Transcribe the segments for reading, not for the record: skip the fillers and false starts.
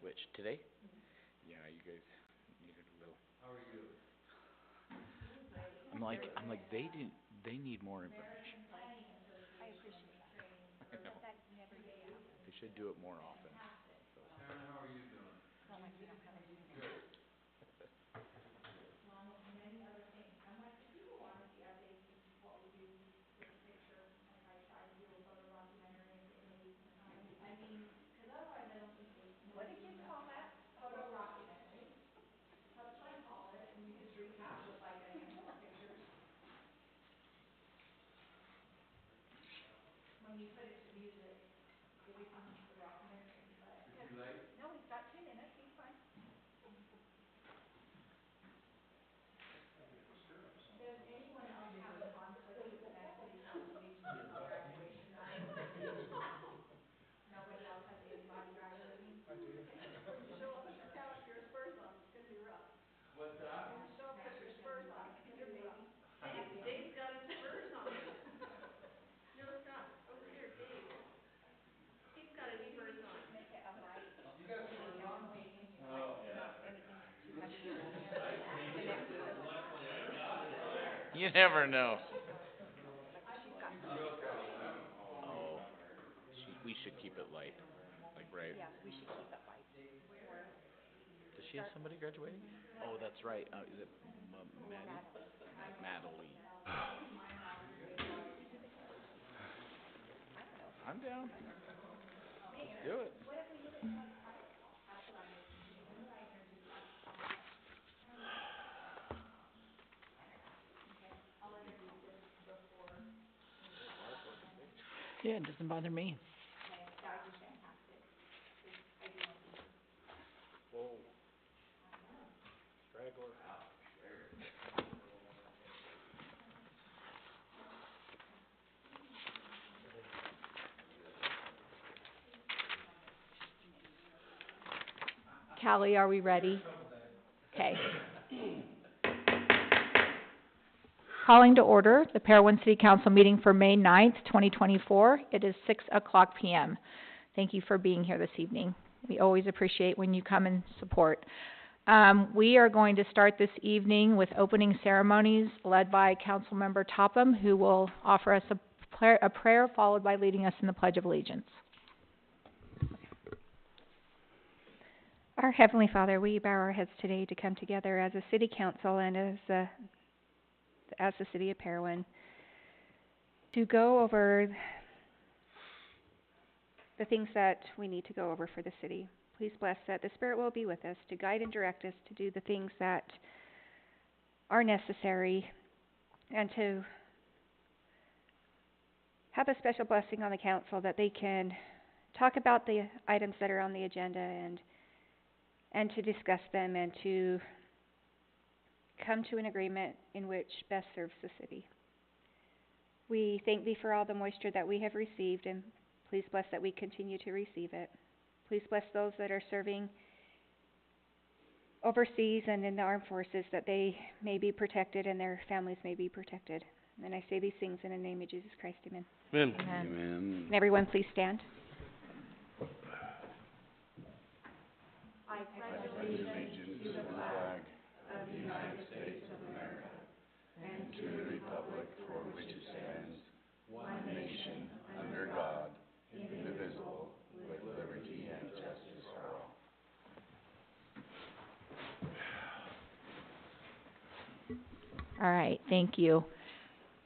Which, today? Yeah, you guys needed a little. How are you? I'm like, they need more information. I appreciate that. I know. That never gets out. They should do it more often, so. Karen, how are you doing? Not like we don't have any. Good. What did you call that? Is he late? No, he's got 2 minutes, he's fine. What's that? Dave's got his spurs on. No, stop, over here, Dave. He's got his spurs on. Make it a light. You got spurs on? Oh, yeah. Anything too heavy or the next one. You never know. She's got Oh, we should keep it light, like, right? Yeah, we should keep it light. Does she have somebody graduating? Oh, that's right, is it Maddie? Madeline. I'm down. Let's do it. Yeah, it doesn't bother me. Whoa. Straggler. Callie, are we ready? Okay. Calling to order the Parowan City Council meeting for May 9th, 2024. It is 6:00 p.m. Thank you for being here this evening. We always appreciate when you come and support. We are going to start this evening with opening ceremonies led by Councilmember Topham, who will offer us a prayer followed by leading us in the Pledge of Allegiance. Our Heavenly Father, we bow our heads today to come together as a city council and as the city of Parowan to go over the things that we need to go over for the city. Please bless that the Spirit will be with us to guide and direct us to do the things that are necessary and to have a special blessing on the council that they can talk about the items that are on the agenda and to discuss them and to come to an agreement in which best serves the city. We thank Thee for all the moisture that we have received, and please bless that we continue to receive it. Please bless those that are serving overseas and in the armed forces, that they may be protected and their families may be protected. And I say these things in the name of Jesus Christ. Amen. Amen. Amen. And everyone please stand. I pledge allegiance to the flag of the United States of America and to the republic for which it stands, one nation, under God, indivisible, with liberty and justice for all. All right, thank you.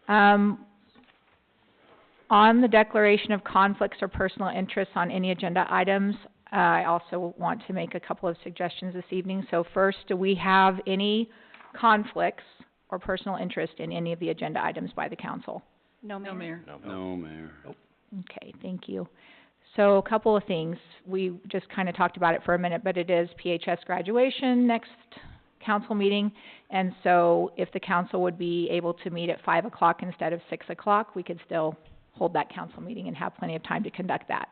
On the declaration of conflicts or personal interests on any agenda items, I also want to make a couple of suggestions this evening. So first, do we have any conflicts or personal interest in any of the agenda items by the council? No, Mayor. No, Mayor. Nope. Okay, thank you. So a couple of things. We just kind of talked about it for a minute, but it is PHS graduation next council meeting. And so if the council would be able to meet at 5 o'clock instead of 6 o'clock, we could still hold that council meeting and have plenty of time to conduct that.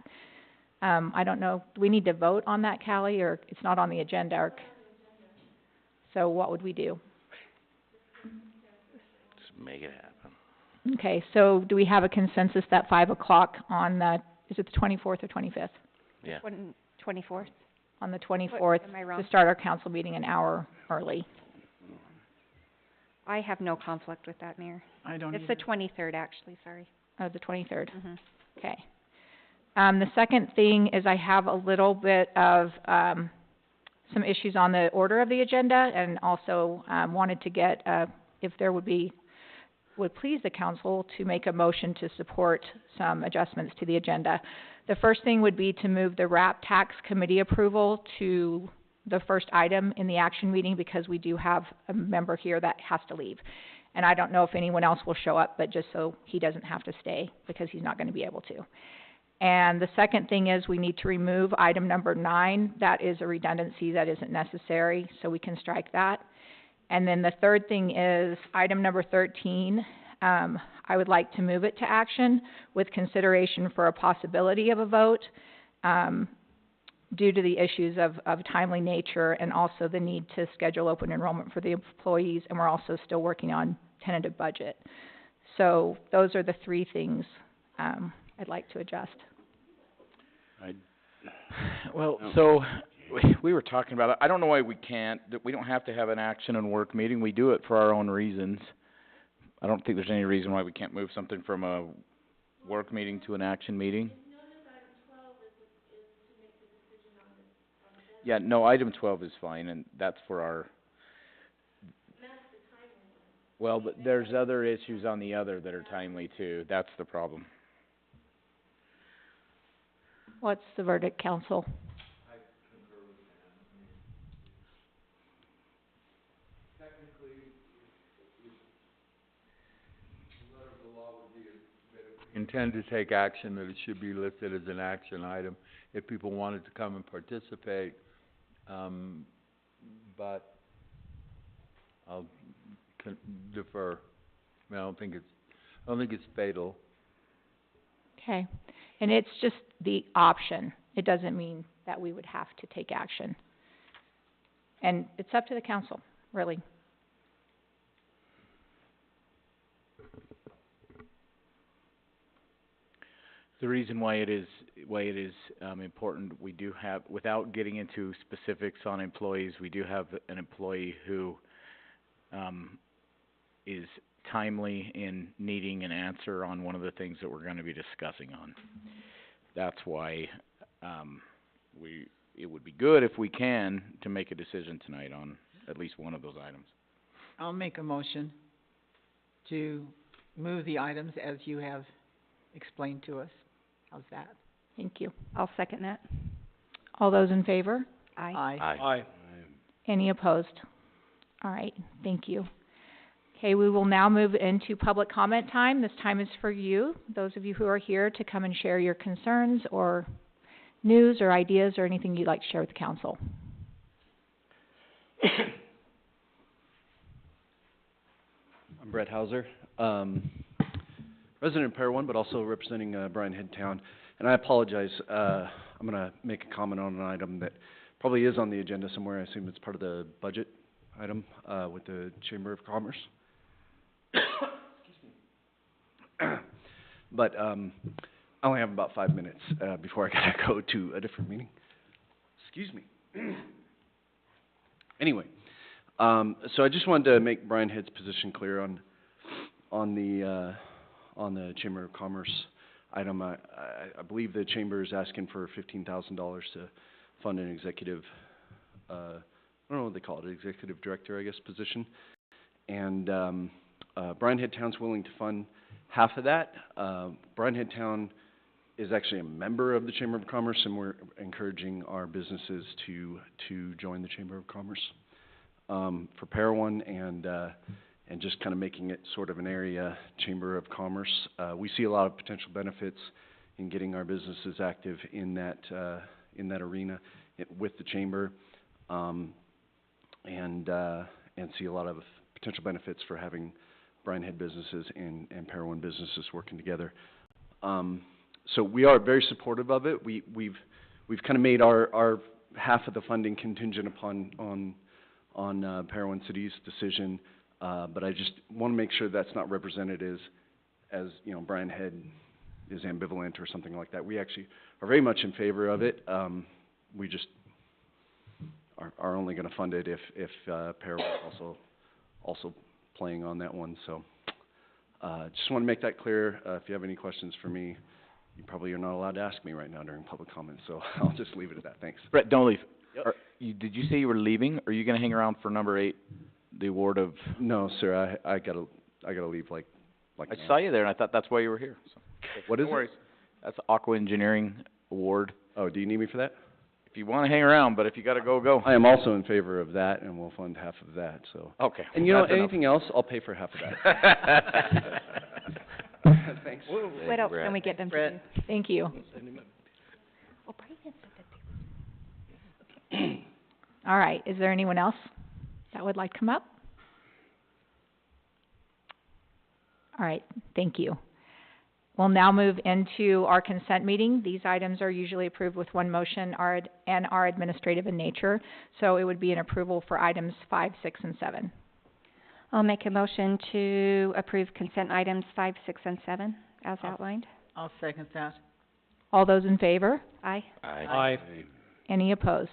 I don't know, do we need to vote on that, Callie, or it's not on the agenda? Or so what would we do? Just make it happen. Okay, so do we have a consensus that 5 o'clock on the, is it the 24th or 25th? Yeah. 24th. on the 24th, am I wrong? to start our council meeting an hour early. I have no conflict with that, Mayor. I don't It's the 23rd, actually, sorry. The 23rd. Mhm. Okay. The second thing is I have a little bit of, some issues on the order of the agenda, and also, wanted to get, if there would please the council to make a motion to support some adjustments to the agenda. The first thing would be to move the RAP tax committee approval to the first item in the action meeting, because we do have a member here that has to leave. And I don't know if anyone else will show up, but just so he doesn't have to stay, because he's not gonna be able to. And the second thing is we need to remove item number 9. That is a redundancy that isn't necessary, so we can strike that. And then the third thing is item number 13. I would like to move it to action with consideration for a possibility of a vote, due to the issues of timely nature, and also the need to schedule open enrollment for the employees, and we're also still working on tentative budget. So those are the 3 things, I'd like to adjust. Well, No. so, we were talking about it, I don't know why we can't, that we don't have to have an action and work meeting, we do it for our own reasons. I don't think there's any reason why we can't move something from a work meeting to an action meeting. Yeah, no, item 12 is fine, and that's for our... Well, but there's other issues on the other that are timely too, that's the problem. What's the verdict, council? Technically, the letter of the law would be that if we intend to take action, that it should be listed as an action item if people wanted to come and participate. But I'll defer. I mean, I don't think it's fatal. Okay, and it's just the option, it doesn't mean that we would have to take action. And it's up to the council, really. The reason why it is important, we do have, without getting into specifics on employees, we do have an employee who, is timely in needing an answer on one of the things that we're gonna be discussing on. That's why, it would be good if we can, to make a decision tonight on at least one of those items. I'll make a motion to move the items as you have explained to us. How's that? Thank you. I'll second that. All those in favor? Aye. Aye. Any opposed? All right, thank you. Okay, we will now move into public comment time. This time is for you, those of you who are here, to come and share your concerns or news or ideas or anything you'd like to share with the council. I'm Brett Hauser, resident of Parowan, but also representing Bryan Head Town. And I apologize, I'm gonna make a comment on an item that probably is on the agenda somewhere. I assume it's part of the budget item with the Chamber of Commerce. Excuse me. But I only have about 5 minutes before I gotta go to a different meeting. Excuse me. Anyway, so I just wanted to make Bryan Head's position clear on the Chamber of Commerce item. I believe the Chamber is asking for $15,000 to fund an executive, I don't know what they call it, executive director, I guess, position. And Bryan Head Town's willing to fund half of that. Bryan Head Town is actually a member of the Chamber of Commerce, and we're encouraging our businesses to join the Chamber of Commerce. For Parowan and just kind of making it sort of an area Chamber of Commerce. We see a lot of potential benefits in getting our businesses active in that arena with the Chamber, and see a lot of potential benefits for having Bryan Head businesses and Parowan businesses working together. So we are very supportive of it. We've kind of made our half of the funding contingent upon Parowan City's decision, but I just want to make sure that's not represented as you know, Bryan Head is ambivalent or something like that. We actually are very much in favor of it. We just are only gonna fund it if Parowan also playing on that one, so. Just wanna make that clear. If you have any questions for me, you probably are not allowed to ask me right now during public comment, so I'll just leave it at that. Thanks. Brett, don't leave. Yep. Did you say you were leaving, or are you gonna hang around for number 8, the award of? No, sir, I gotta leave like I now. saw you there, and I thought that's why you were here, so. What is No it? worries. That's the Aqua Engineering Award. Oh, do you need me for that? If you wanna hang around, but if you gotta go, go. I am also in favor of that, and we'll fund half of that, so. Okay. And you know, That's enough. anything else, I'll pay for half of that. Thanks. What else can we get them to Brett. do? Thank you. Oh, Brian said that they All right, is there anyone else that would like to come up? All right, thank you. We'll now move into our consent meeting. These items are usually approved with one motion and are administrative in nature, so it would be an approval for items 5, 6, and 7. I'll make a motion to approve consent items 5, 6, and 7 as outlined. I'll second that. All those in favor? Aye. Aye. Any opposed?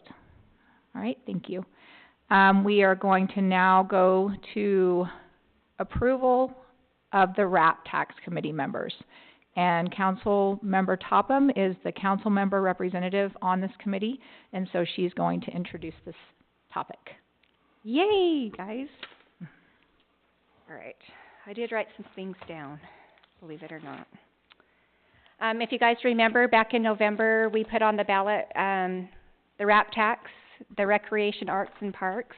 All right, thank you. We are going to now go to approval of the RAP Tax Committee members. And Council Member Topham is the council member representative on this committee, and so she's going to introduce this topic. Yay, guys. All right, I did write some things down, believe it or not. If you guys remember, back in November, we put on the ballot, the RAP tax, the Recreation, Arts, and Parks.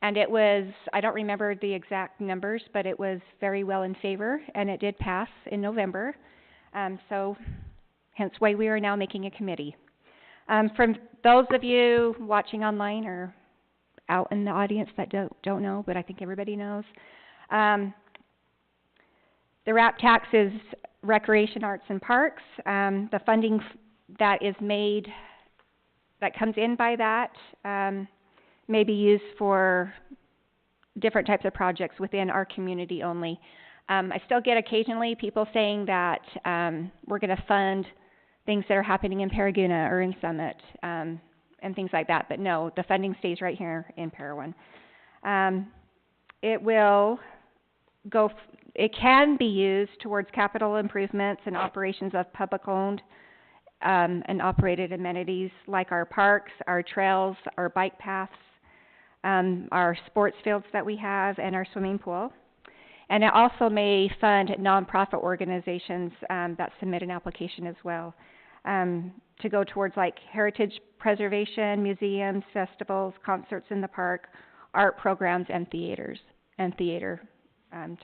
And it was, I don't remember the exact numbers, but it was very well in favor, and it did pass in November. So, hence why we are now making a committee. From those of you watching online or out in the audience that don't know, but I think everybody knows, the RAP tax is Recreation, Arts, and Parks. The funding that is made, that comes in by that, may be used for different types of projects within our community only. I still get occasionally people saying that we're going to fund things that are happening in Paraguna or in Summit, and things like that, but no, the funding stays right here in Parowan. It will go, it can be used towards capital improvements and operations of public-owned and operated amenities like our parks, our trails, our bike paths, our sports fields that we have, and our swimming pool. And it also may fund nonprofit organizations that submit an application as well, to go towards like heritage preservation, museums, festivals, concerts in the park, art programs, and theater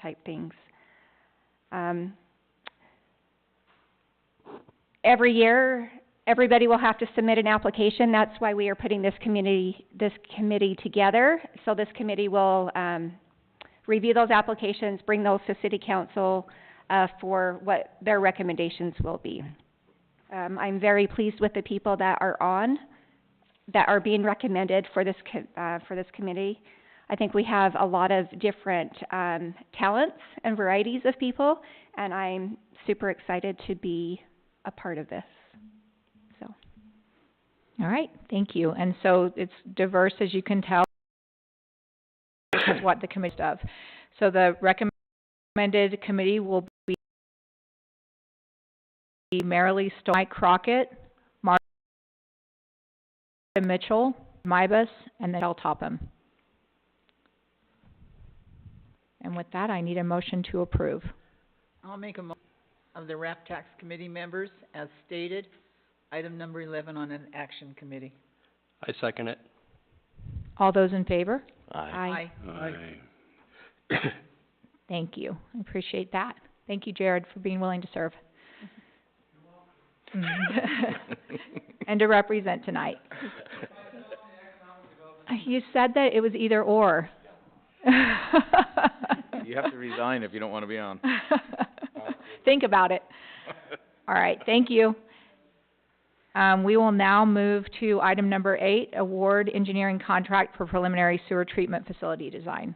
type things. Every year, everybody will have to submit an application. That's why we are putting this committee together. So this committee will review those applications, bring those to City Council for what their recommendations will be. I'm very pleased with the people that are being recommended for this committee. I think we have a lot of different talents and varieties of people, and I'm super excited to be a part of this. So. All right, thank you. And so it's diverse, as you can tell, is what the committee does. So the recommended committee will be Marilee Mike Crockett, Martha Mitchell, Mybus, and then Michelle Topham. And with that, I need a motion to approve. I'll make a motion of the RAP Tax Committee members as stated, item number 11 on an action committee. I second it. All those in favor? Aye. Thank you. I appreciate that. Thank you, Jared, for being willing to serve. And to represent tonight. You said that it was either or. You have to resign if you don't wanna be on. Think about it. All right, thank you. We will now move to item number 8, award engineering contract for preliminary sewer treatment facility design.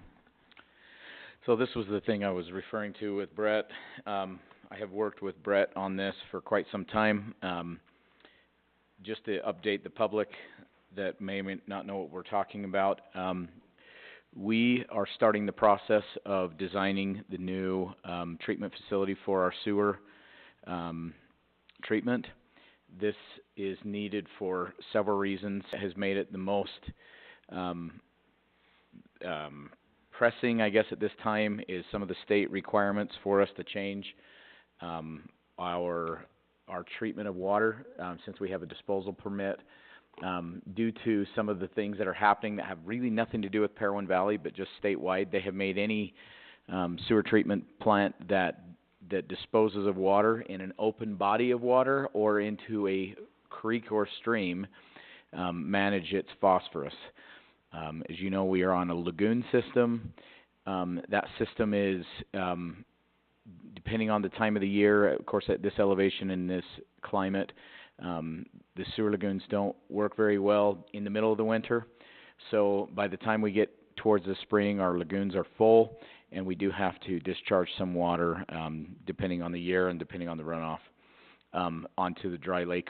So this was the thing I was referring to with Brett. I have worked with Brett on this for quite some time. Just to update the public, that may or may not know what we're talking about. We are starting the process of designing the new, treatment facility for our sewer, treatment. This is needed for several reasons. It has made it the most, pressing, I guess, at this time is some of the state requirements for us to change, our treatment of water, since we have a disposal permit. Due to some of the things that are happening that have really nothing to do with Parowan Valley, but just statewide, they have made any, sewer treatment plant that disposes of water in an open body of water or into a creek or stream, manage its phosphorus. As you know, we are on a lagoon system. That system is, depending on the time of the year, of course, at this elevation in this climate, the sewer lagoons don't work very well in the middle of the winter. So by the time we get towards the spring, our lagoons are full, and we do have to discharge some water, depending on the year and depending on the runoff, onto the dry lake,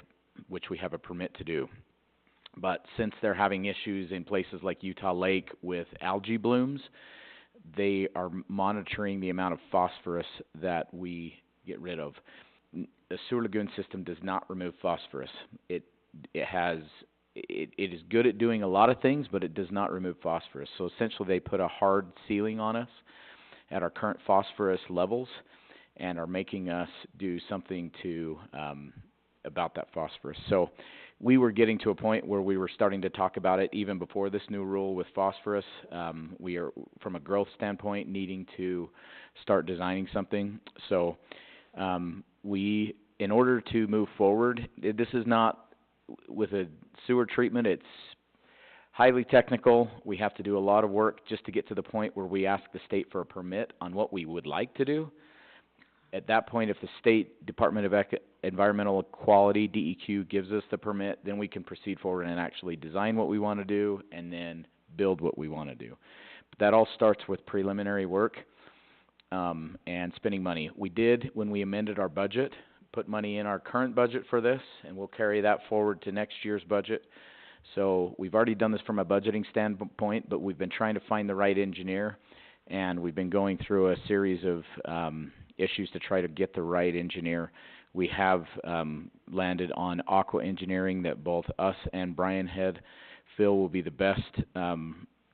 which we have a permit to do. But since they're having issues in places like Utah Lake with algae blooms, they are monitoring the amount of phosphorus that we get rid of. The sewer lagoon system does not remove phosphorus. It is good at doing a lot of things, but it does not remove phosphorus. So essentially they put a hard ceiling on us at our current phosphorus levels and are making us do something to, about that phosphorus. So we were getting to a point where we were starting to talk about it even before this new rule with phosphorus. We are, from a growth standpoint, needing to start designing something. So, in order to move forward, this is not with a sewer treatment, it's highly technical. We have to do a lot of work just to get to the point where we ask the state for a permit on what we would like to do. At that point, if the State Department of Environmental Quality, DEQ, gives us the permit, then we can proceed forward and actually design what we want to do and then build what we want to do. But that all starts with preliminary work, and spending money. We did, when we amended our budget, put money in our current budget for this, and we'll carry that forward to next year's budget. So we've already done this from a budgeting standpoint, but we've been trying to find the right engineer, and we've been going through a series of, issues to try to get the right engineer. We have, landed on Aqua Engineering that both us and Brian Head feel will be the best,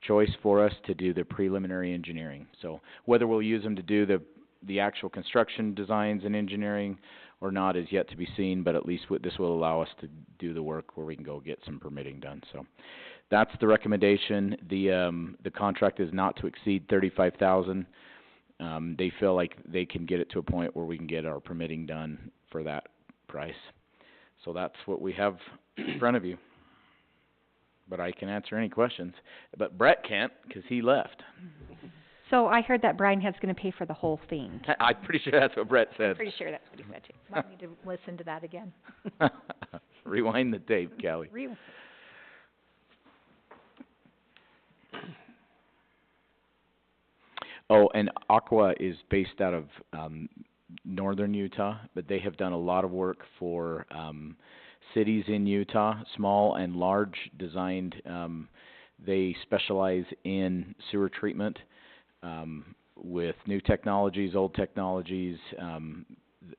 choice for us to do the preliminary engineering. So whether we'll use them to do the actual construction designs and engineering or not is yet to be seen, but at least this will allow us to do the work where we can go get some permitting done. So that's the recommendation. The contract is not to exceed $35,000. They feel like they can get it to a point where we can get our permitting done for that price. So that's what we have in front of you. But I can answer any questions. But Brett can't, because he left. So I heard that Brian Head's gonna pay for the whole thing. I'm pretty sure that's what Brett said. Pretty sure that's what he said too. Might need to listen to that again. Rewind the tape, Callie. Oh, and Aqua is based out of northern Utah, but they have done a lot of work for cities in Utah, small and large, designed. They specialize in sewer treatment with new technologies, old technologies.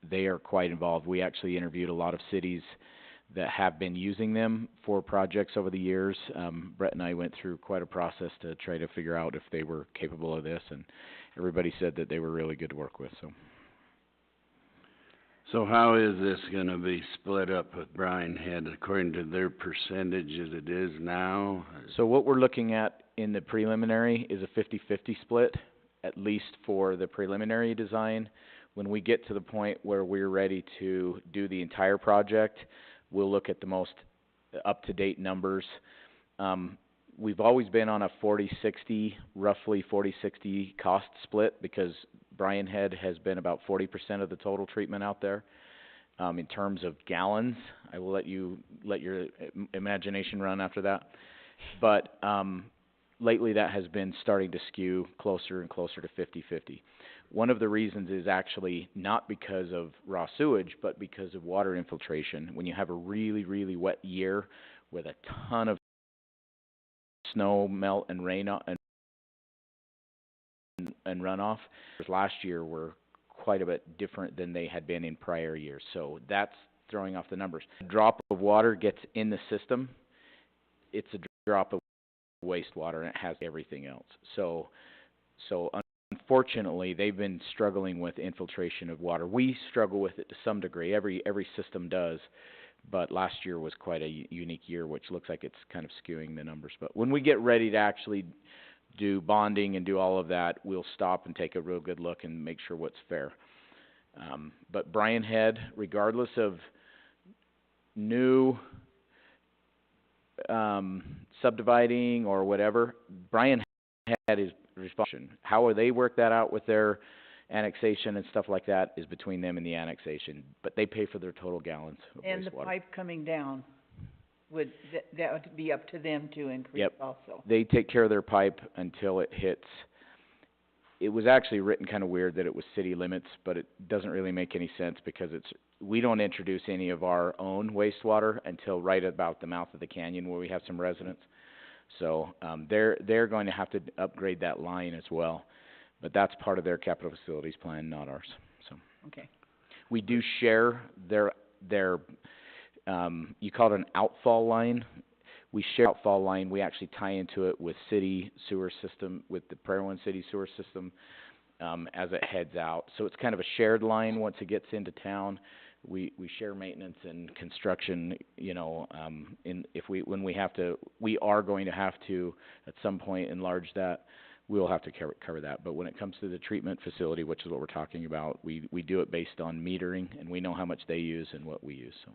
They are quite involved. We actually interviewed a lot of cities that have been using them for projects over the years. Brett and I went through quite a process to try to figure out if they were capable of this, and everybody said that they were really good to work with. So how is this gonna be split up with Brian Head according to their percentage as it is now? So what we're looking at in the preliminary is a 50-50 split, at least for the preliminary design. When we get to the point where we're ready to do the entire project, we'll look at the most up-to-date numbers. We've always been on a 40-60, roughly 40-60 cost split, because Brian Head has been about 40% of the total treatment out there. In terms of gallons, I will let your imagination run after that. But lately that has been starting to skew closer and closer to 50-50. One of the reasons is actually not because of raw sewage, but because of water infiltration. When you have a really, really wet year with a ton of snow, melt, and rain and runoff. Last year were quite a bit different than they had been in prior years, so that's throwing off the numbers. A drop of water gets in the system, it's a drop of wastewater, and it has everything else. So unfortunately, they've been struggling with infiltration of water. We struggle with it to some degree. Every system does, but last year was quite a unique year, which looks like it's kind of skewing the numbers. But when we get ready to actually do bonding and do all of that, we'll stop and take a real good look and make sure what's fair. But Brian Head, regardless of new subdividing or whatever, Brian Head is responsible. How they work that out with their annexation and stuff like that is between them and the annexation, but they pay for their total gallons of wastewater. And the pipe coming down, that would be up to them to increase Yep. also? They take care of their pipe until it hits. It was actually written kind of weird that it was city limits, but it doesn't really make any sense because we don't introduce any of our own wastewater until right about the mouth of the canyon where we have some residents. So they're going to have to upgrade that line as well, but that's part of their capital facilities plan, not ours. So Okay. we do share their you call it an outfall line. We share outfall line. We actually tie into it with city sewer system, with the Parowan city sewer system, as it heads out. So it's kind of a shared line once it gets into town. We share maintenance and construction, you know, when we are going to have to at some point enlarge that. We'll have to cover that. But when it comes to the treatment facility, which is what we're talking about, we do it based on metering, and we know how much they use and what we use, so.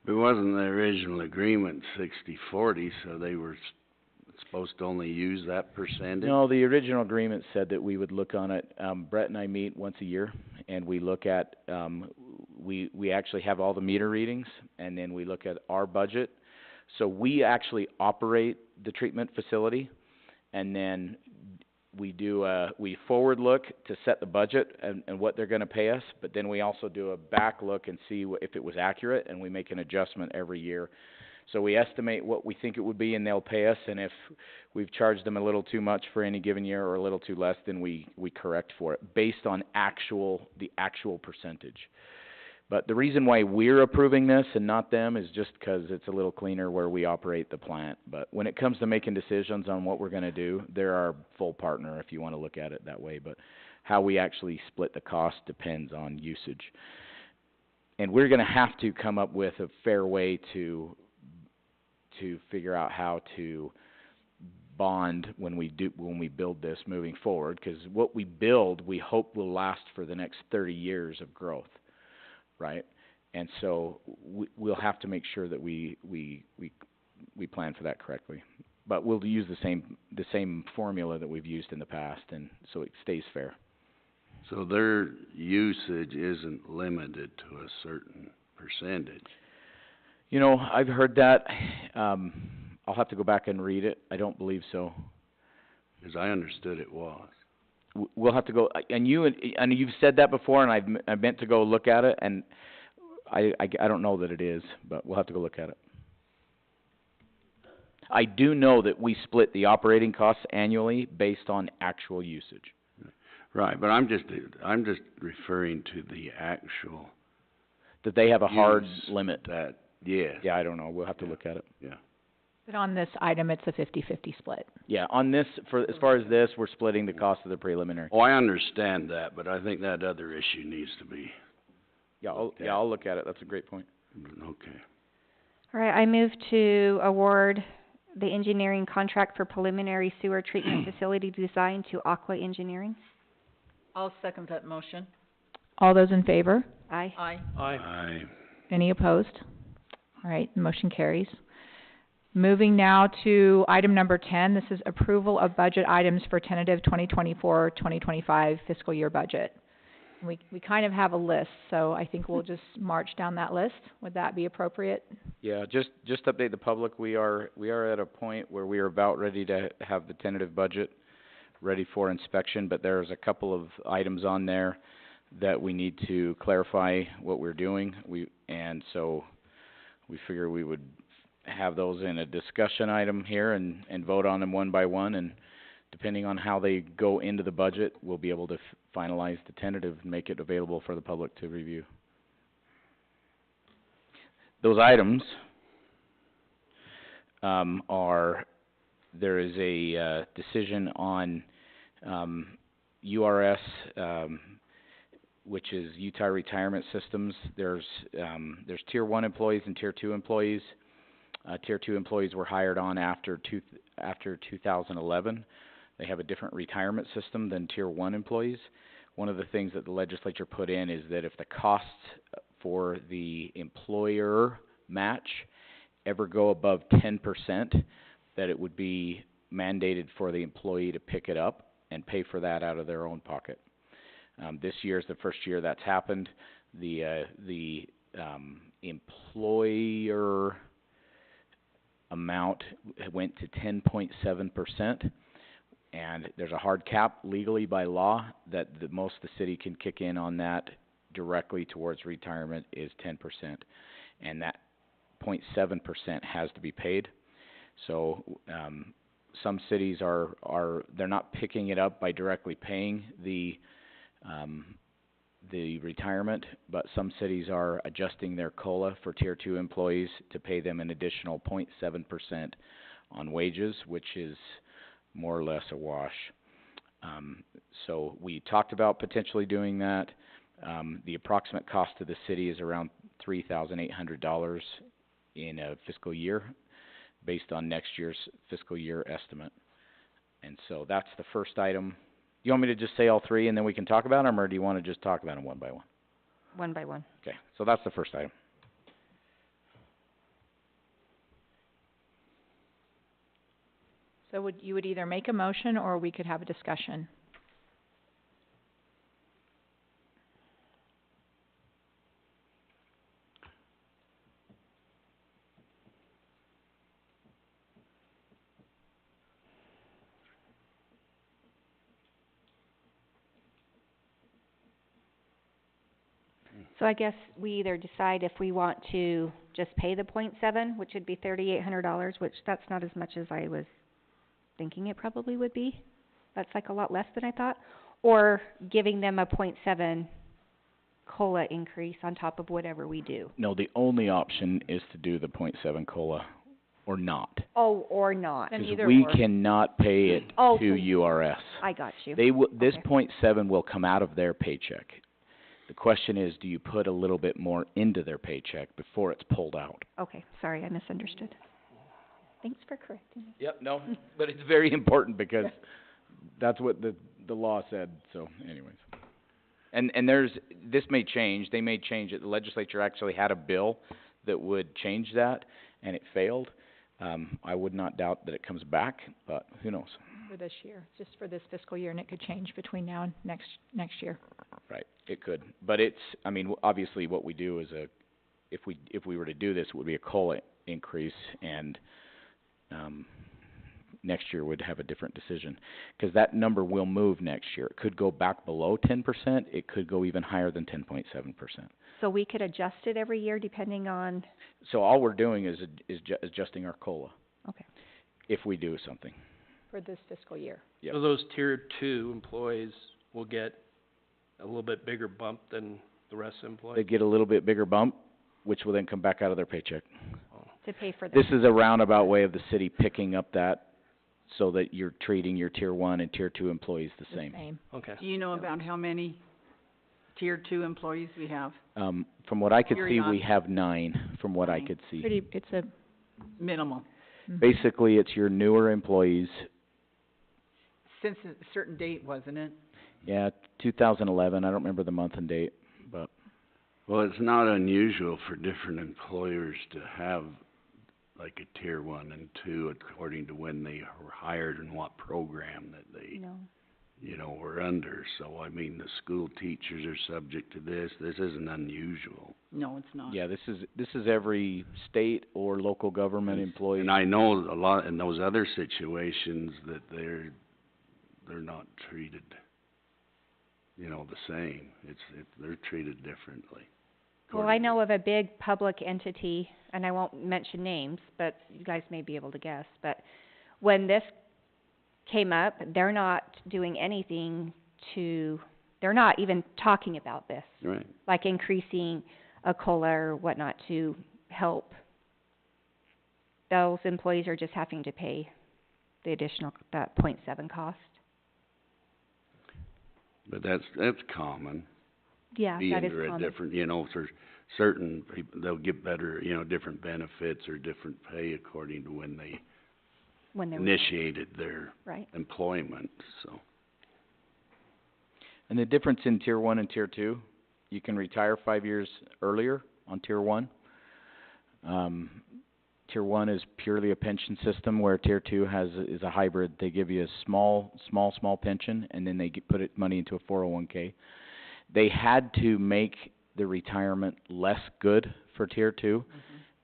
But wasn't the original agreement 60/40, so they were supposed to only use that percentage? No, the original agreement said that we would look on it. Brett and I meet once a year, and we look at, we actually have all the meter readings, and then we look at our budget. So we actually operate the treatment facility, and then we forward look to set the budget and what they're gonna pay us, but then we also do a back look and see if it was accurate, and we make an adjustment every year. So we estimate what we think it would be, and they'll pay us, and if we've charged them a little too much for any given year or a little too less, then we correct for it based on the actual percentage. But the reason why we're approving this and not them is just 'cause it's a little cleaner where we operate the plant. But when it comes to making decisions on what we're gonna do, they're our full partner if you wanna look at it that way. But how we actually split the cost depends on usage. And we're gonna have to come up with a fair way to figure out how to bond when we build this moving forward, 'cause what we build, we hope will last for the next 30 years of growth. Right? And so we'll have to make sure that we plan for that correctly. But we'll use the same formula that we've used in the past, and so it stays fair. So their usage isn't limited to a certain percentage? You know, I've heard that. I'll have to go back and read it. I don't believe so. 'Cause I understood it was. We'll have to go, and you've said that before, and I meant to go look at it, and I don't know that it is, but we'll have to go look at it. I do know that we split the operating costs annually based on actual usage. Right, but I'm just referring to the actual That they have a hard use limit. yes. Yeah, I don't know. We'll have to look at it. Yeah. But on this item, it's a 50-50 split. Yeah, on this, as far as this, we're splitting the cost of the preliminary. Oh, I understand that, but I think that other issue needs to be, Yeah, Okay. I'll look at it. That's a great point. okay. All right, I move to award the engineering contract for preliminary sewer treatment facility design to Aqua Engineering. I'll second that motion. All those in favor? Aye. Aye. Any opposed? All right, the motion carries. Moving now to item number 10, this is approval of budget items for tentative 2024-2025 fiscal year budget. We kind of have a list, so I think we'll just march down that list. Would that be appropriate? Yeah, just update the public. We are at a point where we are about ready to have the tentative budget ready for inspection, but there's a couple of items on there that we need to clarify what we're doing. And so we figure we would have those in a discussion item here and vote on them one by one, and depending on how they go into the budget, we'll be able to finalize the tentative and make it available for the public to review. Those items, there is a, decision on, URS, which is Utah Retirement Systems. There's Tier 1 employees and Tier 2 employees. Tier 2 employees were hired on after 2011. They have a different retirement system than Tier 1 employees. One of the things that the legislature put in is that if the costs for the employer match ever go above 10%, that it would be mandated for the employee to pick it up and pay for that out of their own pocket. This year is the first year that's happened. The employer amount went to 10.7%, and there's a hard cap legally by law that the most the city can kick in on that directly towards retirement is 10%, and that 0.7% has to be paid. So some cities they're not picking it up by directly paying the retirement, but some cities are adjusting their COLA for Tier 2 employees to pay them an additional 0.7% on wages, which is more or less a wash. So we talked about potentially doing that. The approximate cost to the city is around $3,800 in a fiscal year, based on next year's fiscal year estimate. And so that's the first item. You want me to just say all three and then we can talk about them, or do you want to just talk about them one by one? One by one. Okay, so that's the first item. So you would either make a motion or we could have a discussion. So I guess we either decide if we want to just pay the 0.7, which would be $3,800, which that's not as much as I was thinking it probably would be. That's like a lot less than I thought. Or giving them a 0.7 COLA increase on top of whatever we do. No, the only option is to do the 0.7 COLA or not. Oh, or not. Then Because either we or. cannot pay it Oh, to URS. I got you. This Okay. 0.7 will come out of their paycheck. The question is, do you put a little bit more into their paycheck before it's pulled out? Okay, sorry, I misunderstood. Thanks for correcting me. Yep, no, but it's very important because that's what the law said, so anyways. And this may change, they may change it. The legislature actually had a bill that would change that, and it failed. I would not doubt that it comes back, but who knows? For this year, just for this fiscal year, and it could change between now and next year. Right, it could. But obviously what we do is if we were to do this, it would be a COLA increase, and next year would have a different decision. Because that number will move next year. It could go back below 10%, it could go even higher than 10.7%. So we could adjust it every year depending on, So all we're doing is adjusting our COLA. Okay. If we do something. For this fiscal year. Yep. So those Tier 2 employees will get a little bit bigger bump than the rest of the They employees? get a little bit bigger bump, which will then come back out of their paycheck. to pay for This is a roundabout way of the city picking up that, so that you're treating your Tier 1 and Tier 2 employees the same. Okay. Do you know about how many Tier 2 employees we have? From what I could see, we Period. have 9, from what I 9. could see. It's a, Minimal. Basically, it's your newer employees. Since a certain date, wasn't it? Yeah, 2011, I don't remember the month and date, but Well, it's not unusual for different employers to have like a Tier 1 and 2 according to when they were hired and what program that they, No. were under. So, I mean, the school teachers are subject to this. This isn't unusual. No, it's not. yeah, this is every state or local government employee. And I know a lot in those other situations that they're not treated, the same. They're treated differently. Well, I know of a big public entity, and I won't mention names, but you guys may be able to guess, but when this came up, they're not doing anything they're not even talking about this, Right. like increasing a COLA or whatnot to help. Those employees are just having to pay the additional, that .7 cost. But that's common. Yeah, Be that is under a common. different, you know, for certain people, they'll get better, you know, different benefits or different pay according to when they When they're initiated their right. employment, so. And the difference in tier 1 and tier 2, you can retire 5 years earlier on tier 1. Tier 1 is purely a pension system, where tier 2 is a hybrid. They give you a small pension, and then they put money into a 401k. They had to make the retirement less good for tier 2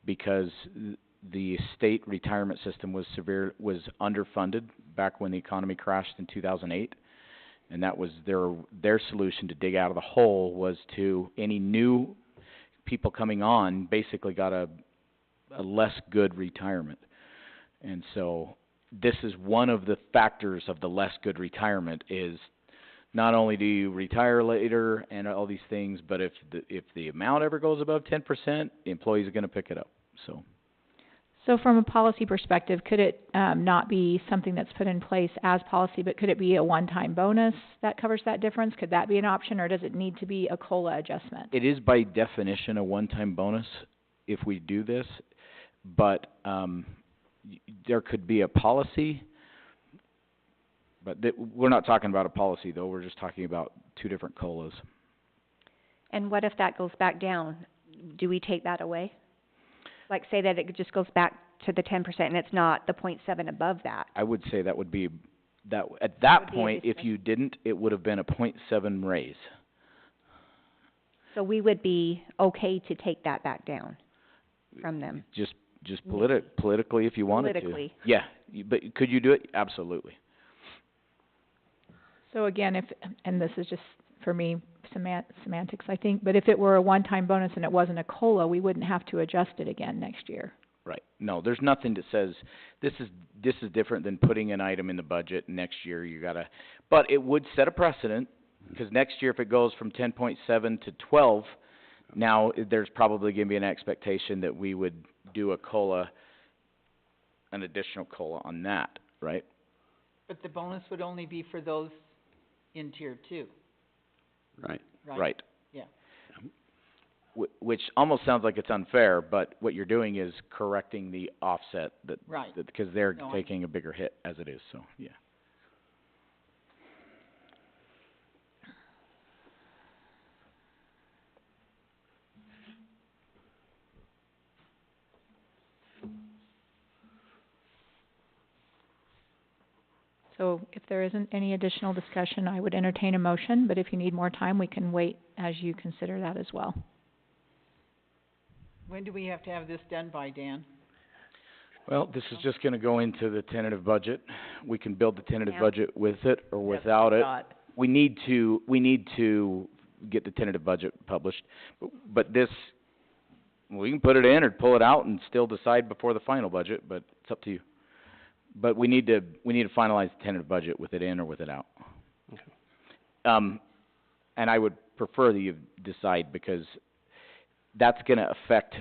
because the state retirement system was underfunded back when the economy crashed in 2008. And that was their solution to dig out of the hole, was to any new people coming on basically got a less good retirement. And so this is one of the factors of the less good retirement, is not only do you retire later and all these things, but if the amount ever goes above 10%, the employees are going to pick it up. So from a policy perspective, could it not be something that's put in place as policy, but could it be a one-time bonus that covers that difference? Could that be an option, or does it need to be a COLA adjustment? It is by definition a one-time bonus if we do this, but there could be a policy, but we're not talking about a policy though, we're just talking about two different COLAs. And what if that goes back down? Do we take that away? Like, say that it just goes back to the 10% and it's not the .7 above that. I would say that would be, at That that would be point, if additional. you didn't, it would have been a .7 raise. So we would be okay to take that back down from them. Just politically if you wanted to. Politically. Yeah, but could you do it? Absolutely. So again, and this is just for me, semantics, I think, but if it were a one-time bonus and it wasn't a COLA, we wouldn't have to adjust it again next year. Right. No, there's nothing that says this is different than putting an item in the budget. Next year you gotta, but it would set a precedent, because next year if it goes from 10.7 to 12, now there's probably going to be an expectation that we would do a COLA, an additional COLA on that, right? But the bonus would only be for those in tier 2, Right. Right. Yeah. Which almost sounds like it's unfair, but what you're doing is correcting the offset Right. because they're No, taking a bigger hit as it is, so, yeah. So if there isn't any additional discussion, I would entertain a motion, but if you need more time, we can wait as you consider that as well. When do we have to have this done by, Dan? Well, this is just gonna go into the tentative budget. We can build the tentative Yeah. budget with it or That's without what I it. thought. We need to get the tentative budget published, but this, we can put it in or pull it out and still decide before the final budget, but it's up to you. But we need to finalize the tentative budget with it in or with it out. Okay. And I would prefer that you decide, because that's gonna affect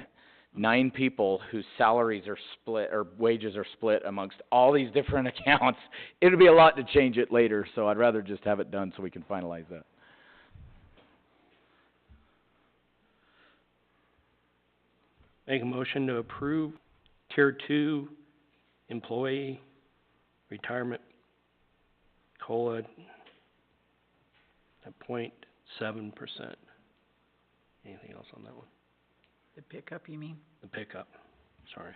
9 people whose salaries are split, or wages are split amongst all these different accounts. It'll be a lot to change it later, so I'd rather just have it done so we can finalize that. Make a motion to approve tier 2 employee retirement COLA at .7%. Anything else on that one? The pickup, you mean? The pickup, sorry.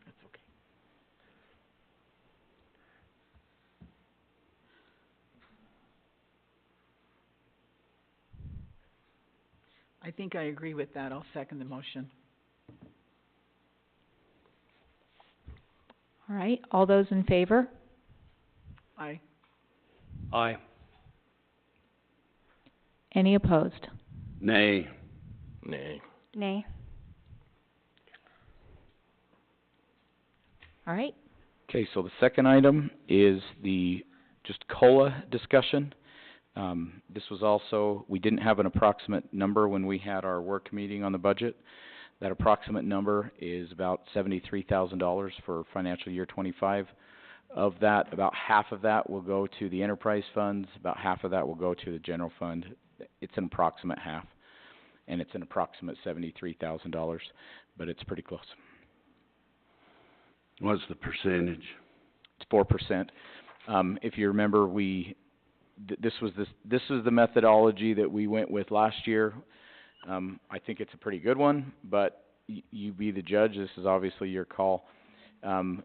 That's okay. I think I agree with that. I'll second the motion. All right, all those in favor? Aye. Aye. Any opposed? Nay. Nay. Nay. All right, Okay, so the second item is the just COLA discussion. This was also, we didn't have an approximate number when we had our work meeting on the budget. That approximate number is about $73,000 for financial year 25. Of that, about half of that will go to the enterprise funds, about half of that will go to the general fund. It's an approximate half, and it's an approximate $73,000, but it's pretty close. What's the percentage? It's 4%. If you remember, this was the methodology that we went with last year. I think it's a pretty good one, but you be the judge. This is obviously your call.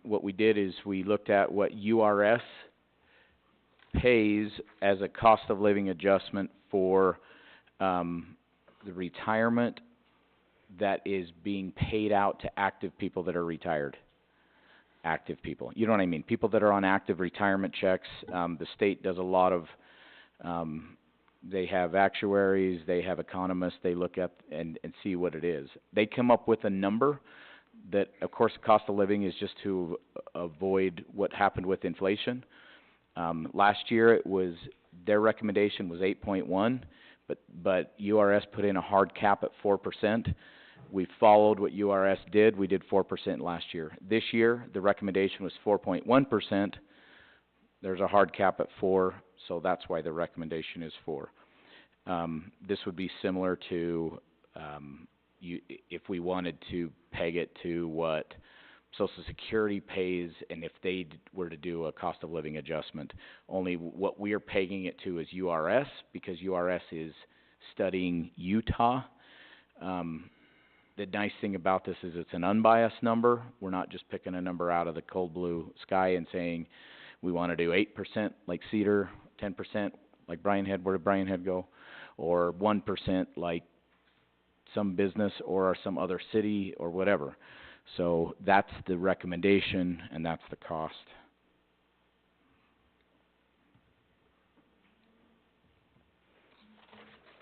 What we did is we looked at what URS pays as a cost of living adjustment for the retirement that is being paid out to active people that are retired. Active people. You know what I mean? People that are on active retirement checks. The state does a lot of, they have actuaries, they have economists, they look up and see what it is. They come up with a number that, of course, the cost of living is just to avoid what happened with inflation. Last year it was, their recommendation was 8.1, but URS put in a hard cap at 4%. We followed what URS did. We did 4% last year. This year, the recommendation was 4.1%. There's a hard cap at 4, so that's why the recommendation is 4. This would be similar to if we wanted to peg it to what Social Security pays, and if they were to do a cost of living adjustment. Only what we are pegging it to is URS, because URS is studying Utah. The nice thing about this is it's an unbiased number. We're not just picking a number out of the cold blue sky and saying we want to do 8% like Cedar, 10% like Bryan Head. Where did Bryan Head go? Or 1% like some business or some other city or whatever. So that's the recommendation and that's the cost.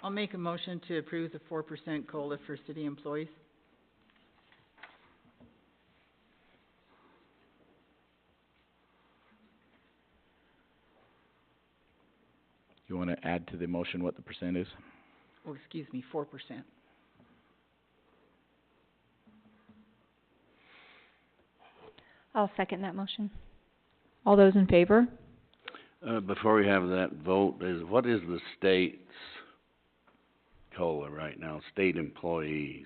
I'll make a motion to approve the 4% COLA for city employees. You want to add to the motion what the percent is? Oh, excuse me, 4%. I'll second that motion. all those in favor? Before we have that vote, what is the state's COLA right now, state employees?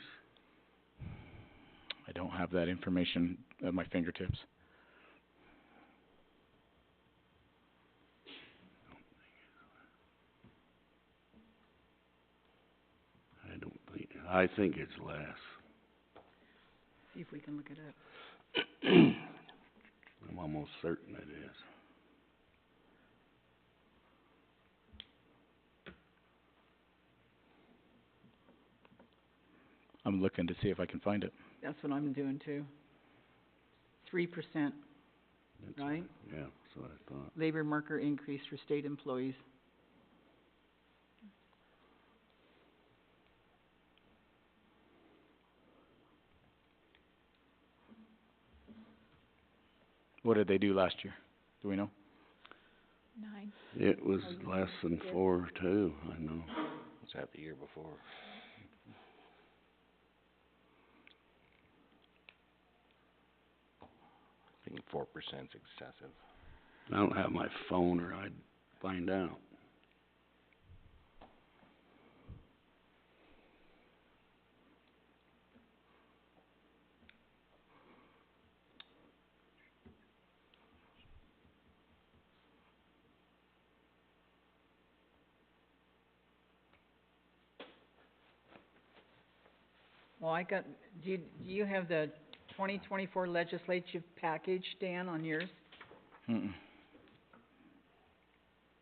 I don't have that information at my fingertips. I think it's less. See if we can look it up. I'm almost certain it is. I'm looking to see if I can find it. That's what I'm doing too. 3%, right? Yeah, that's what I thought. Labor marker increase for state employees. What did they do last year? Do we know? 9. It was less than 4 too, I know. Was that the year before? I think 4% is excessive. I don't have my phone or I'd find out. Well, do you have the 2024 legislative package, Dan, on yours? Mm-mm.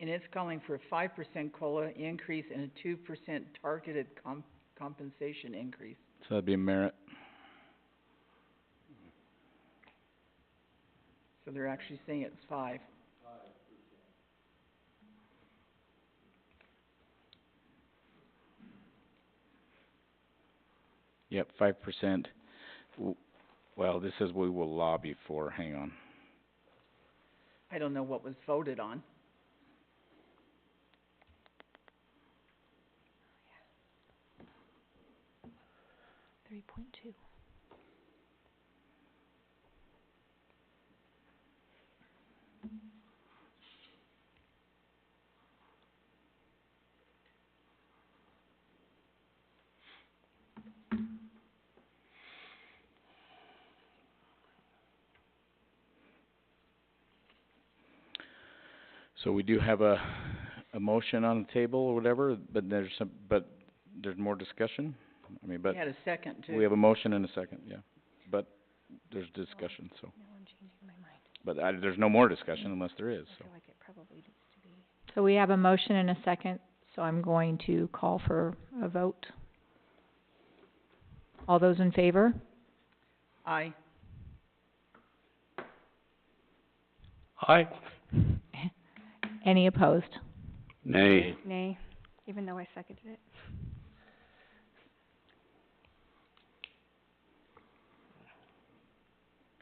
And it's calling for a 5% COLA increase and a 2% targeted compensation increase. So that'd be a merit. So they're actually saying it's 5. Yep, 5%. Well, this says we will lobby for, hang on. I don't know what was voted on. $3.2. So we do have a motion on the table or whatever, but there's more discussion? I mean, but We had a second too. we have a motion and a second, yeah. But there's discussion, so. Now I'm changing my mind. But there's no more discussion unless there is, I so. feel like it probably needs to be. So we have a motion and a second, so I'm going to call for a vote. All those in favor? Aye. Aye. Any opposed? Nay. Nay, even though I seconded it.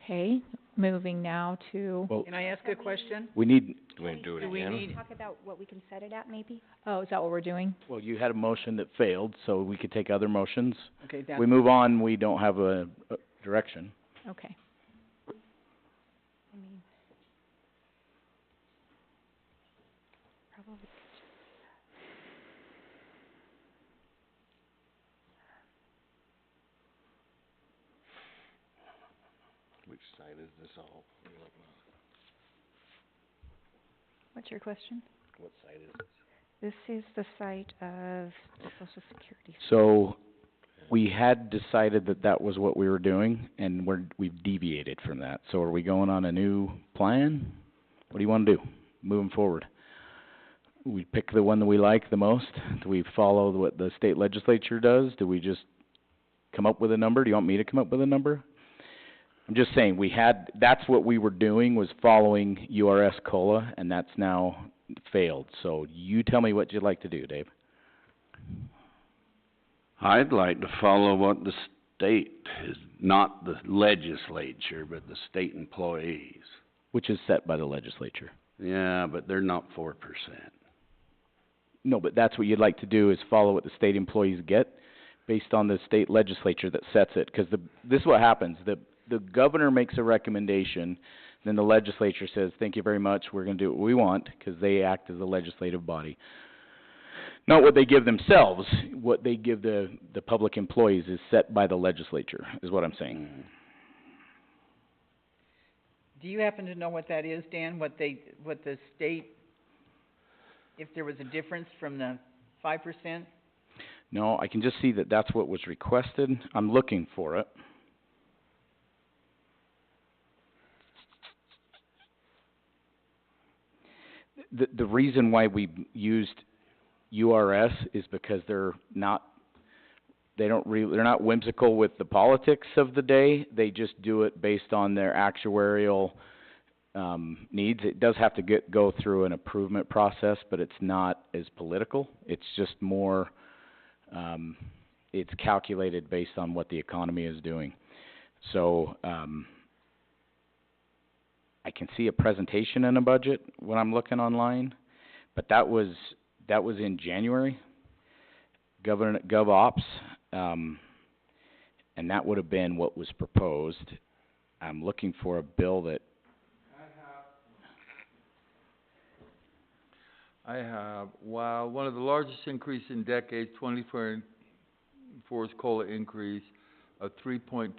Okay, moving now to, Well, Can I ask a question? we need, Do we do it Do we again? need, Talk about what we can set it at, maybe? oh, is that what we're doing? well, you had a motion that failed, so we could take other motions. okay, that's, We move on, we don't have a direction. Okay. I mean, probably. Which side is this all? What's your question? What side is this? This is the site of the Social Security. So, we had decided that that was what we were doing, and we've deviated from that. So are we going on a new plan? What do you wanna do, moving forward? We pick the one that we like the most? Do we follow what the state legislature does? Do we just come up with a number? Do you want me to come up with a number? I'm just saying, that's what we were doing, was following URS COLA, and that's now failed. So you tell me what you'd like to do, Dave. I'd like to follow what the state is, not the legislature, but the state employees. Which is set by the legislature. Yeah, but they're not 4%. No, but that's what you'd like to do, is follow what the state employees get based on the state legislature that sets it. 'Cause this is what happens, the governor makes a recommendation, then the legislature says, thank you very much, we're gonna do what we want, 'cause they act as a legislative body. Not what they give themselves, what they give the public employees is set by the legislature, is what I'm saying. do you happen to know what that is, Dan? What the state, if there was a difference from the 5%? No, I can just see that that's what was requested. I'm looking for it. The reason why we used URS is because they're not whimsical with the politics of the day. They just do it based on their actuarial needs. It does have to go through an improvement process, but it's not as political. It's just more it's calculated based on what the economy is doing. So I can see a presentation in a budget when I'm looking online, but that was in January, GovOps, and that would have been what was proposed. I'm looking for a bill that, I have, wow, one of the largest increase in decades, 2024's COLA increase of 3.2%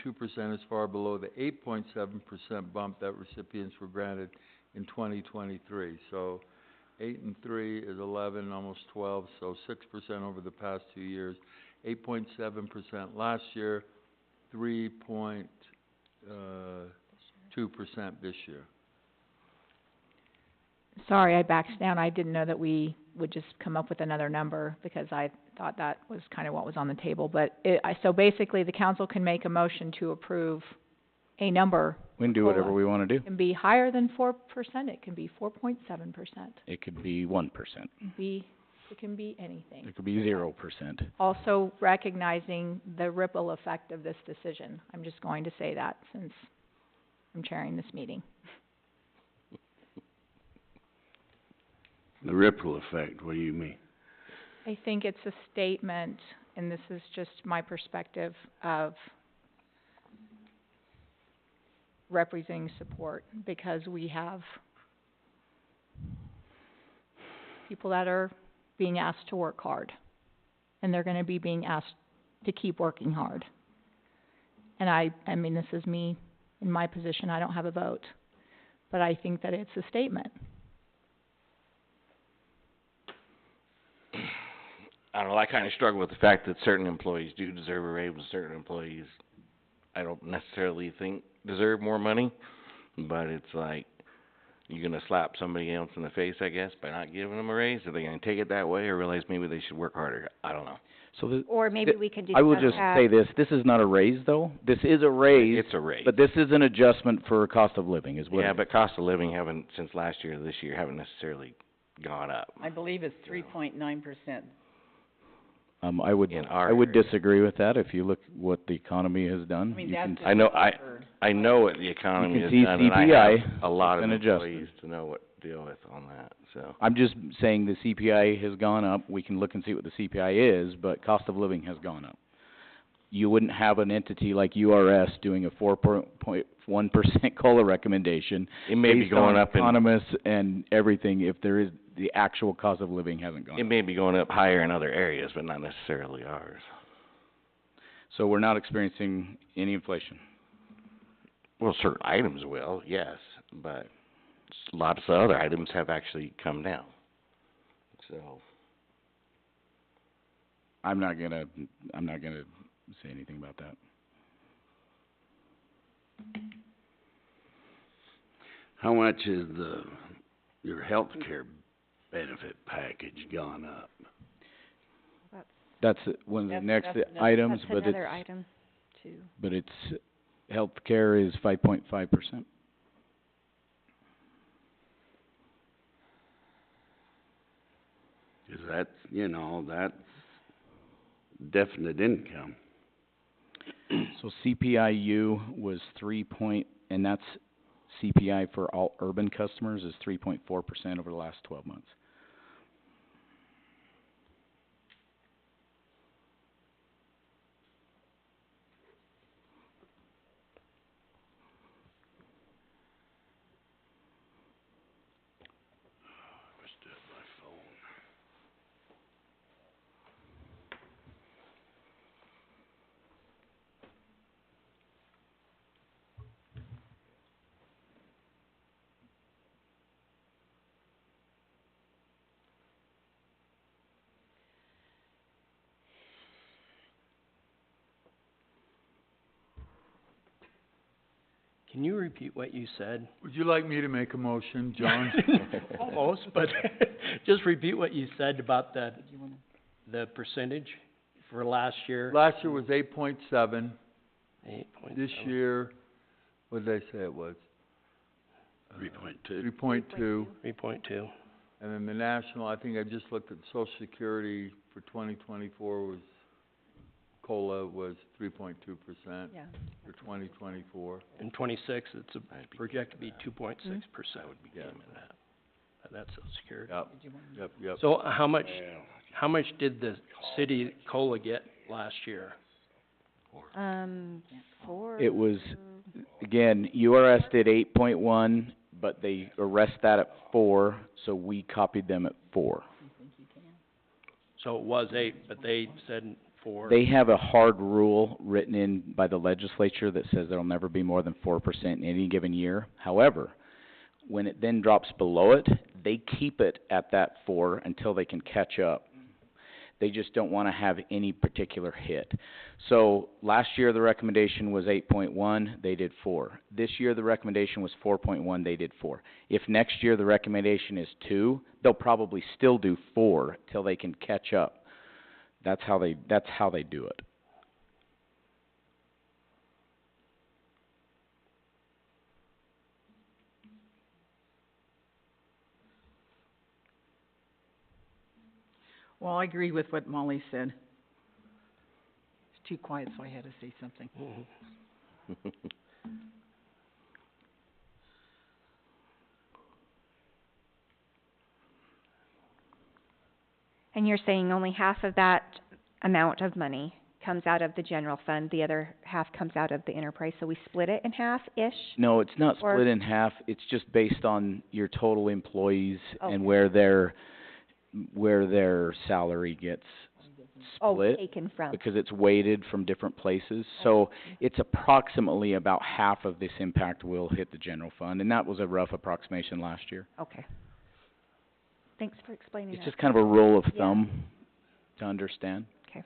is far below the 8.7% bump that recipients were granted in 2023. So 8 and 3 is 11, almost 12, so 6% over the past 2 years. 8.7% last year, 3.2% this year. Sorry, I backed down. I didn't know that we would just come up with another number, because I thought that was kind of what was on the table. But so basically, the council can make a motion to approve a number. we can do whatever we wanna do. It can be higher than 4%, it can be 4.7%, It could be 1%. be It can be anything. It could be 0%. Also recognizing the ripple effect of this decision. I'm just going to say that since I'm chairing this meeting. The ripple effect, what do you mean? I think it's a statement, and this is just my perspective of representing support, because we have people that are being asked to work hard, and they're gonna be being asked to keep working hard. And I mean, this is me, in my position, I don't have a vote, but I think that it's a statement. I don't know, I kinda struggle with the fact that certain employees do deserve a raise, and certain employees I don't necessarily think deserve more money, but it's like, you're gonna slap somebody else in the face, I guess, by not giving them a raise? Are they gonna take it that way, or realize maybe they should work harder? I don't know. So Or maybe we can discuss I will just say this is not a raise though. This is a raise, It's a raise. but this is an adjustment for cost of living is what Yeah, it but cost of living haven't, since last year to this year, haven't necessarily gone up. I believe it's 3.9%. I would In our area. disagree with that. If you look what the economy has done, I mean, you that's can just I know- what I've heard. I know what the economy can has see done, and I CPI have a lot has of been adjusted. employees to know what to deal with on that, so. I'm just saying the CPI has gone up. We can look and see what the CPI is, but cost of living has gone up. You wouldn't have an entity like URS doing a 4.1% COLA recommendation It may be based going on up in, economists and everything if there is, the actual cost of living hasn't gone it up. may be going up higher in other areas, but not necessarily ours. So we're not experiencing any inflation. Well, certain items will, yes, but lots of other items have actually come down, so. I'm not gonna say anything about that. How much is your healthcare benefit package gone up? That's one of the next that's another- items, That's but another it's, item, too. but it's, healthcare is 5.5%. Cause that's, that's definite income. So CPIU was and that's CPI for all urban customers is 3.4% over the last 12 months. Let's do it by phone. Can you repeat what you said? Would you like me to make a motion, John? Almost, but just repeat what you said about the percentage for last year. Last year was 8.7. 8.7. This year, what did I say it was? 3.2. 3.2. 3.2. And then the national, I think I just looked at Social Security for 2024 was, COLA was 3.2% Yeah. for 2024. In 26, it's projected to be 2.6%. Would be Yeah. in that. That's Social Security. Yep. So how much did the city COLA get last year? 4. It was, again, URS did 8.1, but they arrest that at 4, so we copied them at 4. So it was 8, but they said 4. They have a hard rule written in by the legislature that says there'll never be more than 4% in any given year. However, when it then drops below it, they keep it at that 4 until they can catch up. They just don't wanna have any particular hit. So, last year the recommendation was 8.1, they did 4. This year the recommendation was 4.1, they did 4. If next year the recommendation is 2, they'll probably still do 4 till they can catch up. That's how they do it. Well, I agree with what Molly said. It's too quiet, so I had to say something. And you're saying only half of that amount of money comes out of the general fund, the other half comes out of the enterprise, so we split it in half-ish? No, it's not Or- split in half, it's just based on your total employees Okay. and where their salary gets Oh, split, taken from, because it's weighted from different places. So it's approximately about half of this impact will hit the general fund, and that was a rough approximation last year. okay. Thanks for explaining It's that. just kind of a rule of Yeah. thumb to understand. Okay.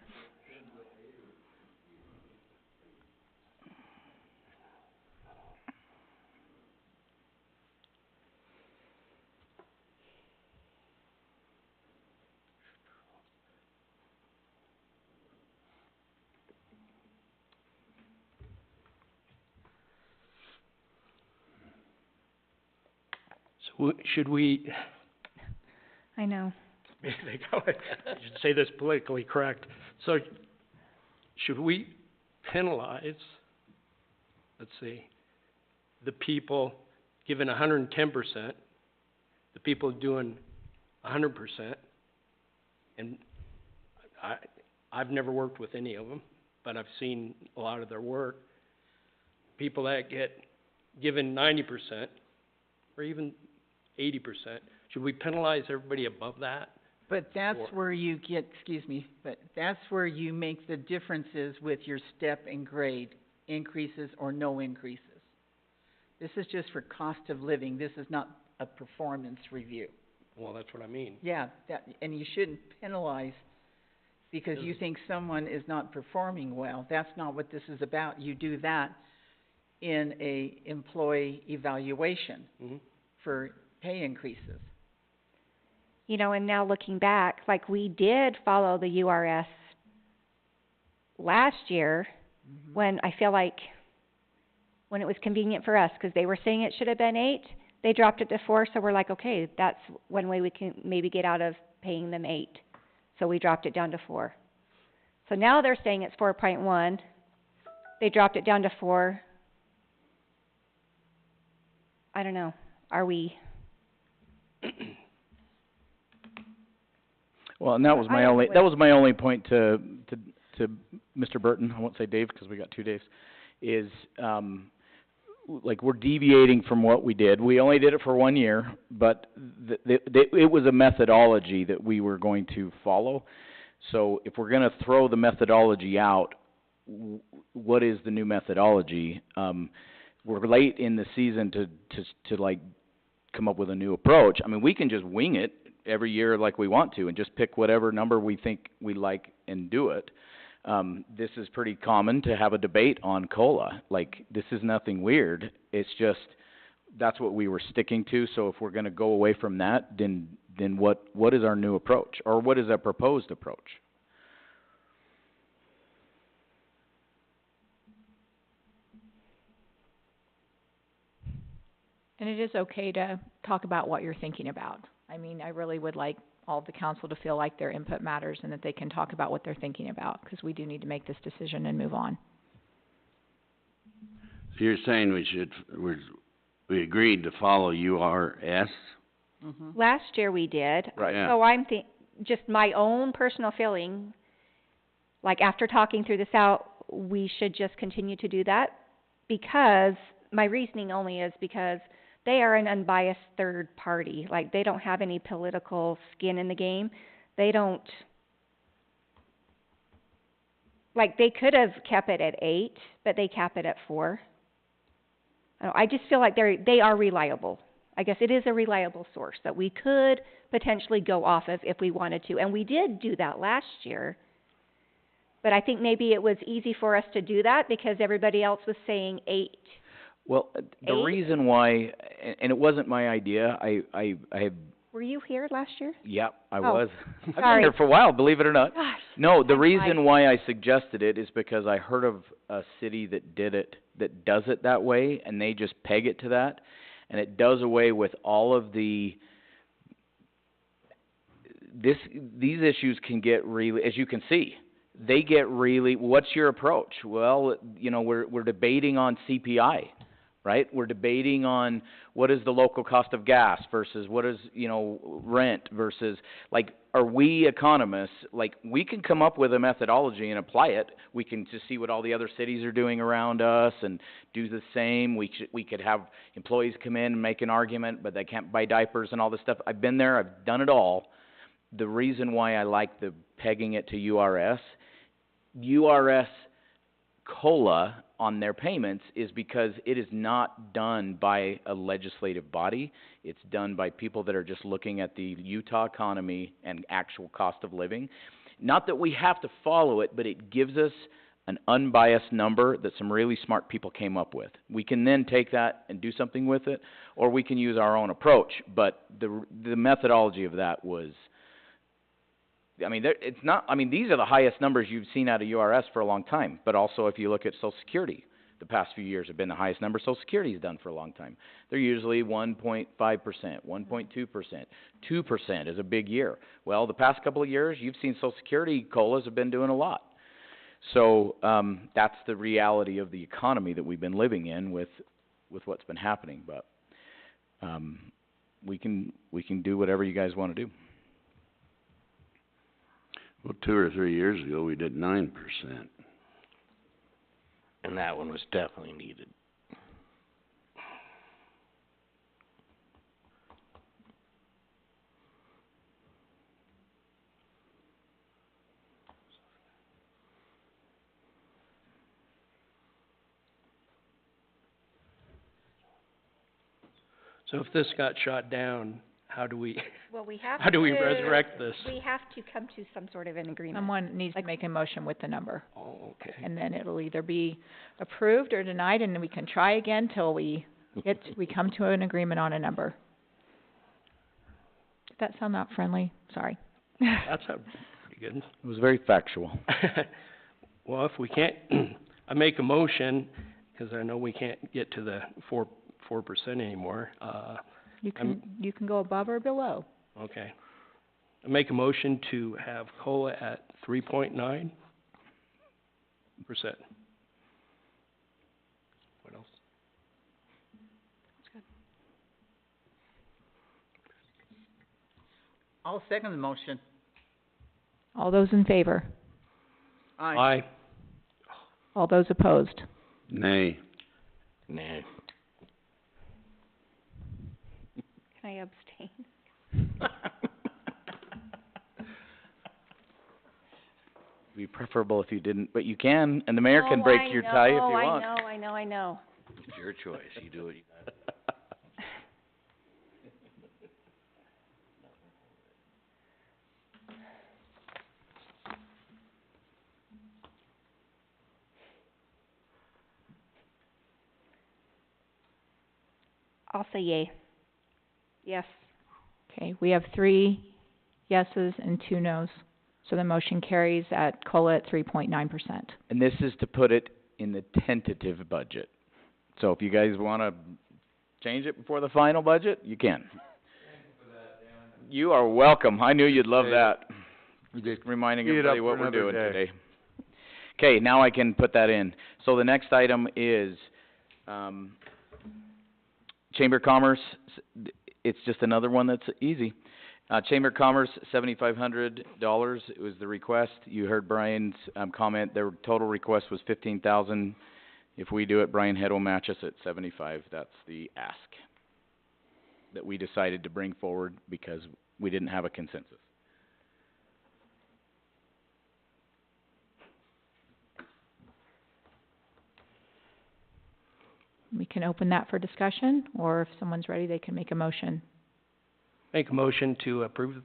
So should we, I know. I should say this politically correct, so should we penalize, let's see, the people giving 110%, the people doing 100%, and I've never worked with any of them, but I've seen a lot of their work. People that get given 90%, or even 80%, should we penalize everybody above that? But that's Or- where you get, excuse me, but that's where you make the differences with your step and grade, increases or no increases. This is just for cost of living, this is not a performance review. Well, that's what I mean. Yeah, that, and you shouldn't penalize because you think someone is not performing well. That's not what this is about. You do that in a employee evaluation Mhm. for pay increases. You know, and now looking back, like we did follow the URS last year when I feel like when it was convenient for us, because they were saying it should have been 8, they dropped it to 4, so we're like, okay, that's one way we can maybe get out of paying them 8. So we dropped it down to 4. So now they're saying it's 4.1. They dropped it down to 4. I don't know. Are we? Well, and that was my only point to Mr. Burton, I won't say Dave, because we got 2 Daves, is, like, we're deviating from what we did. We only did it for 1 year, but it was a methodology that we were going to follow. So if we're gonna throw the methodology out, what is the new methodology? We're late in the season to like come up with a new approach. I mean, we can just wing it every year like we want to and just pick whatever number we think we like and do it. This is pretty common to have a debate on COLA. Like, this is nothing weird. It's just, that's what we were sticking to. So if we're gonna go away from that, then what is our new approach? Or what is our proposed approach? And it is okay to talk about what you're thinking about. I mean, I really would like all of the council to feel like their input matters and that they can talk about what they're thinking about, because we do need to make this decision and move on. So you're saying we agreed to follow URS? Last year we did. Right. Yeah. So I'm just my own personal feeling, like after talking through this out, we should just continue to do that, because my reasoning only is because they are an unbiased third party. Like, they don't have any political skin in the game. They don't, like, they could have kept it at 8, but they cap it at 4. I just feel like they are reliable. I guess it is a reliable source that we could potentially go off of if we wanted to. And we did do that last year. But I think maybe it was easy for us to do that because everybody else was saying 8. Well, the 8? reason why, and it wasn't my idea, I Were you here last year? yep, I Oh, was. I've been sorry. here for a while, believe it or not. Gosh. No, the I'm reason like- why I suggested it is because I heard of a city that does it that way, and they just peg it to that, and it does away with all of the these issues can get really, as you can see, they get really, what's your approach? Well, you know, we're debating on CPI, right? We're debating on what is the local cost of gas versus what is, you know, rent versus, like, are we economists, like, we can come up with a methodology and apply it. We can just see what all the other cities are doing around us and do the same. We could have employees come in and make an argument, but they can't buy diapers and all this stuff. I've been there, I've done it all. The reason why I like the pegging it to URS COLA on their payments is because it is not done by a legislative body. It's done by people that are just looking at the Utah economy and actual cost of living. Not that we have to follow it, but it gives us an unbiased number that some really smart people came up with. We can then take that and do something with it, or we can use our own approach. But the methodology of that was, I mean, it's not, I mean, these are the highest numbers you've seen out of URS for a long time. But also, if you look at Social Security, the past few years have been the highest number Social Security has done for a long time. They're usually 1.5%, 1.2%. 2% is a big year. Well, the past couple of years, you've seen Social Security COLAs have been doing a lot. So that's the reality of the economy that we've been living in with what's been happening. But we can do whatever you guys want to do. Well, 2 or 3 years ago, we did 9%. And that one was definitely needed. So if this got shot down, how do we, Well, we have how do we to- resurrect this? We have to come to some sort of an agreement. Someone needs to make a motion with the number, Oh, okay. and then it'll either be approved or denied, and then we can try again till we come to an agreement on a number. Does that sound not friendly? Sorry. That sounds pretty good. It was very factual. Well, if we can't, I make a motion, 'cause I know we can't get to the 4% anymore, You can go above or below. okay. I make a motion to have COLA at 3.9%. What else? I'll second the motion. All those in favor? Aye. All those opposed? Nay. Nah. Can I abstain? It'd be preferable if you didn't, but you can, and the mayor can break your tie if you want. I know. It's your choice. You do what you gotta. I'll say yay. Yes. Okay, we have 3 yeses and 2 nos. So the motion carries at COLA at 3.9%. And this is to put it in the tentative budget. So if you guys want to change it before the final budget, you can. You are welcome. I knew you'd love that. Just reminding Tee it everybody up what for we're doing another day. today. Okay, now I can put that in. So the next item is Chamber of Commerce. It's just another one that's easy. Chamber of Commerce, $7,500. It was the request. You heard Brian's comment. Their total request was $15,000. If we do it, Brian Head will match us at $75,000. That's the ask that we decided to bring forward because we didn't have a consensus. We can open that for discussion, or if someone's ready, they can make a motion. Make a motion to approve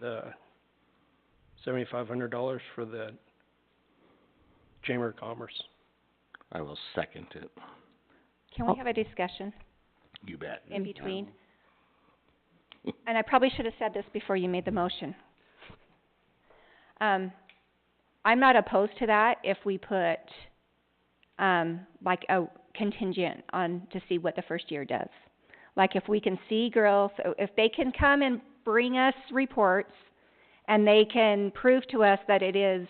the $7,500 for the Chamber of Commerce. I will second it. Can we have a discussion You bet. in between? And I probably should have said this before you made the motion. I'm not opposed to that if we put, like a contingent on to see what the first year does. Like if we can see growth, if they can come and bring us reports and they can prove to us that it is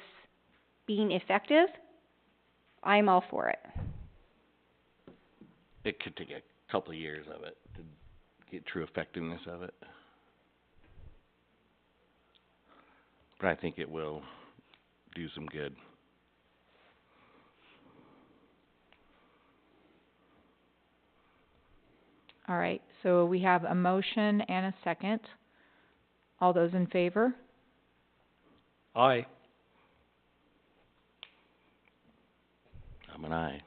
being effective, I'm all for it. It could take a couple of years of it to get true effectiveness of it. But I think it will do some good. All right, so we have a motion and a second. All those in favor? Aye. I'm an aye.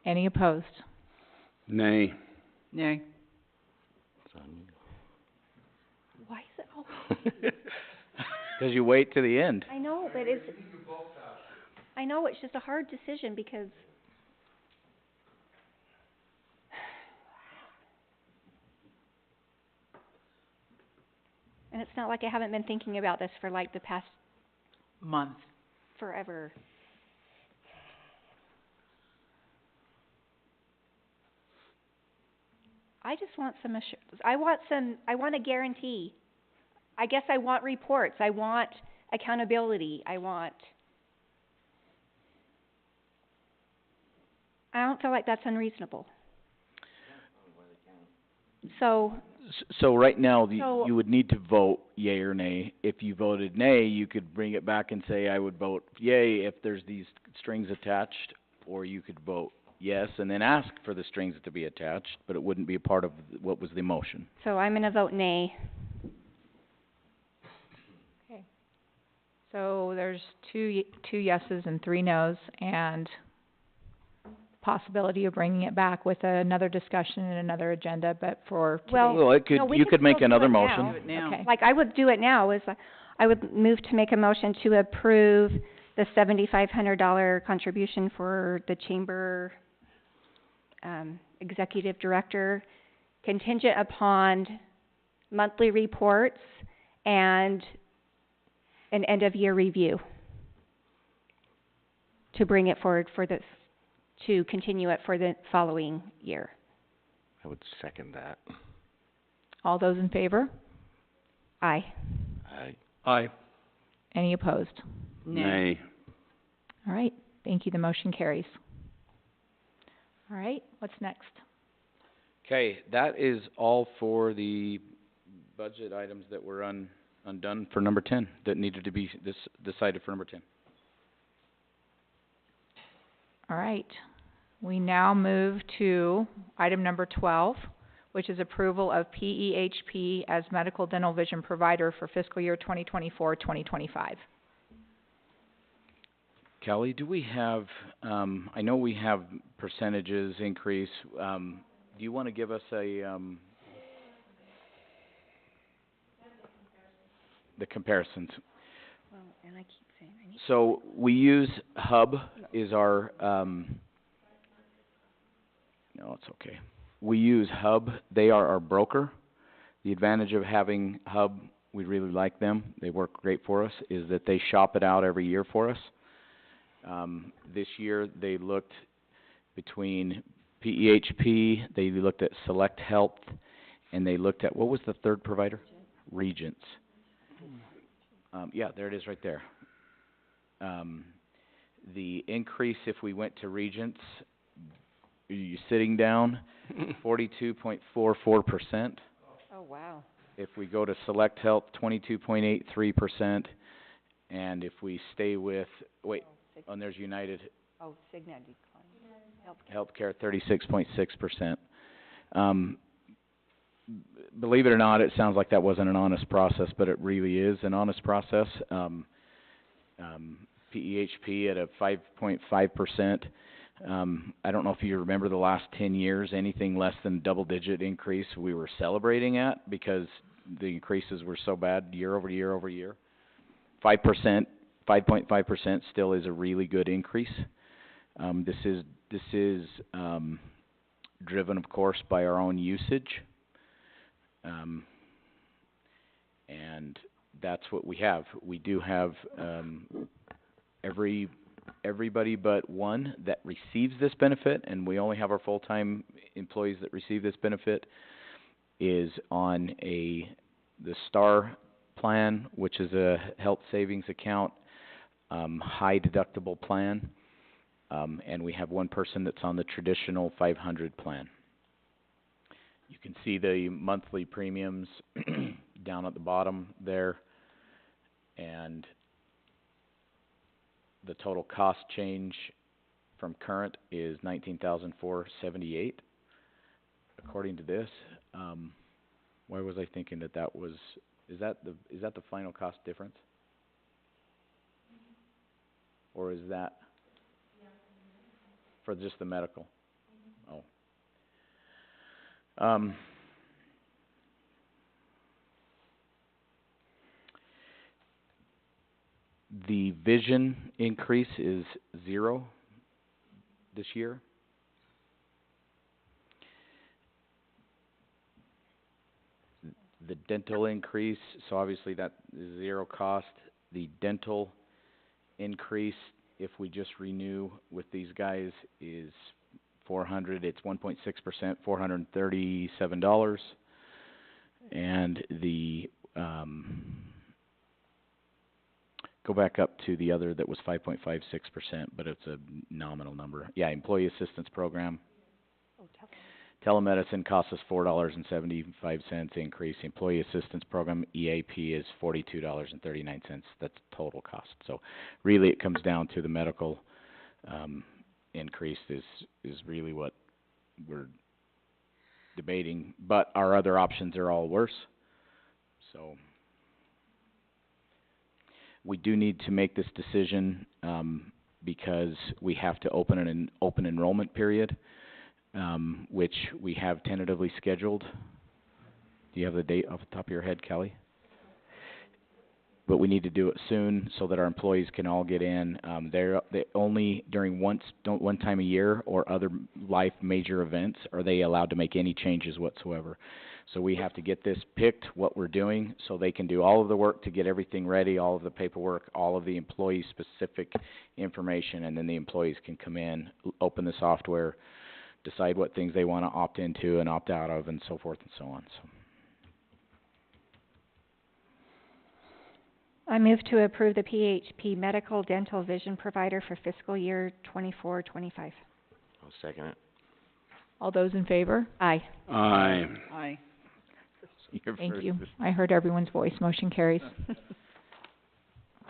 Any opposed? Nay. Nay. It's on you. Why is it always? 'Cause you wait to the end. I know, but it's, I know it's just a hard decision because and it's not like I haven't been thinking about this for like the past Month. forever. I just want some I want a guarantee. I guess I want reports. I want accountability. I don't feel like that's unreasonable. So, So right now, So- you would need to vote yea or nay. If you voted nay, you could bring it back and say, I would vote yea if there's these strings attached, or you could vote yes and then ask for the strings to be attached, but it wouldn't be a part of what was the motion. so I'm gonna vote nay. Okay. So there's two yeses and 3 nos, and possibility of bringing it back with another discussion and another agenda, but for today. Well, it could, no, we you can could make still do another it now. motion. Do it now. Okay. Like I would do it now is I would move to make a motion to approve the $7,500 contribution for the chamber executive director contingent upon monthly reports and an end of year review to bring it forward to continue it for the following year. I would second that. All those in favor? Aye. Aye. Any opposed? Nay. All right, thank you, the motion carries. All right, what's next? Okay, that is all for the budget items that were undone for number 10, that needed to be decided for number 10. All right, we now move to item number 12, which is approval of PEHP as medical dental vision provider for fiscal year 2024-2025. Kelly, do we have, I know we have percentages increase, do you wanna give us the comparisons? Well, and I keep saying I need So, we use Hub is our, no, it's okay. We use Hub, they are our broker. The advantage of having Hub, we really like them, they work great for us, is that they shop it out every year for us. This year, they looked between PEHP, they looked at Select Health, and they looked at, what was the third provider? Regents. Yeah, there it is right there. The increase if we went to Regents, are you sitting down? 42.44%. Oh, wow. If we go to Select Health, 22.83%. And if we stay with, and there's United Oh, Cigna declined. Healthcare, 36.6%. Believe it or not, it sounds like that wasn't an honest process, but it really is an honest process. PEHP at a 5.5%. I don't know if you remember the last 10 years, anything less than double-digit increase we were celebrating at because the increases were so bad year over year over year. 5%, 5.5% still is a really good increase. This is driven, of course, by our own usage. And that's what we have. We do have, every everybody but one that receives this benefit, and we only have our full-time employees that receive this benefit, is on the STAR plan, which is a health savings account, high deductible plan. And we have one person that's on the traditional 500 plan. You can see the monthly premiums down at the bottom there, and the total cost change from current is $19,478. According to this, why was I thinking that was? Is that the final cost difference, or is that for just the medical? Oh. The vision increase is 0 this year. The dental increase, so obviously that is 0 cost. The dental increase, if we just renew with these guys, is it's 1.6%, $437. And the, go back up to the other that was 5.56%, but it's a nominal number. Yeah, employee assistance program. Telemedicine costs us $4.75 increase. Employee assistance program, EAP, is $42.39. That's total cost. So really it comes down to the medical increase is really what we're debating. But our other options are all worse. So we do need to make this decision because we have to open an open enrollment period. Which we have tentatively scheduled. Do you have the date off the top of your head, Kelly? But we need to do it soon so that our employees can all get in. They only during one time a year or other life major events are they allowed to make any changes whatsoever. So we have to get this picked, what we're doing, so they can do all of the work to get everything ready, all of the paperwork, all of the employee-specific information, and then the employees can come in, open the software, decide what things they want to opt into and opt out of, and so forth and so on. So. I move to approve the PHP medical dental vision provider for fiscal year 24-25. I'll second it. All those in favor? Aye. Aye. Aye. Thank you. I heard everyone's voice. Motion carries.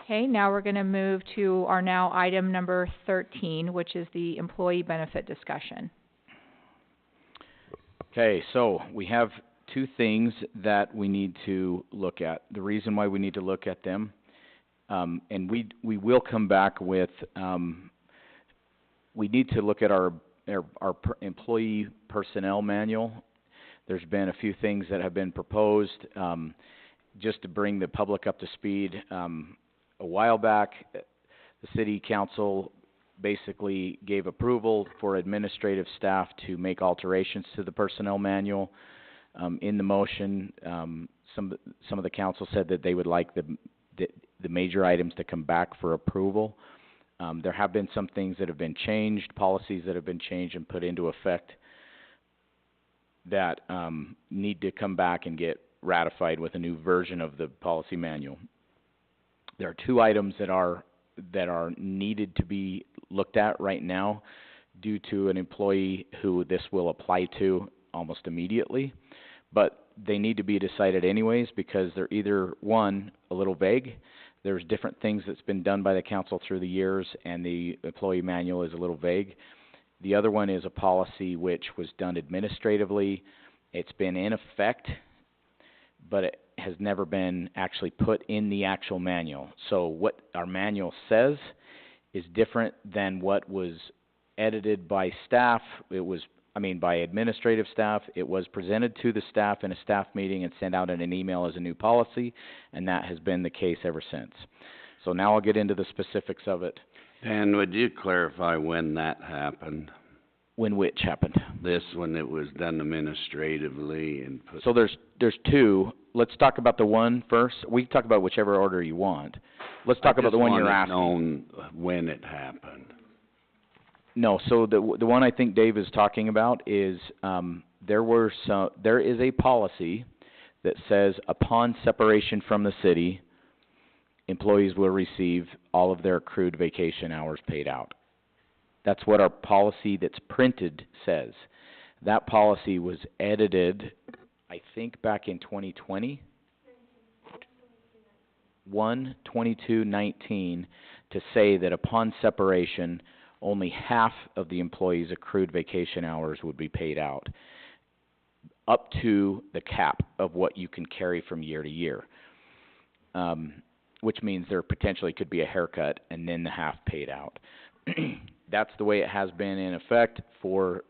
Okay, now we're going to move to our now item number 13, which is the employee benefit discussion. Okay, so we have two things that we need to look at. The reason why we need to look at them, and we will come back with, we need to look at our employee personnel manual. There's been a few things that have been proposed, just to bring the public up to speed. A while back, the city council basically gave approval for administrative staff to make alterations to the personnel manual. In the motion, some of the council said that they would like the major items to come back for approval. There have been some things that have been changed, policies that have been changed and put into effect that need to come back and get ratified with a new version of the policy manual. There are two items that are needed to be looked at right now due to an employee who this will apply to almost immediately, but they need to be decided anyways because they're either, one, a little vague. There's different things that's been done by the council through the years, and the employee manual is a little vague. The other one is a policy which was done administratively. It's been in effect, but it has never been actually put in the actual manual. So what our manual says is different than what was edited by staff. By administrative staff. It was presented to the staff in a staff meeting and sent out in an email as a new policy, and that has been the case ever since. So now I'll get into the specifics of it. Dan, would you clarify when that happened? When which happened? This, when it was done administratively and put... So there's two. Let's talk about the one first. We can talk about whichever order you want. Let's talk about the one you're asking. I just wanted known when it happened. No, so the one I think Dave is talking about is, there is a policy that says upon separation from the city, employees will receive all of their accrued vacation hours paid out. That's what our policy that's printed says. That policy was edited, I think, back in 2020. 1/22/19 to say that upon separation, only half of the employees' accrued vacation hours would be paid out, up to the cap of what you can carry from year to year, which means there potentially could be a haircut and then the half paid out. That's the way it has been in effect for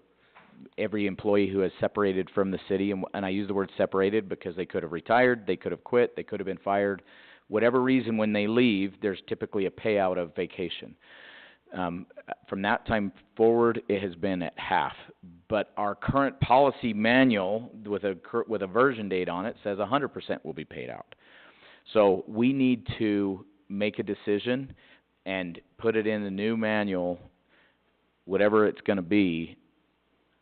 every employee who has separated from the city, and I use the word separated because they could have retired, they could have quit, they could have been fired. Whatever reason, when they leave, there's typically a payout of vacation. From that time forward, it has been at half. But our current policy manual with a version date on it says 100% will be paid out. So we need to make a decision and put it in the new manual, whatever it's going to be,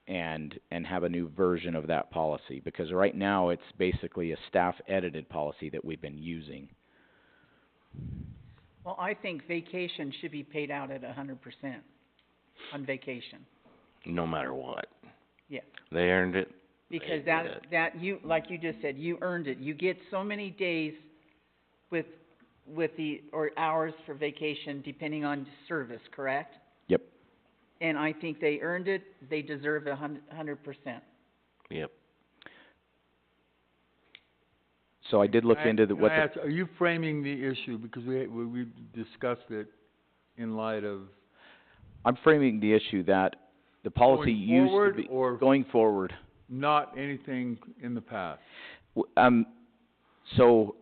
and have a new version of that policy. Because right now it's basically a staff edited policy that we've been using. Well, I think vacation should be paid out at 100% on vacation. No matter what. Yeah. They earned it. Because They did it. that you, like you just said, you earned it. You get so many days with or hours for vacation depending on service, correct? Yep. And I think they earned it. They deserve 100%. Yep. So I did look into the, what Can I the, ask, are you framing the issue, because we discussed it in light of I'm framing the issue that the policy going used to forward be, or going forward. not anything in the past? So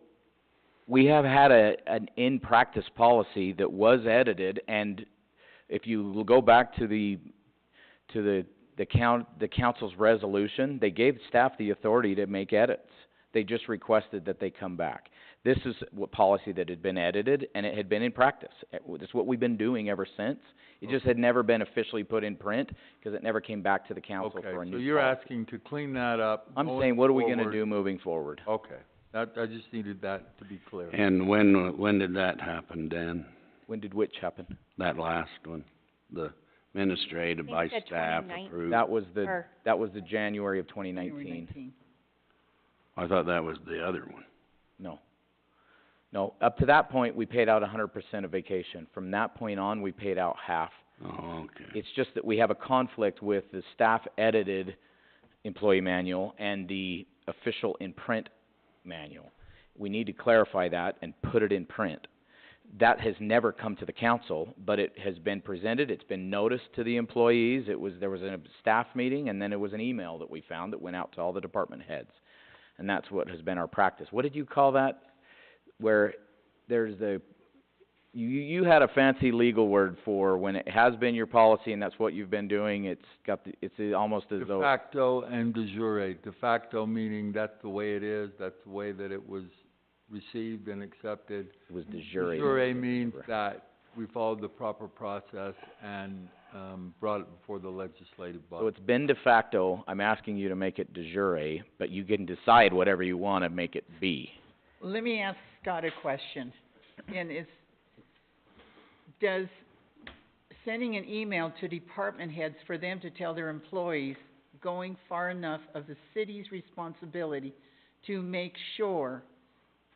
we have had an in-practice policy that was edited, and if you will go back to the council's resolution, they gave staff the authority to make edits. They just requested that they come back. This is what policy that had been edited, and it had been in practice. It's what we've been doing ever since. It just had never been officially put in print, because it never came back to the council for a new policy. Okay, so you're asking to clean that up I'm going saying, what are we forward. gonna do moving forward? Okay, I just needed that to be clear. And when did that happen, Dan? When did which happen? That last one? The administrative I by think you said staff 2019. approved? That was Or- the January of 2019. January 19. I thought that was the other one. No, up to that point, we paid out 100% of vacation. From that point on, we paid out half. Oh, okay. It's just that we have a conflict with the staff-edited employee manual and the official in-print manual. We need to clarify that and put it in print. That has never come to the council, but it has been presented, it's been noticed to the employees. There was a staff meeting, and then it was an email that we found that went out to all the department heads. And that's what has been our practice. What did you call that? Where there's you had a fancy legal word for when it has been your policy and that's what you've been doing, it's almost as though... De facto and de jure. De facto meaning that's the way it is, that's the way that it was received and accepted. It was de jure. De jure means that we followed the proper process and brought it before the legislative body. So it's been de facto. I'm asking you to make it de jure, but you can decide whatever you want to make it be. Let me ask Scott a question, and does sending an email to department heads for them to tell their employees going far enough of the city's responsibility to make sure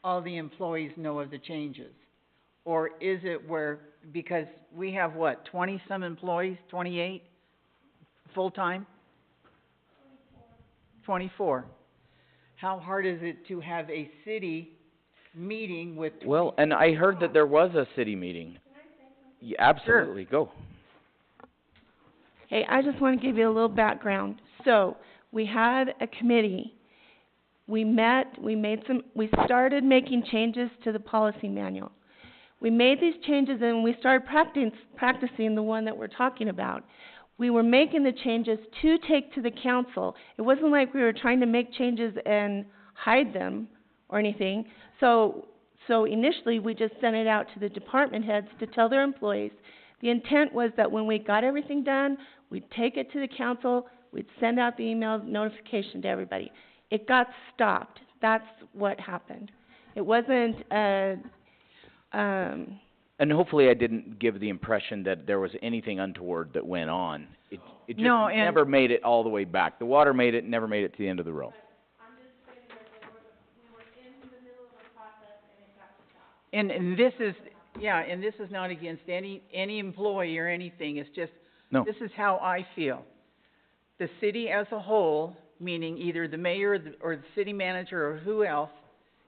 all the employees know of the changes? Or is it where, because we have 20-some employees, 28, full-time? 24. How hard is it to have a city meeting with... Well, and I heard that there was a city meeting. Yeah, absolutely, go. Hey, I just want to give you a little background. So, we had a committee. We met, we started making changes to the policy manual. We made these changes and we started practicing the one that we're talking about. we were making the changes to take to the council. It wasn't like we were trying to make changes and hide them or anything. So initially, we just sent it out to the department heads to tell their employees. The intent was that when we got everything done, we'd take it to the council, we'd send out the email notification to everybody. It got stopped. That's what happened. It wasn't, And hopefully I didn't give the impression that there was anything untoward that went on. It just No, and- never made it all the way back. The water made it, never made it to the end of the row. And this is, yeah, and this is not against any employee or anything, it's just, No. this is how I feel. The city as a whole, meaning either the mayor or the city manager or who else,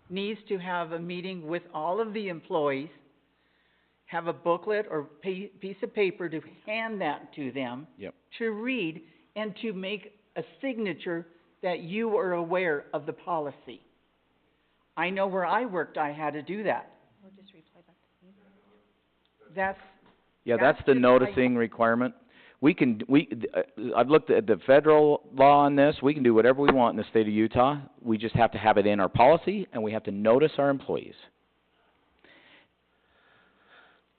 needs to have a meeting with all of the employees, have a booklet or piece of paper to hand that to them. Yep. To read and to make a signature that you are aware of the policy. I know where I worked, I had to do that. That's, Yeah, That's that's the just noticing requirement. I've looked at the federal law on this. We can do whatever we want in the state of Utah. We just have to have it in our policy, and we have to notice our employees.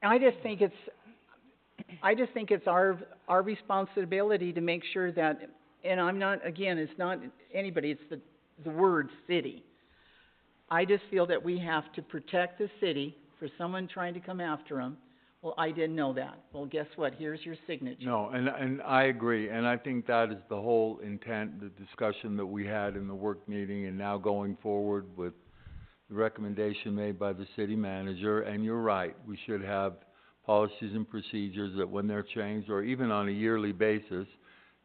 I just think it's our responsibility to make sure that, and I'm not, again, it's not anybody, it's the word city. I just feel that we have to protect the city for someone trying to come after them. Well, I didn't know that. Well, guess what? Here's your signature. No, and I agree, and I think that is the whole intent, the discussion that we had in the work meeting, and now going forward with the recommendation made by the city manager, and you're right, we should have policies and procedures that when they're changed, or even on a yearly basis,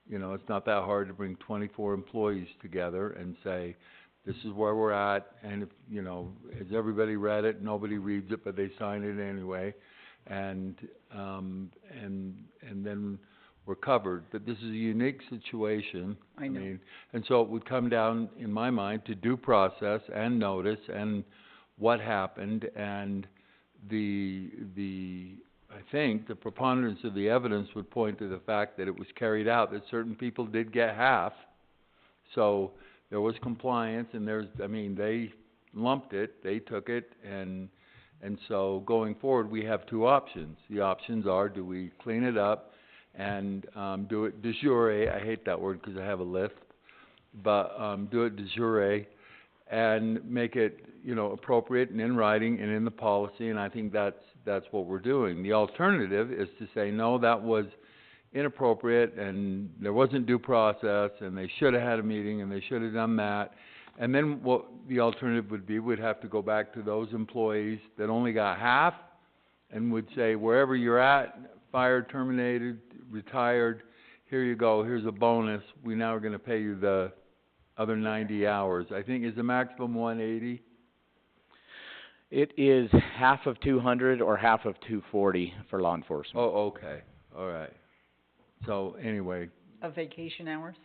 you know, it's not that hard to bring 24 employees together and say, this is where we're at, and if, you know, has everybody read it? Nobody reads it, but they sign it anyway. And then we're covered. But this is a unique situation. I know. mean, and so it would come down, in my mind, to due process and notice and what happened, and I think the preponderance of the evidence would point to the fact that it was carried out, that certain people did get half. So there was compliance, and they lumped it, they took it, and so going forward, we have two options. The options are, do we clean it up and do it de jure? I hate that word because I have a lisp, but do it de jure and make it, you know, appropriate and in writing and in the policy, and I think that's what we're doing. The alternative is to say, no, that was inappropriate and there wasn't due process and they should have had a meeting and they should have done that. And then what the alternative would be, we'd have to go back to those employees that only got half and would say, wherever you're at, fired, terminated, retired, here you go, here's a bonus, we now are gonna pay you the other 90 hours. I think, is the maximum 180? It is half of 200 or half of 240 for law enforcement. Oh, okay, all right. So, anyway, Of vacation hours?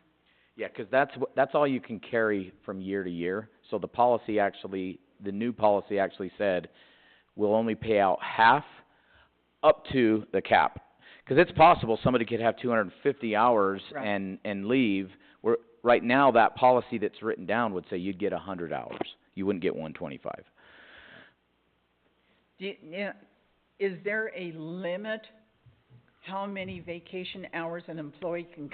Yeah, 'cause that's all you can carry from year to year. So the new policy actually said, we'll only pay out half up to the cap. 'Cause it's possible somebody could have 250 hours Right. and leave. Right now, that policy that's written down would say you'd get 100 hours. You wouldn't get 125. Is there a limit how many vacation hours an employee can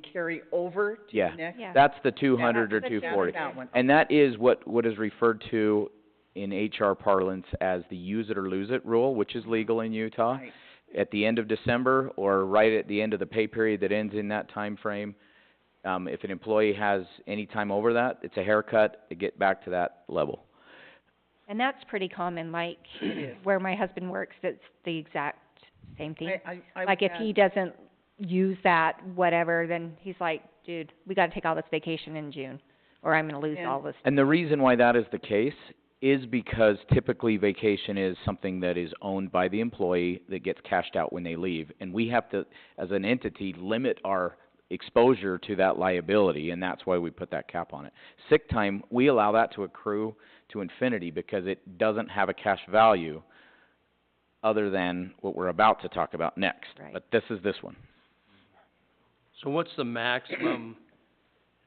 carry over to Yeah. the next? Yeah. That's the 200 or that's the 240. That one. And that is what is referred to in HR parlance as the use it or lose it rule, which is legal in Utah. Right. At the end of December or right at the end of the pay period that ends in that time frame, if an employee has any time over that, it's a haircut to get back to that level. And that's pretty common, like It is. where my husband works, it's the exact same thing. I Like would if add- he doesn't use that, whatever, then he's like, dude, we gotta take all this vacation in June, or I'm gonna lose And- all this. And the reason why that is the case is because typically vacation is something that is owned by the employee that gets cashed out when they leave. And we have to, as an entity, limit our exposure to that liability, and that's why we put that cap on it. Sick time, we allow that to accrue to infinity because it doesn't have a cash value other than what we're about to talk about next. Right. But this is this one. So what's the maximum,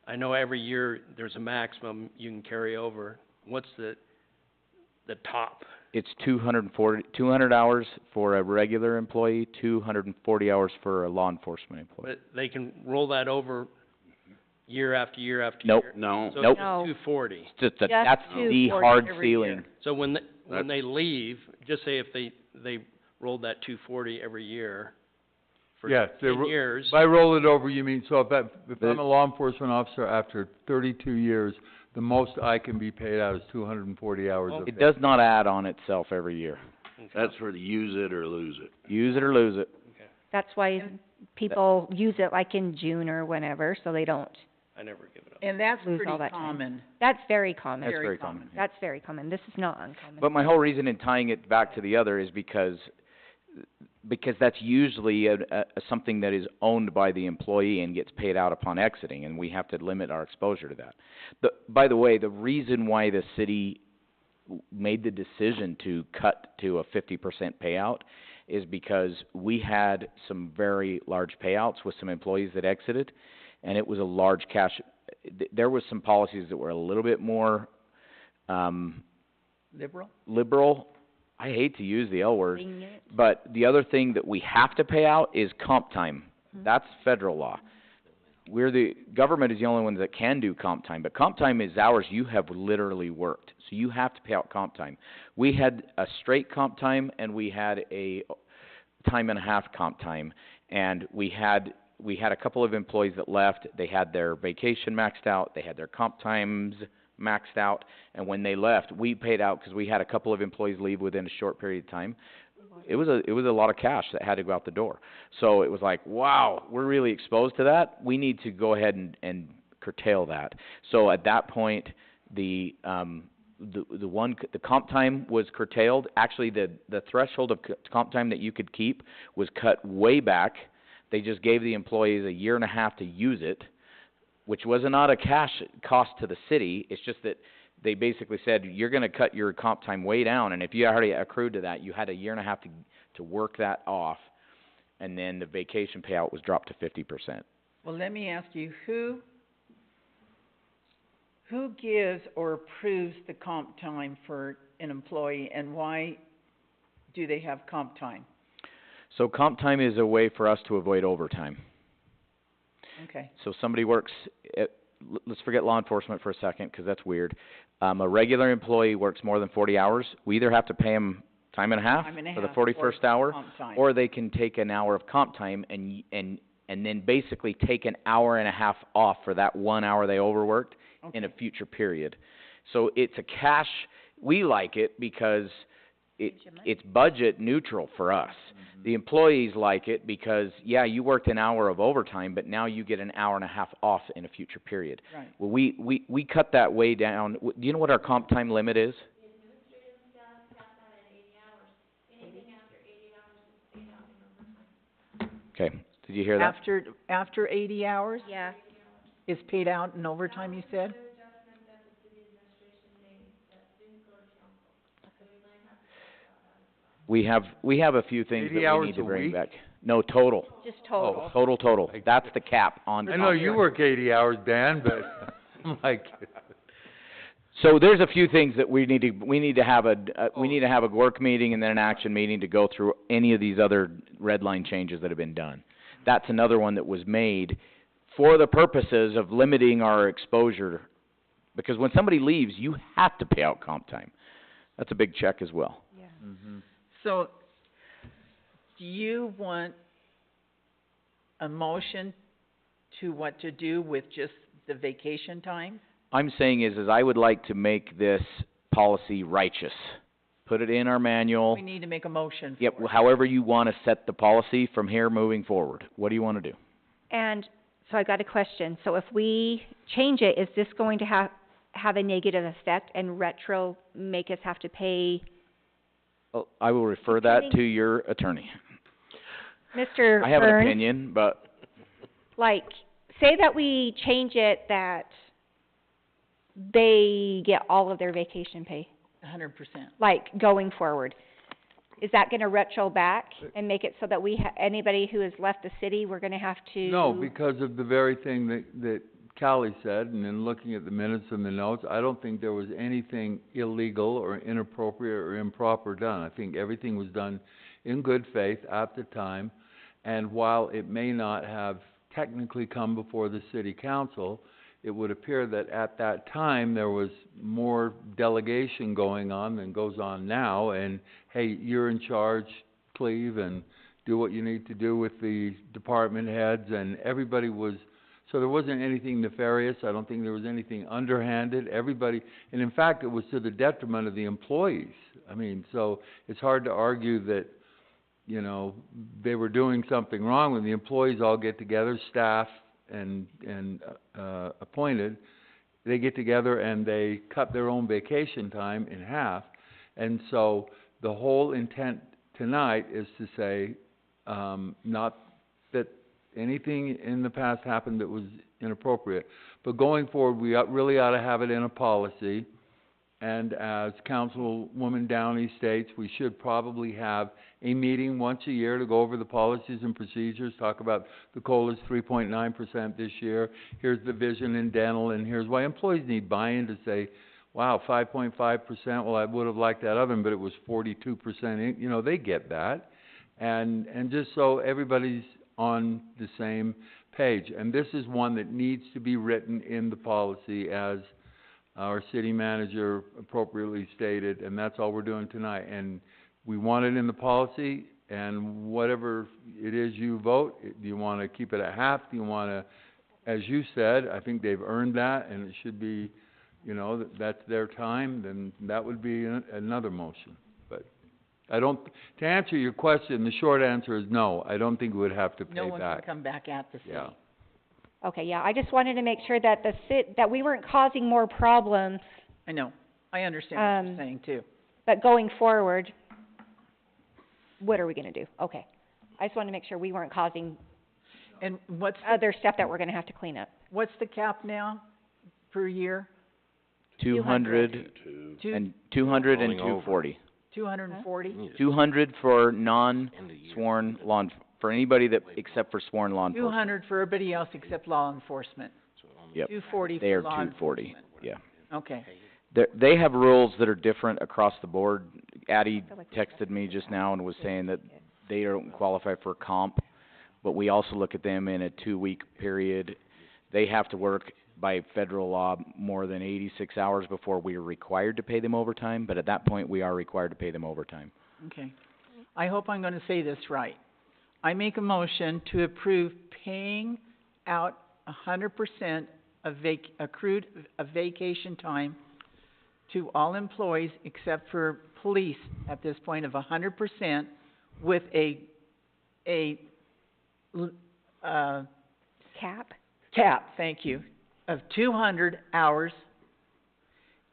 I know every year there's a maximum you can carry over. What's the top? It's 200 hours for a regular employee, 240 hours for a law enforcement employee. But they can roll that over year after year after Nope. year? No. So Nope. it's 240. It's just Just that's the 240 hard every ceiling. year. So when That's- they leave, just say if they rolled that 240 every year for Yes, they 10 years, by roll it over, you mean, so if The- I'm a law enforcement officer after 32 years, the most I can be paid out is 240 hours Well, of It pay. does not add on itself every year. That's for the use it or lose it. Use it or lose it. That's why people use it like in June or whenever, so they don't. I never give it up. And that's Lose pretty all that time. common. That's very common. That's Very very common. common. That's very common. This is not uncommon. But my whole reason in tying it back to the other is because that's usually something that is owned by the employee and gets paid out upon exiting, and we have to limit our exposure to that. By the way, the reason why the city made the decision to cut to a 50% payout is because we had some very large payouts with some employees that exited, and it was a large cash. There was some policies that were a little bit more Liberal? I hate to use the L word, Lenient. but the other thing that we have to pay out is comp time. That's federal law. Government is the only one that can do comp time, but comp time is hours you have literally worked. So you have to pay out comp time. We had a straight comp time and we had a time and a half comp time, and we had a couple of employees that left. They had their vacation maxed out, they had their comp times maxed out, and when they left, we paid out because we had a couple of employees leave within a short period of time. It was a lot of cash that had to go out the door. So it was like, wow, we're really exposed to that. We need to go ahead and curtail that. So at that point, the comp time was curtailed. Actually, the threshold of comp time that you could keep was cut way back. They just gave the employees a year and a half to use it, which was not a cash cost to the city. It's just that they basically said, you're gonna cut your comp time way down, and if you already accrued to that, you had a year and a half to work that off, and then the vacation payout was dropped to 50%. Well, let me ask you, who gives or approves the comp time for an employee, and why do they have comp time? So comp time is a way for us to avoid overtime. Okay. So somebody works, let's forget law enforcement for a second, because that's weird. A regular employee works more than 40 hours, we either have to pay them time and a half for the 41st hour, comp time. or they can take an hour of comp time and then basically take an hour and a half off for that 1 hour they overworked in a future period. So it's a cash, we like it because it's budget neutral for us. The employees like it because, yeah, you worked an hour of overtime, but now you get an hour and a half off in a future period. Right. Well, we cut that way down. Do you know what our comp time limit is? Okay, did you hear that? After 80 hours Yeah. is paid out in overtime, you said? We have a few things 80 that we hours need to a bring week? back. No, total. Just total. Total. That's the cap on I comp know you time. work 80 hours, Dan, but I'm like, So there's a few things that we need to have a work meeting and then an action meeting to go through any of these other red line changes that have been done. That's another one that was made for the purposes of limiting our exposure, because when somebody leaves, you have to pay out comp time. That's a big check as well. Yeah. So, do you want a motion to what to do with just the vacation time? I'm saying is I would like to make this policy righteous. Put it in our manual. We need to make a motion Yep, for it. however you want to set the policy from here moving forward. What do you want to do? And so I got a question. So if we change it, is this going to have a negative effect and retro make us have to pay? Oh, I will refer that Depending- to your attorney. Mr. I have an Burns, opinion, but like, say that we change it that they get all of their vacation pay, 100%. like, going forward. is that gonna retro back and make it so that anybody who has left the city, we're gonna have to? No, because of the very thing that Callie said, and in looking at the minutes and the notes, I don't think there was anything illegal or inappropriate or improper done. I think everything was done in good faith at the time, and while it may not have technically come before the city council, it would appear that at that time, there was more delegation going on than goes on now, and, hey, you're in charge, Cleve, and do what you need to do with the department heads, and everybody was, so there wasn't anything nefarious. I don't think there was anything underhanded. Everybody, and in fact, it was to the detriment of the employees. I mean, so it's hard to argue that, you know, they were doing something wrong when the employees all get together, staff and appointed, they get together and they cut their own vacation time in half. And so the whole intent tonight is to say, not that anything in the past happened that was inappropriate, but going forward, we really ought to have it in a policy. And as Councilwoman Downey states, we should probably have a meeting once a year to go over the policies and procedures, talk about the COLA's 3.9% this year, here's the vision in dental, and here's why employees need buy-in to say, wow, 5.5%, well, I would have liked that other one, but it was 42%, you know, they get that. And just so everybody's on the same page. And this is one that needs to be written in the policy as our city manager appropriately stated, and that's all we're doing tonight. And we want it in the policy, and whatever it is you vote, do you wanna keep it at half, do you wanna, as you said, I think they've earned that, and it should be, you know, that's their time, then that would be another motion. But I don't, to answer your question, the short answer is no, I don't think we would have to pay back. No one can come back at the city. Yeah. Okay, yeah, I just wanted to make sure that that we weren't causing more problems, I know, I understand what Um, you're saying too. but going forward, what are we gonna do? Okay. I just wanted to make sure we weren't causing And what's other stuff that we're gonna have to clean up. what's the cap now per year? 200 Two, and 200 and Rolling over. 240. 240? 200 for End of year. non-sworn for anybody that, except for sworn law enforcement. 200 for everybody else except law enforcement. Yep. 240 They for are law 240, enforcement. yeah. Okay. They have rules that are different across the board. Addie texted me just now and was saying that they don't qualify for comp, but we also look at them in a 2-week period. They have to work by federal law more than 86 hours before we are required to pay them overtime, but at that point, we are required to pay them overtime. Okay. I hope I'm gonna say this right. I make a motion to approve paying out 100% of accrued vacation time to all employees except for police at this point of 100% with a Cap? thank you, of 200 hours.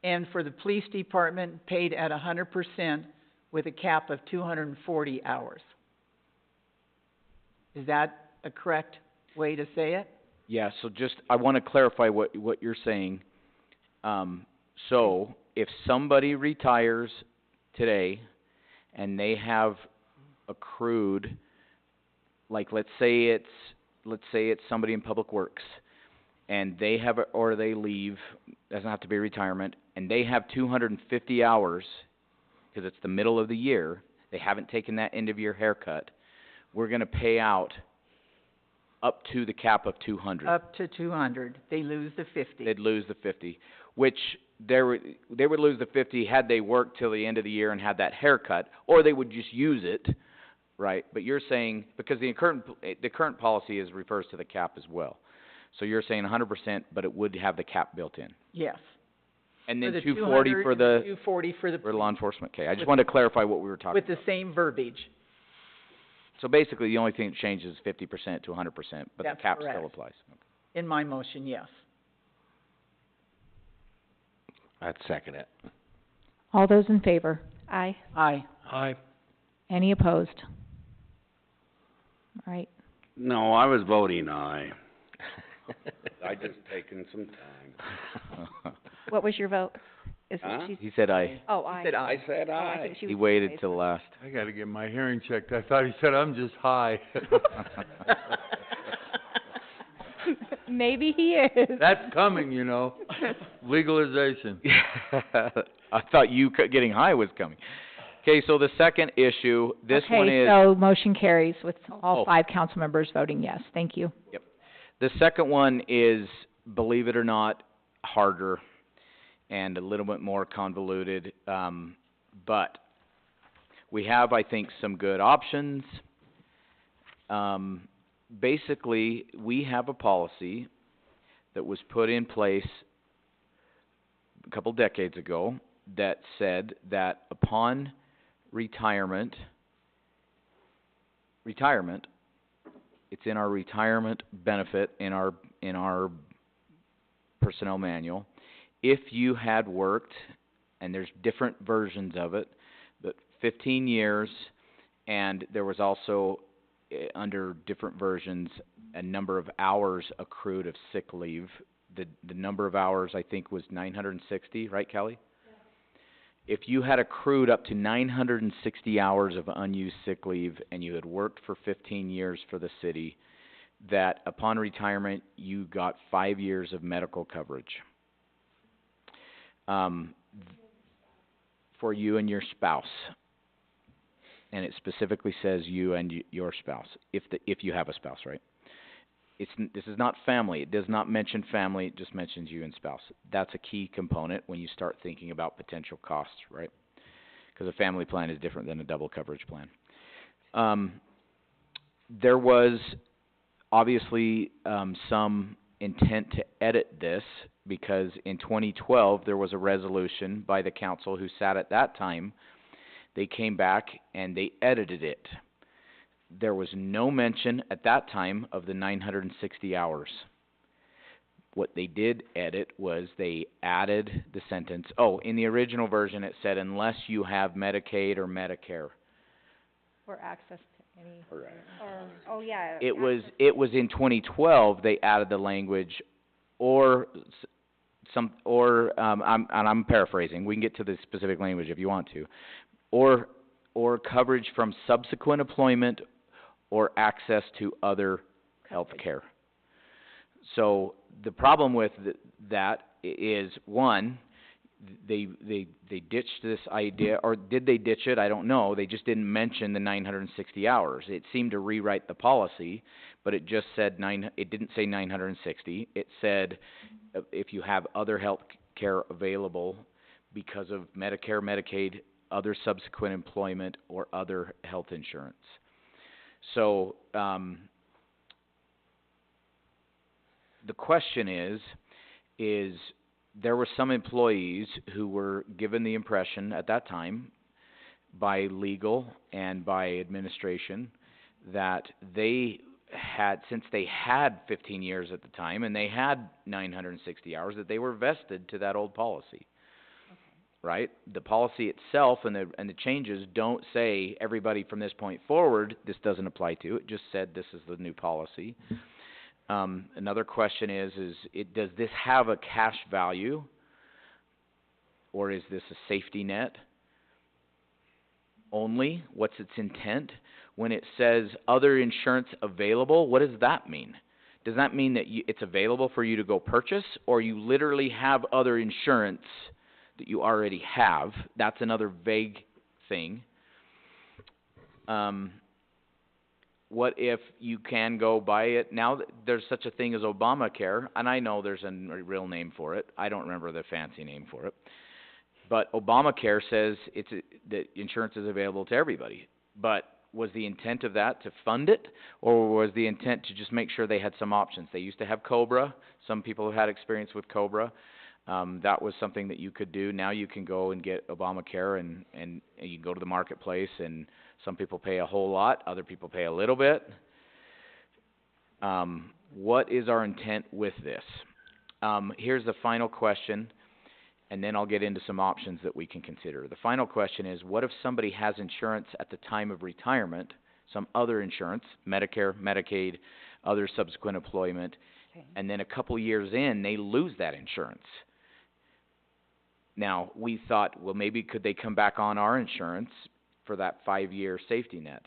And for the police department, paid at 100% with a cap of 240 hours. Is that a correct way to say it? Yeah, so just, I wanna clarify what you're saying. So, if somebody retires today and they have accrued, like, let's say it's somebody in Public Works, and they have, or they leave, doesn't have to be retirement, and they have 250 hours, cause it's the middle of the year, they haven't taken that end of year haircut, we're gonna pay out up to the cap of 200. Up to 200, they lose the 50. They'd lose the 50, which they would lose the 50 had they worked till the end of the year and had that haircut, or they would just use it, right? But you're saying, because the current policy refers to the cap as well. So you're saying 100%, but it would have the cap built in. Yes. And then For the 240 200 for and the, 240 for the for law enforcement, okay. I just With- wanted to clarify what we were talking with about. the same verbiage. So basically, the only thing that changes is 50% to 100%, but the That's cap correct. still applies. In my motion, yes. I'd second it. All those in favor? Aye. Aye. Aye. Any opposed? All right, No, I was voting aye. I just taken some time. What was your vote? is Huh? what she's, He said aye. oh, He aye. said I aye. said Oh, I aye. think she He was waited aye. till last. I gotta get my hearing checked. I thought he said I'm just high. Maybe he is. That's coming, you know, legalization. I thought you getting high was coming. Okay, so the second issue, this one is. Okay, so motion carries with all Oh. 5 council members voting yes. Thank you. The second one is, believe it or not, harder and a little bit more convoluted, but we have, I think, some good options. Basically, we have a policy that was put in place a couple decades ago that said that upon retirement, it's in our retirement benefit in our personnel manual. If you had worked, and there's different versions of it, but 15 years, and there was also under different versions a number of hours accrued of sick leave. The number of hours I think was 960, right, Kelly? If you had accrued up to 960 hours of unused sick leave and you had worked for 15 years for the city, that upon retirement you got 5 years of medical coverage for you and your spouse. And it specifically says you and your spouse, if you have a spouse, right? This is not family. It does not mention family. It just mentions you and spouse. That's a key component when you start thinking about potential costs, right? Because a family plan is different than a double coverage plan. There was obviously some intent to edit this because in 2012 there was a resolution by the council who sat at that time. They came back and they edited it. There was no mention at that time of the 960 hours. What they did edit was they added the sentence. Oh, in the original version it said unless you have Medicaid or Medicare. Or access to any. Or, oh, yeah. It was in 2012 they added the language I'm paraphrasing. We can get to the specific language if you want to. Or coverage from subsequent employment or access to other health care. So the problem with that is, one, they ditched this idea, or did they ditch it? I don't know. They just didn't mention the 960 hours. It seemed to rewrite the policy, but it just said it didn't say 960. It said if you have other health care available because of Medicare, Medicaid, other subsequent employment, or other health insurance. So the question is there were some employees who were given the impression at that time by legal and by administration that they had, since they had 15 years at the time and they had 960 hours, that they were vested to that old policy. Right? The policy itself and the changes don't say everybody from this point forward this doesn't apply to. It just said this is the new policy. Another question is does this have a cash value, or is this a safety net only? What's its intent? When it says other insurance available, what does that mean? Does that mean that it's available for you to go purchase, or you literally have other insurance that you already have? That's another vague thing. What if you can go buy it? Now there's such a thing as Obamacare, and I know there's a real name for it. I don't remember the fancy name for it. But Obamacare says that insurance is available to everybody. But was the intent of that to fund it, or was the intent to just make sure they had some options? They used to have COBRA. Some people have had experience with COBRA. That was something that you could do. Now you can go and get Obamacare and you can go to the marketplace, and some people pay a whole lot, other people pay a little bit. What is our intent with this? Here's the final question, and then I'll get into some options that we can consider. The final question is, what if somebody has insurance at the time of retirement, some other insurance, Medicare, Medicaid, other subsequent employment, and then a couple years in, they lose that insurance? Now, we thought, well, maybe could they come back on our insurance for that 5-year safety net?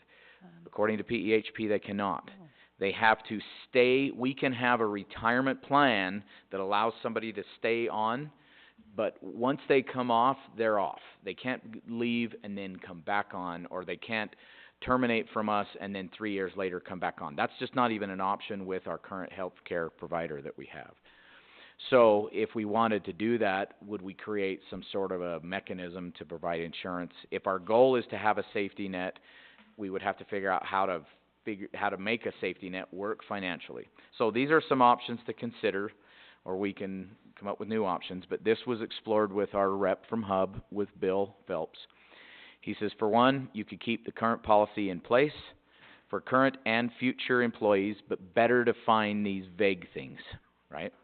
According to PEHP, they cannot. They have to stay, we can have a retirement plan that allows somebody to stay on, but once they come off, they're off. They can't leave and then come back on, or they can't terminate from us and then 3 years later come back on. That's just not even an option with our current health care provider that we have. So if we wanted to do that, would we create some sort of a mechanism to provide insurance? If our goal is to have a safety net, we would have to figure out how to make a safety net work financially. So these are some options to consider, or we can come up with new options, but this was explored with our rep from Hub, with Bill Phelps. He says, for one, you could keep the current policy in place for current and future employees, but better define these vague things, right?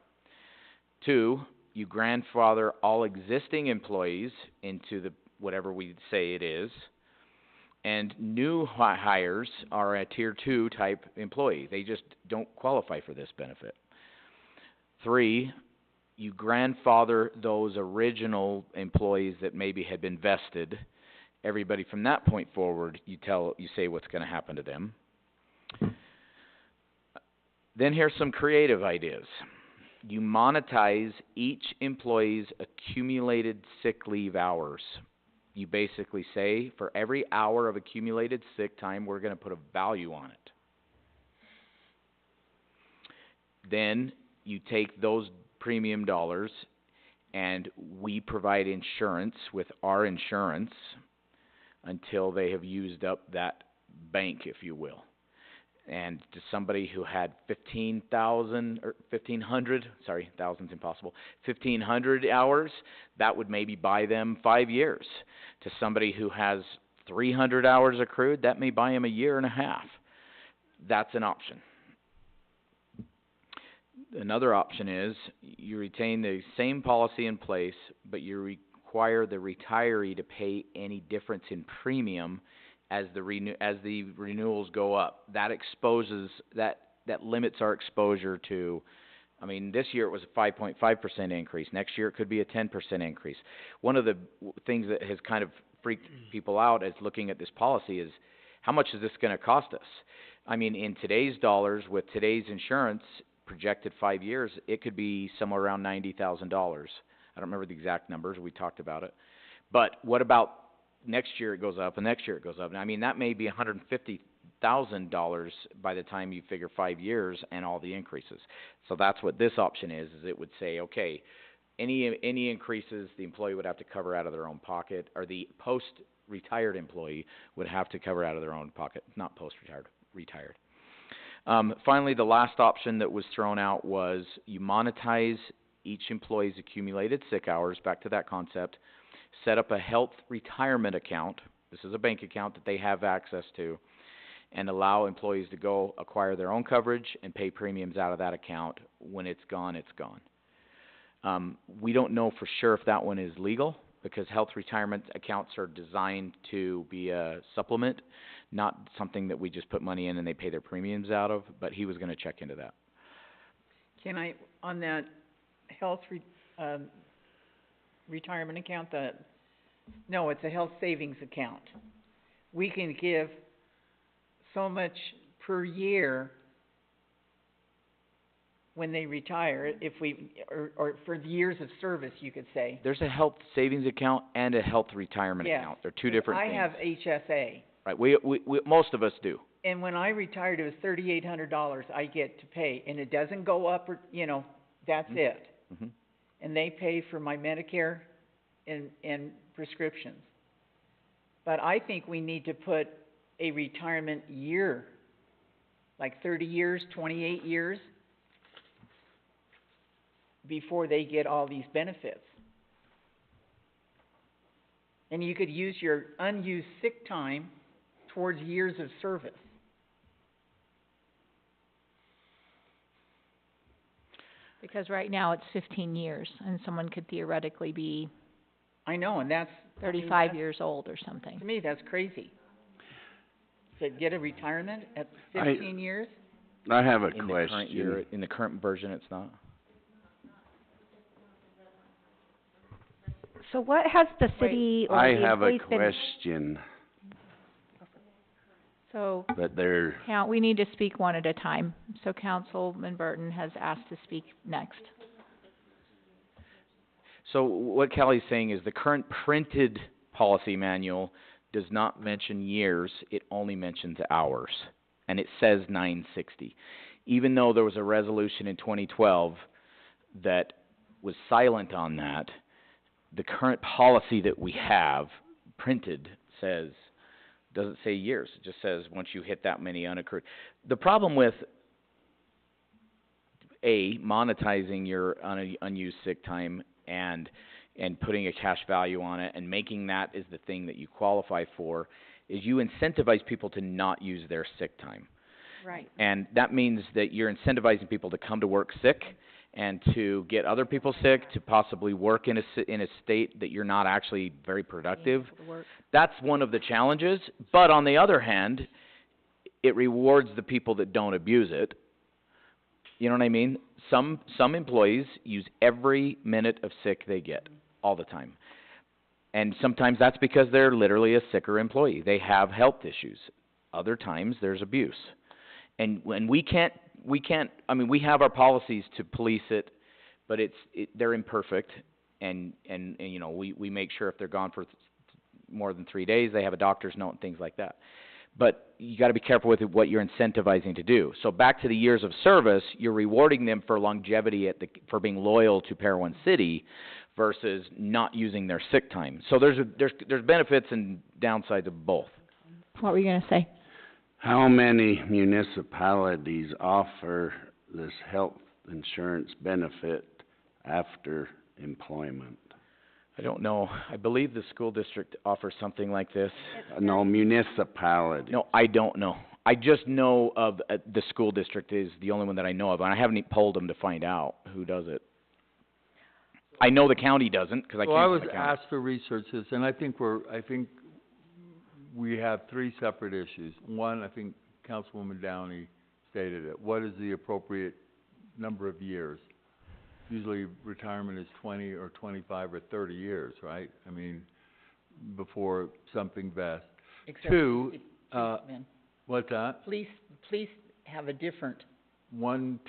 2, you grandfather all existing employees into the whatever we say it is, and new hires are a tier 2 type employee. They just don't qualify for this benefit. 3, you grandfather those original employees that maybe had been vested. Everybody from that point forward, you say what's going to happen to them. Then here's some creative ideas. You monetize each employee's accumulated sick leave hours. You basically say, for every hour of accumulated sick time, we're going to put a value on it. Then you take those premium dollars and we provide insurance with our insurance until they have used up that bank, if you will. And to somebody who had 15,000 or 1,500, sorry, thousand's impossible, 1,500 hours, that would maybe buy them 5 years. To somebody who has 300 hours accrued, that may buy him 1.5 years. That's an option. Another option is you retain the same policy in place, but you require the retiree to pay any difference in premium as the renewals go up. That exposes, that limits our exposure to, I mean, this year it was a 5.5% increase. Next year it could be a 10% increase. One of the things that has kind of freaked people out as looking at this policy is, how much is this going to cost us? I mean, in today's dollars, with today's insurance, projected 5 years, it could be somewhere around $90,000. I don't remember the exact numbers. We talked about it. But what about next year it goes up, and next year it goes up? I mean, that may be $150,000 by the time you figure 5 years and all the increases. So that's what this option is it would say, okay, any increases the employee would have to cover out of their own pocket, or the post-retired employee would have to cover out of their own pocket, not post-retired, retired. Finally, the last option that was thrown out was you monetize each employee's accumulated sick hours, back to that concept, set up a health retirement account. This is a bank account that they have access to, and allow employees to go acquire their own coverage and pay premiums out of that account. When it's gone, it's gone. We don't know for sure if that one is legal, because health retirement accounts are designed to be a supplement, not something that we just put money in and they pay their premiums out of, but he was going to check into that. Can I, on that health retirement account, no, it's a health savings account. We can give so much per year when they retire, if we, or for the years of service, you could say. There's a health savings account and a health retirement account. They're two different things. I have HSA. Right, we most of us do. And when I retired, it was $3,800 I get to pay, and it doesn't go up, or, that's it. Mm-hmm. And they pay for my Medicare and prescriptions. But I think we need to put a retirement year, like 30 years, 28 years, before they get all these benefits. And you could use your unused sick time towards years of service. Because right now it's 15 years, and someone could theoretically be I know, and that's 35 years old or something. To me, that's crazy. To get a retirement at 15 years? I have a In the question. current year, in the current version, it's not. So what has the city or I the have a employees been? question, So, but they're, we need to speak one at a time. So Councilman Burton has asked to speak next. So what Kelly's saying is the current printed policy manual does not mention years, it only mentions hours. And it says 960. Even though there was a resolution in 2012 that was silent on that, the current policy that we have printed doesn't say years. It just says once you hit that many unaccrued. The problem with monetizing your unused sick time and putting a cash value on it and making that is the thing that you qualify for is you incentivize people to not use their sick time. Right. And that means that you're incentivizing people to come to work sick and to get other people sick, to possibly work in a state that you're not actually very productive. That's one of the challenges. But on the other hand, it rewards the people that don't abuse it. You know what I mean? Some employees use every minute of sick they get, all the time. And sometimes that's because they're literally a sicker employee. They have health issues. Other times there's abuse. And when we have our policies to police it, but they're imperfect, and you know, we make sure if they're gone for more than 3 days, they have a doctor's note and things like that. But you got to be careful with what you're incentivizing to do. So back to the years of service, you're rewarding them for longevity for being loyal to Parowan City versus not using their sick time. So there's benefits and downsides of both. What were you going to say? how many municipalities offer this health insurance benefit after employment? I don't know. I believe the school district offers something like this. No, municipality. No, I don't know. I just know of the school district is the only one that I know of, and I haven't polled them to find out who does it. I know the county doesn't, because I Well, I came was from the county. asked to research this, and I think we have three separate issues. One, I think Councilwoman Downey stated it. What is the appropriate number of years? Usually retirement is 20 or 25 or 30 years, right? I mean, before something vests. Except Two, policemen. what's that? Police have a different,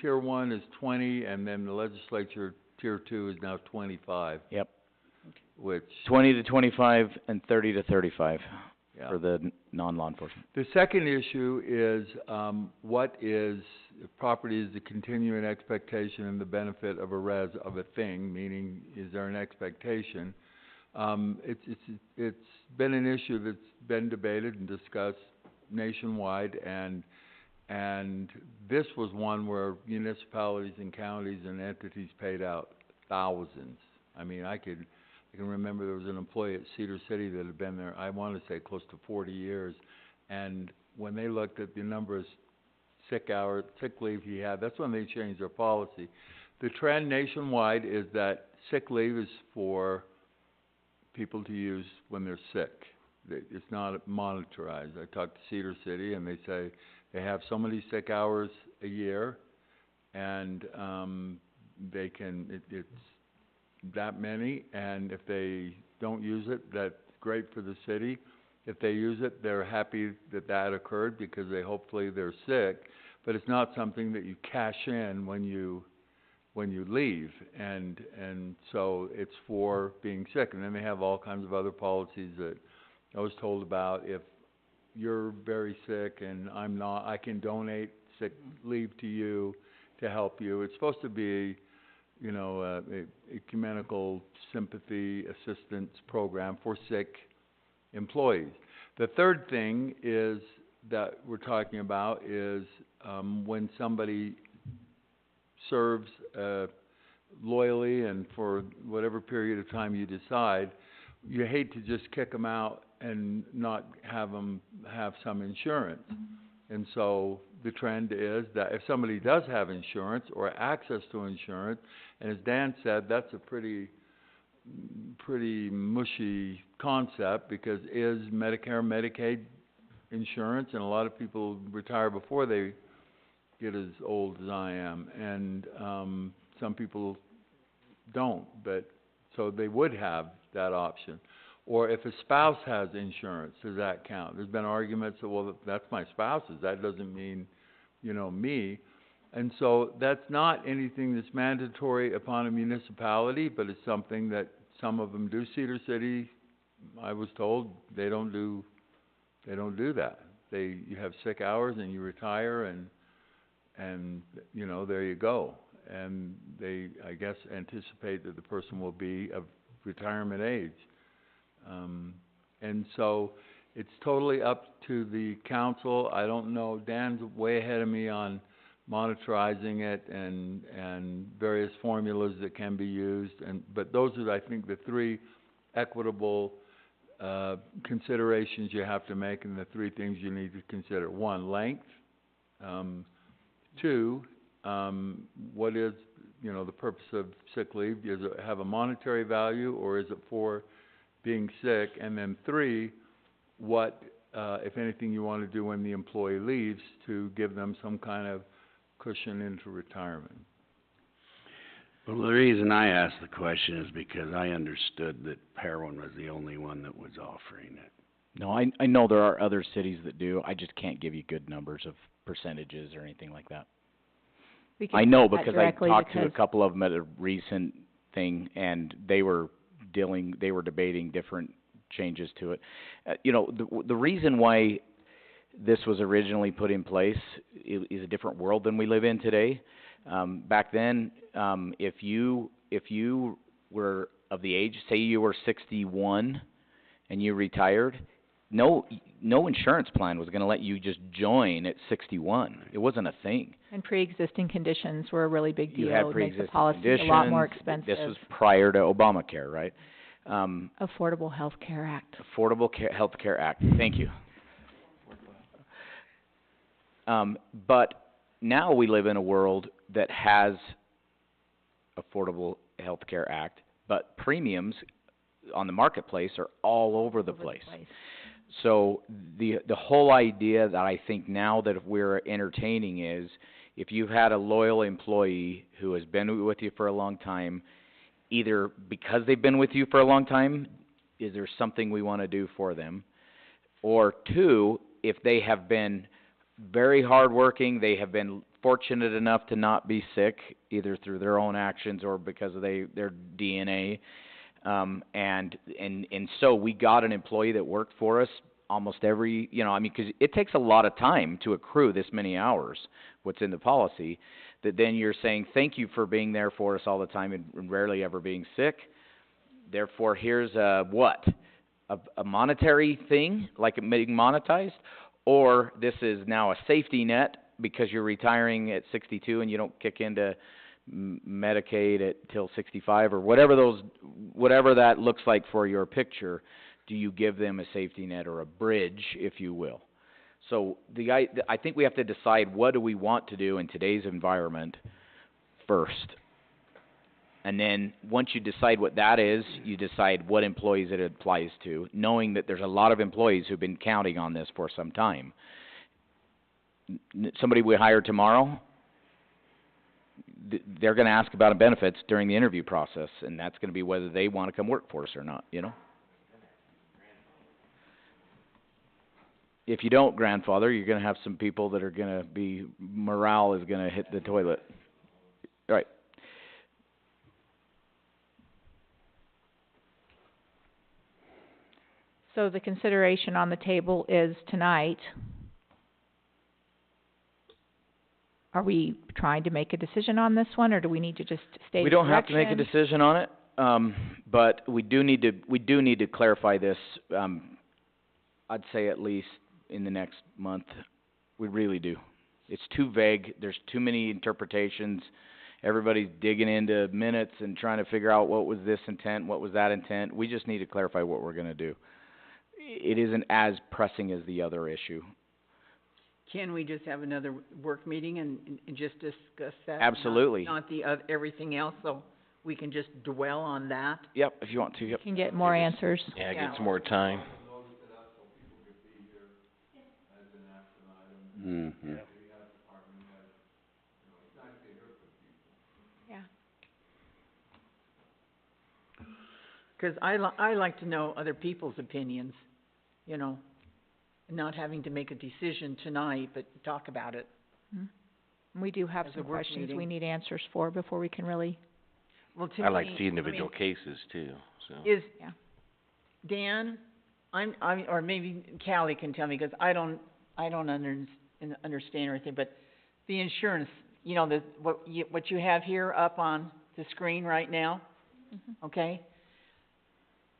Tier 1 is 20, and then the legislature, Tier 2 is now 25. Yep. Which, 20 to 25 and 30 to 35 yeah. for the non-law enforcement. The second issue is, if property is the continuing expectation and the benefit of of a thing, meaning is there an expectation? It's been an issue that's been debated and discussed nationwide, and this was one where municipalities and counties and entities paid out thousands. I mean, I can remember there was an employee at Cedar City that had been there, I want to say close to 40 years, and when they looked at the number of sick leave he had, that's when they changed their policy. The trend nationwide is that sick leave is for people to use when they're sick. It's not monitorized. I talked to Cedar City, and they say they have so many sick hours a year, and it's that many, and if they don't use it, that's great for the city. If they use it, they're happy that occurred because hopefully they're sick, but it's not something that you cash in when you leave, and so it's for being sick. And then they have all kinds of other policies that I was told about. If you're very sick and I'm not, I can donate sick leave to you to help you. It's supposed to be, a ecumenical sympathy assistance program for sick employees. The third thing is that we're talking about is when somebody serves loyally and for whatever period of time you decide, you hate to just kick them out and not have them have some insurance. And so the trend is that if somebody does have insurance or access to insurance, and as Dan said, that's a pretty mushy concept, because is Medicare, Medicaid insurance, and a lot of people retire before they get as old as I am, and some people don't, but so they would have that option. Or if a spouse has insurance, does that count? There's been arguments that, well, that's my spouse's, that doesn't mean, me. And so that's not anything that's mandatory upon a municipality, but it's something that some of them do. Cedar City, I was told, they don't do that. You have sick hours and you retire and there you go. And they, I guess, anticipate that the person will be of retirement age. And so it's totally up to the council. I don't know, Dan's way ahead of me on monitorizing it and various formulas that can be used, but those are, I think, the three equitable considerations you have to make, and the three things you need to consider. One, length. Two, what is, the purpose of sick leave? Does it have a monetary value, or is it for being sick? And then three, what, if anything, you want to do when the employee leaves to give them some kind of cushion into retirement. Well, the reason I asked the question is because I understood that Parowan was the only one that was offering it. No, I know there are other cities that do. I just can't give you good numbers of percentages or anything like that. We can I know do that because I directly talked to a because- couple of them at a recent thing, and they were debating different changes to it. The reason why this was originally put in place is a different world than we live in today. Back then, if you were of the age, say you were 61 and you retired, no insurance plan was going to let you just join at 61. It wasn't a thing. And pre-existing conditions were a really big deal. You had It makes the pre-existing policy conditions. a lot more expensive. This was prior to Obamacare, right? Affordable Health Care Act. Health Care Act. Thank you. But now we live in a world that has Affordable Health Care Act, but premiums on the marketplace are all over the place. So the whole idea that I think now that we're entertaining is, if you've had a loyal employee who has been with you for a long time, either because they've been with you for a long time, is there something we want to do for them? Or two, if they have been very hardworking, they have been fortunate enough to not be sick, either through their own actions or because of their DNA, and so we got an employee that worked for us almost every, because it takes a lot of time to accrue this many hours, what's in the policy, that then you're saying thank you for being there for us all the time and rarely ever being sick. Therefore, here's a monetary thing, like it being monetized, or this is now a safety net because you're retiring at 62 and you don't kick into Medicaid till 65 or whatever that looks like for your picture. Do you give them a safety net or a bridge, if you will? So I think we have to decide, what do we want to do in today's environment first. And then once you decide what that is, you decide what employees it applies to, knowing that there's a lot of employees who've been counting on this for some time. Somebody we hire tomorrow, they're going to ask about benefits during the interview process, and that's going to be whether they want to come work for us or not, If you don't grandfather, you're going to have some people that are going to be, morale is going to hit the toilet. Right. So the consideration on the table is tonight, are we trying to make a decision on this one, or do we need to just state We don't have to make a direction? decision on it, but we do need to clarify this, I'd say at least in the next month. We really do. It's too vague. There's too many interpretations. Everybody's digging into minutes and trying to figure out what was this intent, what was that intent. We just need to clarify what we're going to do. It isn't as pressing as the other issue. Can we just have another work meeting and just discuss that? Absolutely. Not everything else, so we can just dwell on that? Yep, if you want to, yep. Can get more answers. Yeah, it Yeah. gets more time. Mm-hmm. Yeah. 'Cause I like to know other people's opinions, you know, and not having to make a decision tonight, but talk about it. We do have As a some work questions we meeting. need answers for before we can really, Well, to I like me, to see individual cases too, so. is, Yeah. Dan, or maybe Callie can tell me, 'cause I don't understand everything, but the insurance, you know, what you have here up on the screen right now, okay?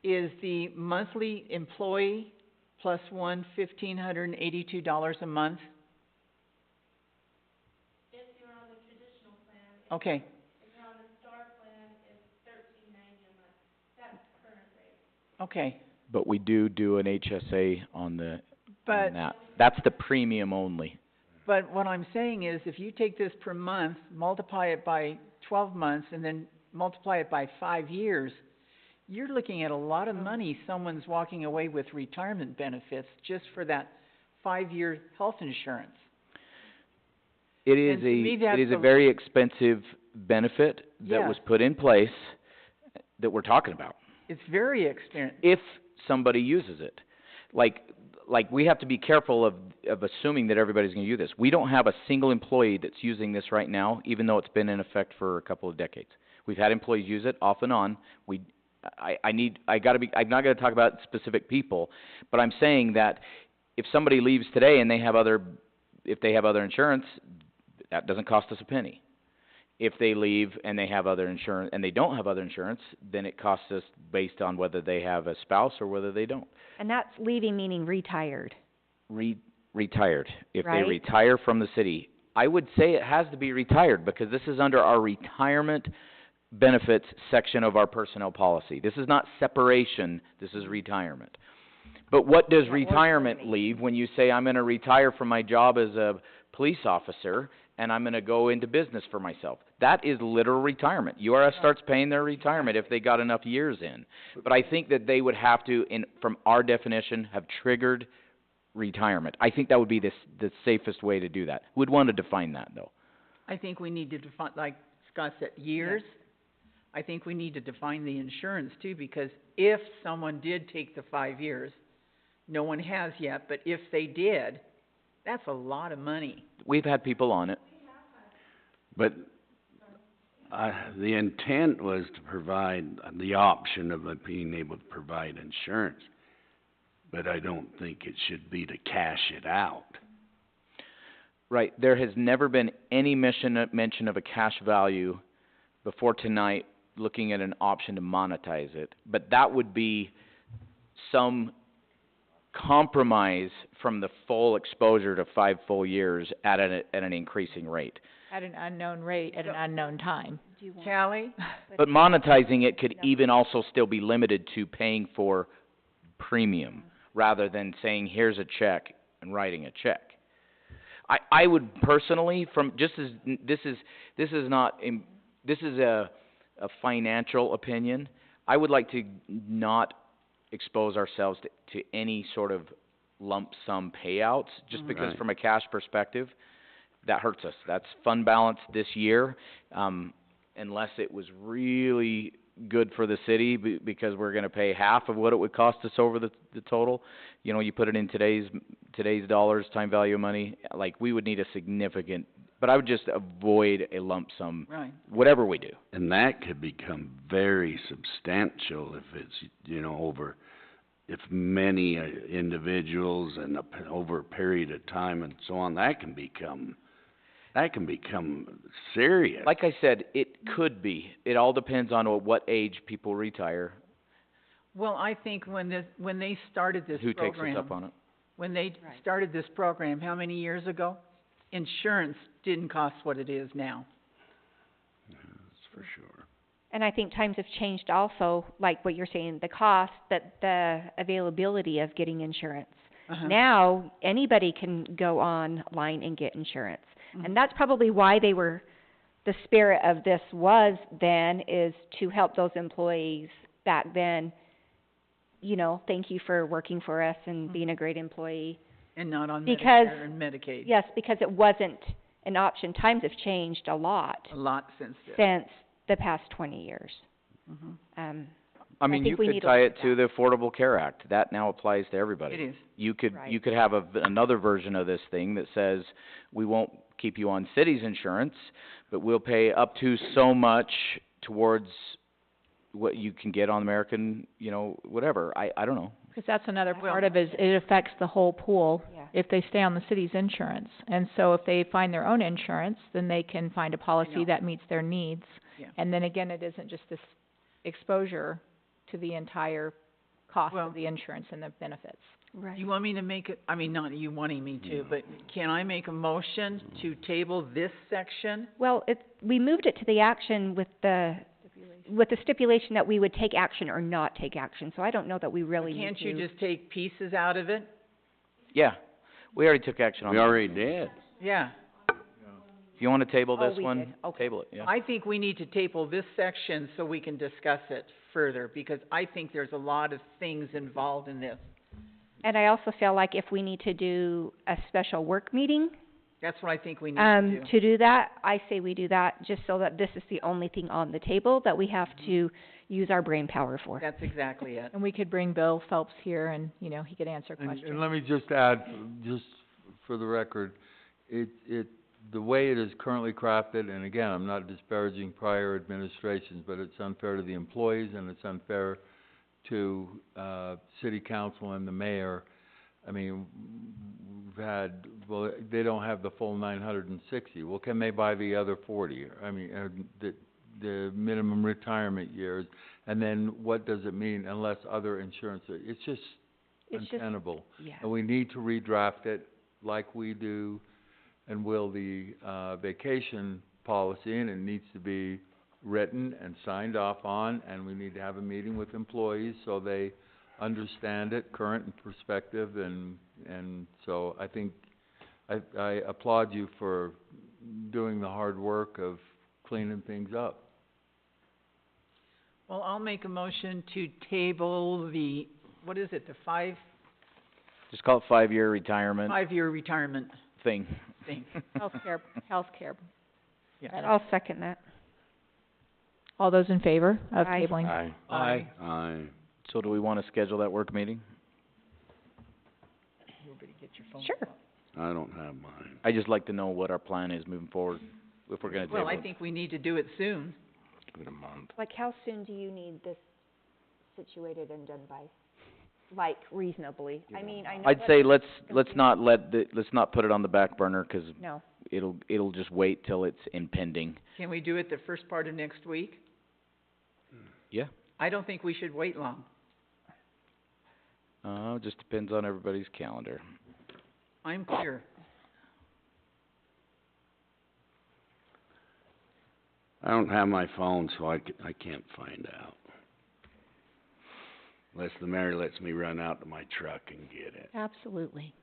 Is the monthly employee plus one $1,582 a month? If you're on the traditional plan. Okay. If you're on the Star plan, it's $13.90 a month. That's current rate. Okay, But we do an HSA on the, but, on that. That's the premium only. but what I'm saying is, if you take this per month, multiply it by 12 months, and then multiply it by 5 years, you're looking at a lot of money someone's walking away with retirement benefits just for that 5-year health insurance. It is And to me, that's a a- very expensive benefit that was Yes. put in place that we're talking about. It's very expensive. If somebody uses it. Like we have to be careful of assuming that everybody's gonna use this. We don't have a single employee that's using this right now, even though it's been in effect for a couple of decades. We've had employees use it off and on. I'm not gonna talk about specific people, but I'm saying that if somebody leaves today and if they have other insurance, that doesn't cost us a penny. If they leave and they have other insurance, and they don't have other insurance, then it costs us based on whether they have a spouse or whether they don't. And that's leaving meaning retired. Retired. If they Right. retire from the city, I would say it has to be retired, because this is under our retirement benefits section of our personnel policy. This is not separation, this is retirement. But what does retirement leave when you say, I'm gonna retire from my job as a police officer, and I'm gonna go into business for myself? That is literal retirement. URS starts paying their retirement if they got enough years in. But I think that they would have to, from our definition, have triggered retirement. I think that would be the safest way to do that. We'd want to define that, though. I think we need to define, like Scott said, years. I think we need to define the insurance too, because if someone did take the 5 years, no one has yet, but if they did, that's a lot of money. We've had people on it. But, the intent was to provide the option of being able to provide insurance. But I don't think it should be to cash it out. Right. There has never been any mention of a cash value before tonight, looking at an option to monetize it. But that would be some compromise from the full exposure to 5 full years at an increasing rate. at an unknown rate, at an unknown time. Do you want? Callie? But monetizing it could even also still be limited to paying for premium, rather than saying, here's a check and writing a check. I would personally, this is a financial opinion. I would like to not expose ourselves to any sort of lump sum payouts, just because Right. from a cash perspective, that hurts us. That's fund balance this year, unless it was really good for the city, because we're gonna pay half of what it would cost us over the total. You know, you put it in today's dollars, time value of money, like, we would need a significant, but I would just avoid a lump sum, Right. whatever we do. And that could become very substantial if it's, over, if many individuals and over a period of time and so on, that can become serious. Like I said, it could be. It all depends on what age people retire, Well, I think when they started this who takes program, us up on it. when they Right. started this program, how many years ago? Insurance didn't cost what it is now. That's for sure. And I think times have changed also, like what you're saying, the cost, but the availability of getting insurance. Uh-huh. Now, anybody can go online and get insurance. Mhm. And that's probably why the spirit of this was then, is to help those employees back then, thank you for working for us and being a great employee. And not on Because- Medicare and Medicaid. Yes, because it wasn't an option. Times have changed a lot A lot since then. since the past 20 years. Mhm. I mean, you think we could need to tie look it at to the Affordable Care Act. That now applies to everybody. It is. You could, Right. you could have another version of this thing that says, we won't keep you on city's insurance, but we'll pay up to so much towards what you can get on American, you know, whatever. I don't know. Cause that's another Well- part of it, is it affects the whole pool Yeah. if they stay on the city's insurance. And so if they find their own insurance, then they can find a policy know. that meets their needs. Yeah. And then again, it isn't just this exposure to the entire cost Well- of the insurance and the benefits. Right. You want me to make it, I mean, not you wanting me to, but can I make a motion to table this section? Well, we moved it to the action with the stipulation that we would take action or not take action, so I don't know that we really need to. Can't you just take pieces out of it? Yeah, we already took action on We that. already did. Yeah. If you wanna table Oh, this we one, did. Okay. table it, yeah. I think we need to table this section so we can discuss it further, because I think there's a lot of things involved in this. And I also feel like if we need to do a special work meeting, That's what I think we need to do. to do that, I say we do that, just so that this is the only thing on the table that we have to use our brain power for. That's exactly it. And we could bring Bill Phelps here and, you know, he could answer And questions. let me just add, just for the record, the way it is currently crafted, and again, I'm not disparaging prior administrations, but it's unfair to the employees and it's unfair to, city council and the mayor. I mean, we've had, well, they don't have the full 960. Well, can they buy the other 40? I mean, the minimum retirement years, and then what does it mean unless other insurance, it's just untenable. Yeah. And we need to redraft it like we do and will the, vacation policy, and it needs to be written and signed off on, and we need to have a meeting with employees so they understand it, current and prospective, and so I think, I applaud you for doing the hard work of cleaning things up. Well, I'll make a motion to table the, what is it, the Just call it 5-year retirement five-year retirement thing. thing? Healthcare. Yeah. I'll second that. All those in favor of Aye. tabling? Aye. Aye. So do we wanna schedule that work meeting? Everybody get your phone. Sure. I don't have mine. I'd just like to know what our plan is moving forward, if we're gonna table Well, I it. think we need to do it soon. Give it a month. Like, how soon do you need this situated and done by? Like, reasonably? I mean, I know I'd what- say let's not put it on the back burner, 'cause No. it'll just wait till it's impending. Can we do it the first part of next week? Yeah. I don't think we should wait long. Just depends on everybody's calendar. I'm clear. I don't have my phone, so I can't find out. Unless the mayor lets me run out to my truck and get it. Absolutely.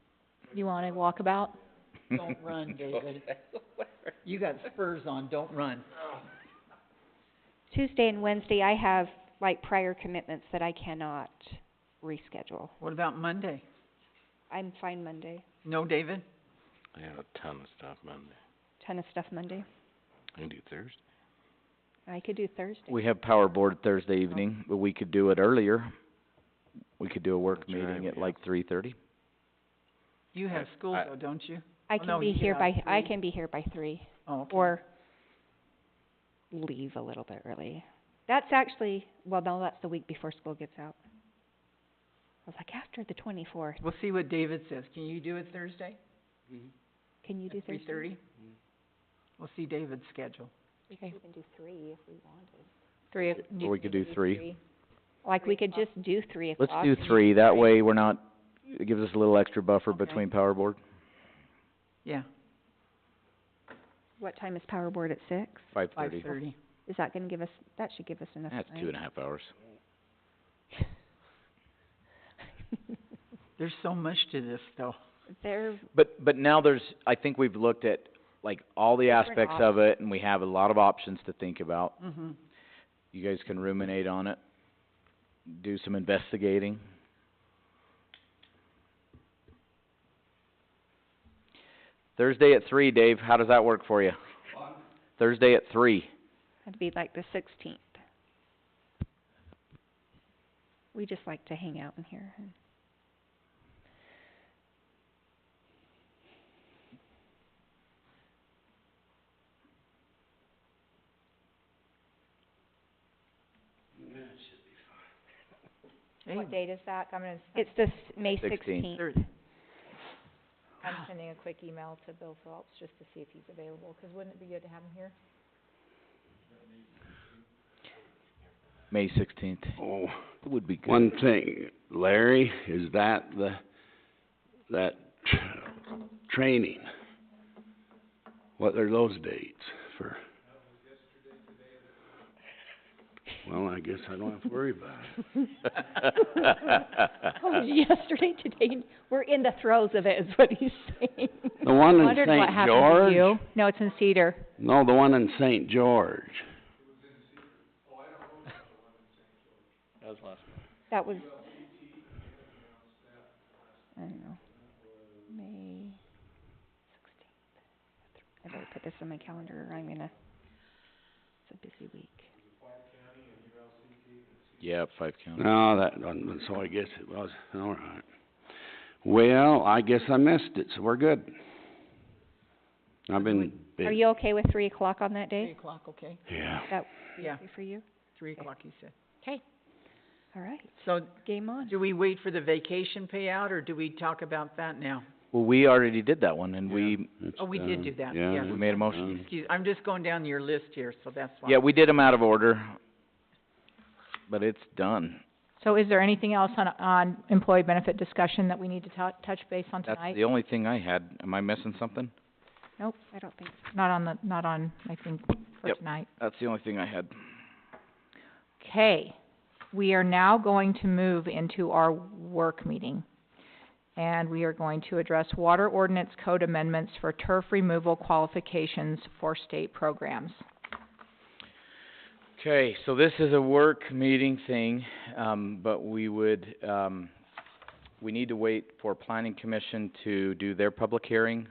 You want a walkabout? Don't run, David. You got spurs on, don't run. Tuesday and Wednesday, I have, like, prior commitments that I cannot reschedule. What about Monday? I'm fine Monday. No, David? I have a ton of stuff Monday. Ton of stuff Monday. I can do Thursday. I could do Thursday. We have power board Thursday evening, but we could do it earlier. We could do a work That's right, meeting at yeah. like 3:30. You have school though, don't you? I Oh, can no, be you get here out by, at I 3. can be here by 3, Oh, okay. or leave a little bit early. That's actually, well, no, that's the week before school gets out. I was like, after the 24th. We'll see what David says. Can you do it Thursday? Can you do At Thursday? 3:30? We'll see David's schedule. We could even do 3 if we wanted. Three. Or we could do 3. Like, we could just do 3 o'clock. Let's do 3, that way we're not, it gives us a little extra buffer Okay. between power board. Yeah, What time is power board at 6? 5:30. 5:30. Is that gonna give us, that should give us enough time. That's 2.5 hours. There's so much to this though. There, But now I think we've looked at, like, all the Different aspects of it, and we have a lot of options to think about. Mm-hmm. You guys can ruminate on it, do some investigating. Thursday at 3, Dave, how does that work for you? Thursday at 3. that'd be like the 16th. we just like to hang out in here. And Hey, What date is that? I'm gonna, it's this May 16th. 16th. Thursday. I'm sending a quick email to Bill Phelps just to see if he's available, 'cause wouldn't it be good to have him here? May 16th. Oh, It would be good. one thing, Larry, is that training? What are those dates for? Well, I guess I don't have to worry about it. Oh, yesterday, today, we're in the throes of it, is what he's saying. The one in Wondered what St. happened to George? you. No, it's in Cedar. No, the one in St. George. That was, I don't know, May 16th. I better put this on my calendar, or I'm gonna, it's a busy week. Yeah, 5 county. No, so I guess it was, all right. Well, I guess I missed it, so we're good. I've been Are busy. you okay with 3 o'clock on that 3 day? o'clock, okay? Yeah. That be Yeah. okay for you? 3 o'clock, you said. All right, So, game on. do we wait for the vacation payout, or do we talk about that now? Well, we already did that one, and It's Oh, we did done. do that, Yeah, yes. we it's made a motion. done. Excuse, I'm just going down your list here, so that's why. Yeah, we did them out of order, but it's done. So is there anything else on employee benefit discussion that we need to touch base on That's tonight? the only thing I had. Am I missing something? Nope, I don't think so. Not on, I think, for Yep. tonight. That's the only thing I had. Okay, we are now going to move into our work meeting. And we are going to address water ordinance code amendments for turf removal qualifications for state programs. Okay, so this is a work meeting thing, but we need to wait for planning commission to do their public hearing.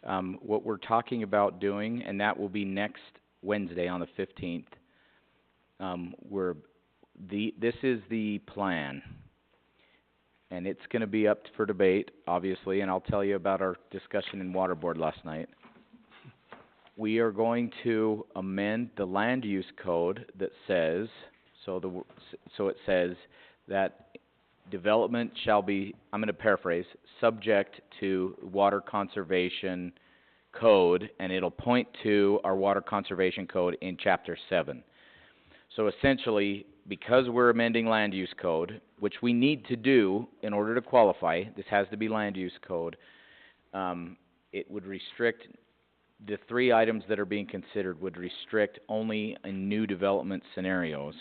What we're talking about doing, and that will be next Wednesday on the 15th, this is the plan. And it's gonna be up for debate, obviously, and I'll tell you about our discussion in water board last night. We are going to amend the land use code that says, so it says that development shall be, I'm gonna paraphrase, subject to water conservation code, and it'll point to our water conservation code in chapter 7. So essentially, because we're amending land use code, which we need to do in order to qualify, this has to be land use code, it would restrict, the 3 items that are being considered would restrict only in new development scenarios,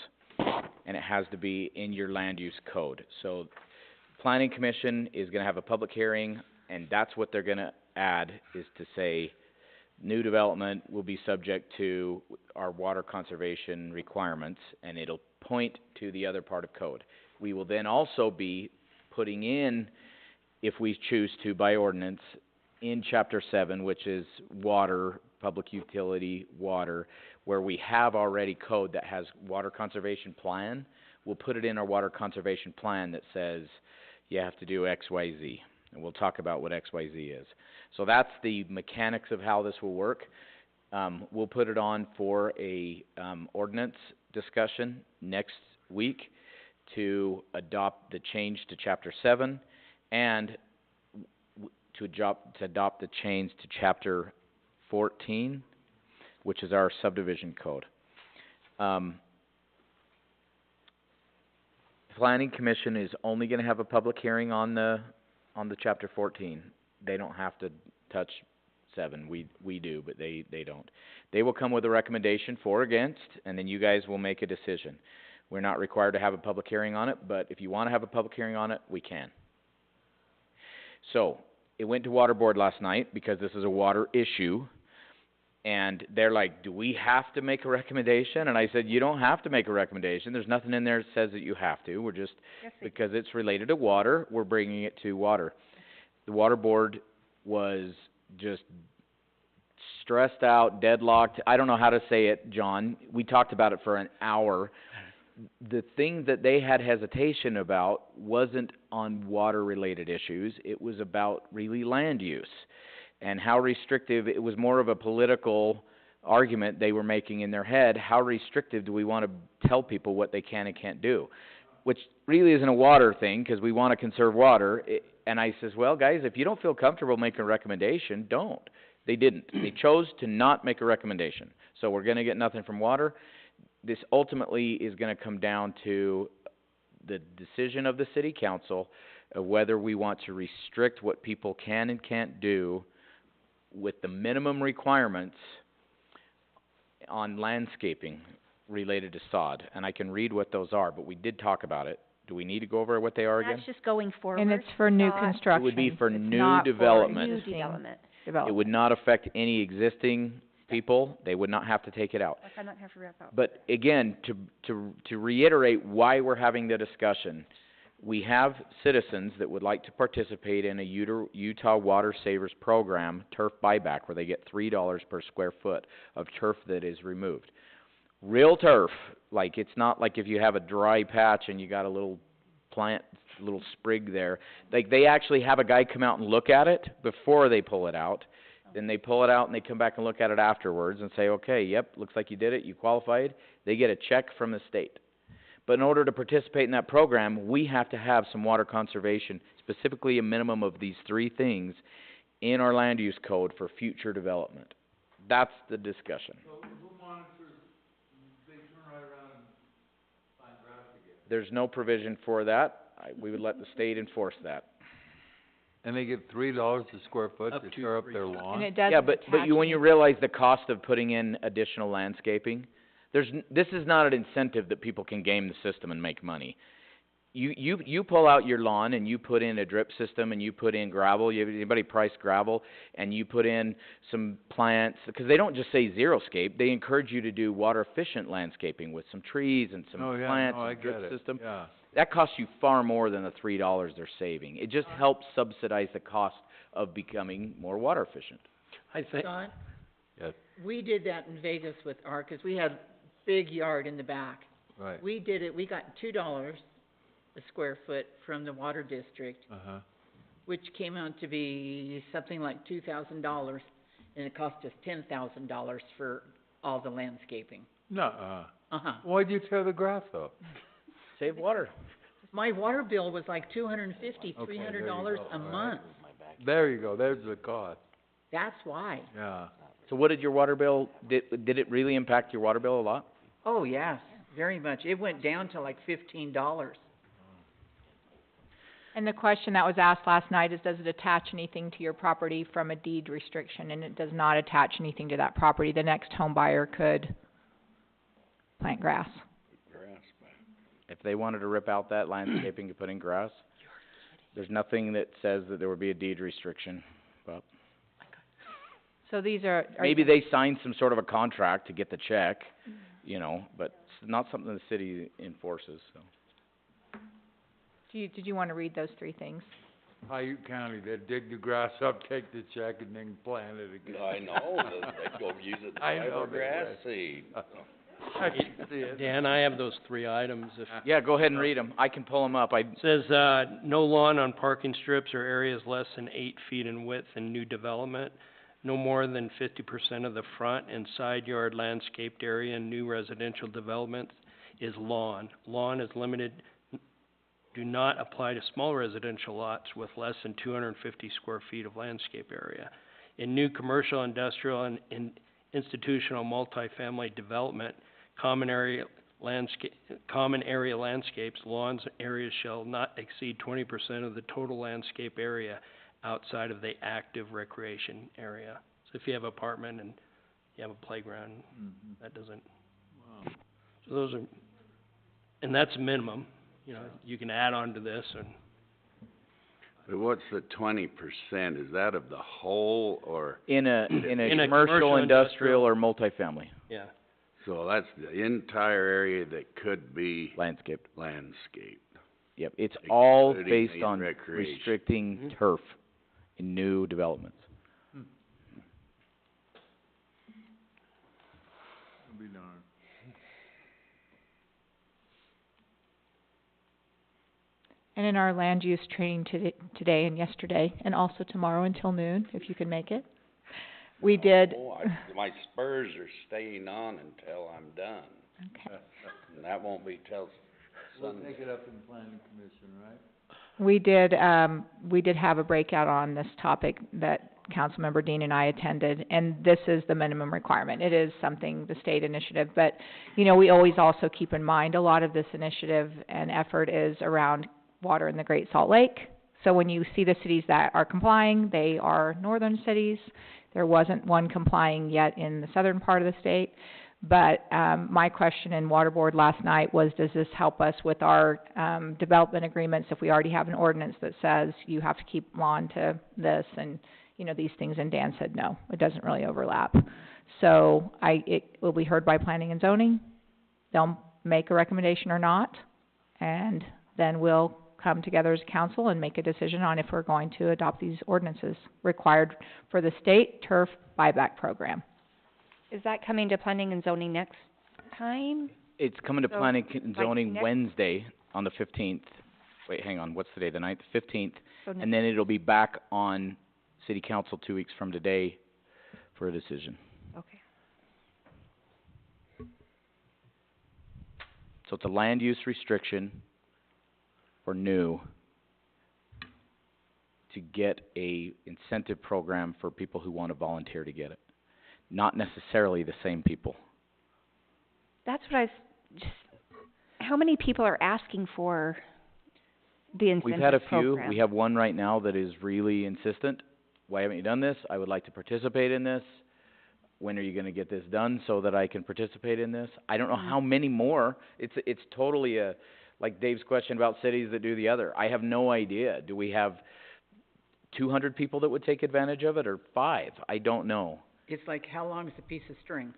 and it has to be in your land use code. So, planning commission is gonna have a public hearing, and that's what they're gonna add, is to say, new development will be subject to our water conservation requirements, and it'll point to the other part of code. We will then also be putting in, if we choose to by ordinance, in chapter 7, which is water, public utility, water, where we have already code that has water conservation plan, we'll put it in our water conservation plan that says you have to do X, Y, Z. And we'll talk about what X, Y, Z is. So that's the mechanics of how this will work. We'll put it on for a, ordinance discussion next week to adopt the change to chapter 7 and to adopt the change to chapter 14, which is our subdivision code. Planning commission is only gonna have a public hearing on the chapter 14. They don't have to touch 7, we do, but they don't. They will come with a recommendation for or against, and then you guys will make a decision. We're not required to have a public hearing on it, but if you wanna have a public hearing on it, we can. So, it went to water board last night because this is a water issue, and they're like, do we have to make a recommendation? And I said, you don't have to make a recommendation, there's nothing in there that says that you have to, we're just, because it's related to water, we're bringing it to water. The water board was just stressed out, deadlocked, I don't know how to say it, John, we talked about it for an hour, the thing that they had hesitation about wasn't on water-related issues, it was about really land use and how restrictive, it was more of a political argument they were making in their head, how restrictive do we want to tell people what they can and can't do? Which really isn't a water thing, 'cause we want to conserve water. And I says, well, guys, if you don't feel comfortable making a recommendation, don't. They didn't. They chose to not make a recommendation. So we're gonna get nothing from water. This ultimately is gonna come down to the decision of the city council of whether we want to restrict what people can and can't do with the minimum requirements on landscaping related to sod. And I can read what those are, but we did talk about it. Do we need to go over what they are again? That's just going forward. And it's for new not- construction. It would be for It's new not for development. New existing development. development. It would not affect any existing people. They would not have to take it out. Like, I'm not gonna have to wrap up. But again, to reiterate why we're having the discussion, we have citizens that would like to participate in a Utah Water Savers Program turf buyback, where they get $3 per square foot of turf that is removed. Real turf, like, it's not like if you have a dry patch and you got a little plant, little sprig there. Like, they actually have a guy come out and look at it before they pull it out. Then they pull it out and they come back and look at it afterwards and say, okay, yep, looks like you did it, you qualified. They get a check from the state. But in order to participate in that program, we have to have some water conservation, specifically a minimum of these three things in our land use code for future development. That's the discussion. So who monitors, they turn right around and find grass again? There's no provision for that. We would let the state enforce that. And they get $3 a square foot Up to to tear up three. their And lawn? it doesn't Yeah, but attach when you any- realize the cost of putting in additional landscaping, this is not an incentive that people can game the system and make money. You pull out your lawn and you put in a drip system and you put in gravel, anybody price gravel, and you put in some plants, because they don't just say xeriscape, they encourage you to do water efficient landscaping with some trees and some Oh, yeah, plants no, I and get drip it, system. yeah. That costs you far more than the $3 they're saving. It just helps subsidize the cost of becoming more water efficient. I think, Don? Yes. We did that in Vegas with our, 'cause we had big yard in the back. Right, We did it, we got $2 a square foot from the water district, uh-huh. which came out to be something like $2,000, and it cost us $10,000 for all the landscaping. Nuh-uh. Uh-huh. Why'd you tear the grass up? Save water. My water bill was like $250, Okay, there you $300 go, a all right. month. There you go, there's the cost, That's why. yeah. So what did your water bill, did it really impact your water bill a lot? Oh, yes, very much. It went down to like $15. And the question that was asked last night is, does it attach anything to your property from a deed restriction? And it does not attach anything to that property. The next home buyer could plant grass. If they wanted to rip out that landscaping and put in grass, there's nothing that says that there would be a deed restriction. But So these are maybe they signed some sort of a contract to get the check, you know, but it's not something the city enforces, so. did you wanna read those three things? Paiute County, they dig the grass up, take the check, and then plant it again. I know, they'd go use it to I buy know more they grass would. seed. I can see it. Dan, I have those three items. If Yeah, go ahead and read them. I can pull them up. It says, no lawn on parking strips or areas less than 8 feet in width in new development. No more than 50% of the front and side yard landscaped area in new residential developments is lawn. Lawn is limited, do not apply to small residential lots with less than 250 square feet of landscape area. In new commercial, industrial, and institutional multifamily development, common area landscapes, lawns areas shall not exceed 20% of the total landscape area outside of the active recreation area. So if you have an apartment and you have a playground, that doesn't, so those are, and that's minimum, you know, you can add on to this and, But what's the 20%? Is that of the whole, or, In a In a commercial, commercial, industrial, or multifamily yeah. so that's the entire area that could be landscape. landscaped? Yep, it's all Including based the on recreation. restricting turf in new developments. I'll be darned. And in our land use training today and yesterday, and also tomorrow until noon, if you can make it, we did. Oh, my spurs are staying on until I'm done. Okay. And that won't be till We'll Sunday. take it up in planning commission, right? We did have a breakout on this topic that Councilmember Dean and I attended, and this is the minimum requirement. It is something, the state initiative, but, you know, we always also keep in mind a lot of this initiative and effort is around water in the Great Salt Lake. So when you see the cities that are complying, they are northern cities. There wasn't one complying yet in the southern part of the state. But, my question in Water Board last night was, does this help us with our, development agreements if we already have an ordinance that says you have to keep on to this and, you know, these things? And Dan said, no, it doesn't really overlap. So it will be heard by planning and zoning. They'll make a recommendation or not, and then we'll come together as a council and make a decision on if we're going to adopt these ordinances required for the state turf buyback program. Is that coming to planning and zoning next time? It's coming to So, planning and like zoning next- Wednesday on the 15th. Wait, hang on, what's the day, the 9th? 15th. So And then it'll be back on city council 2 weeks from today for a decision. Okay. So it's a land use restriction for new to get a incentive program for people who want to volunteer to get it. Not necessarily the same people. That's what I was just, how many people are asking for the incentive We've had a few, program? we have one right now that is really insistent. Why haven't you done this? I would like to participate in this. When are you gonna get this done so that I can participate in this? I don't know how many more. It's totally like Dave's question about cities that do the other. I have no idea. Do we have 200 people that would take advantage of it, or 5? I don't know. It's like, how long is a piece of string?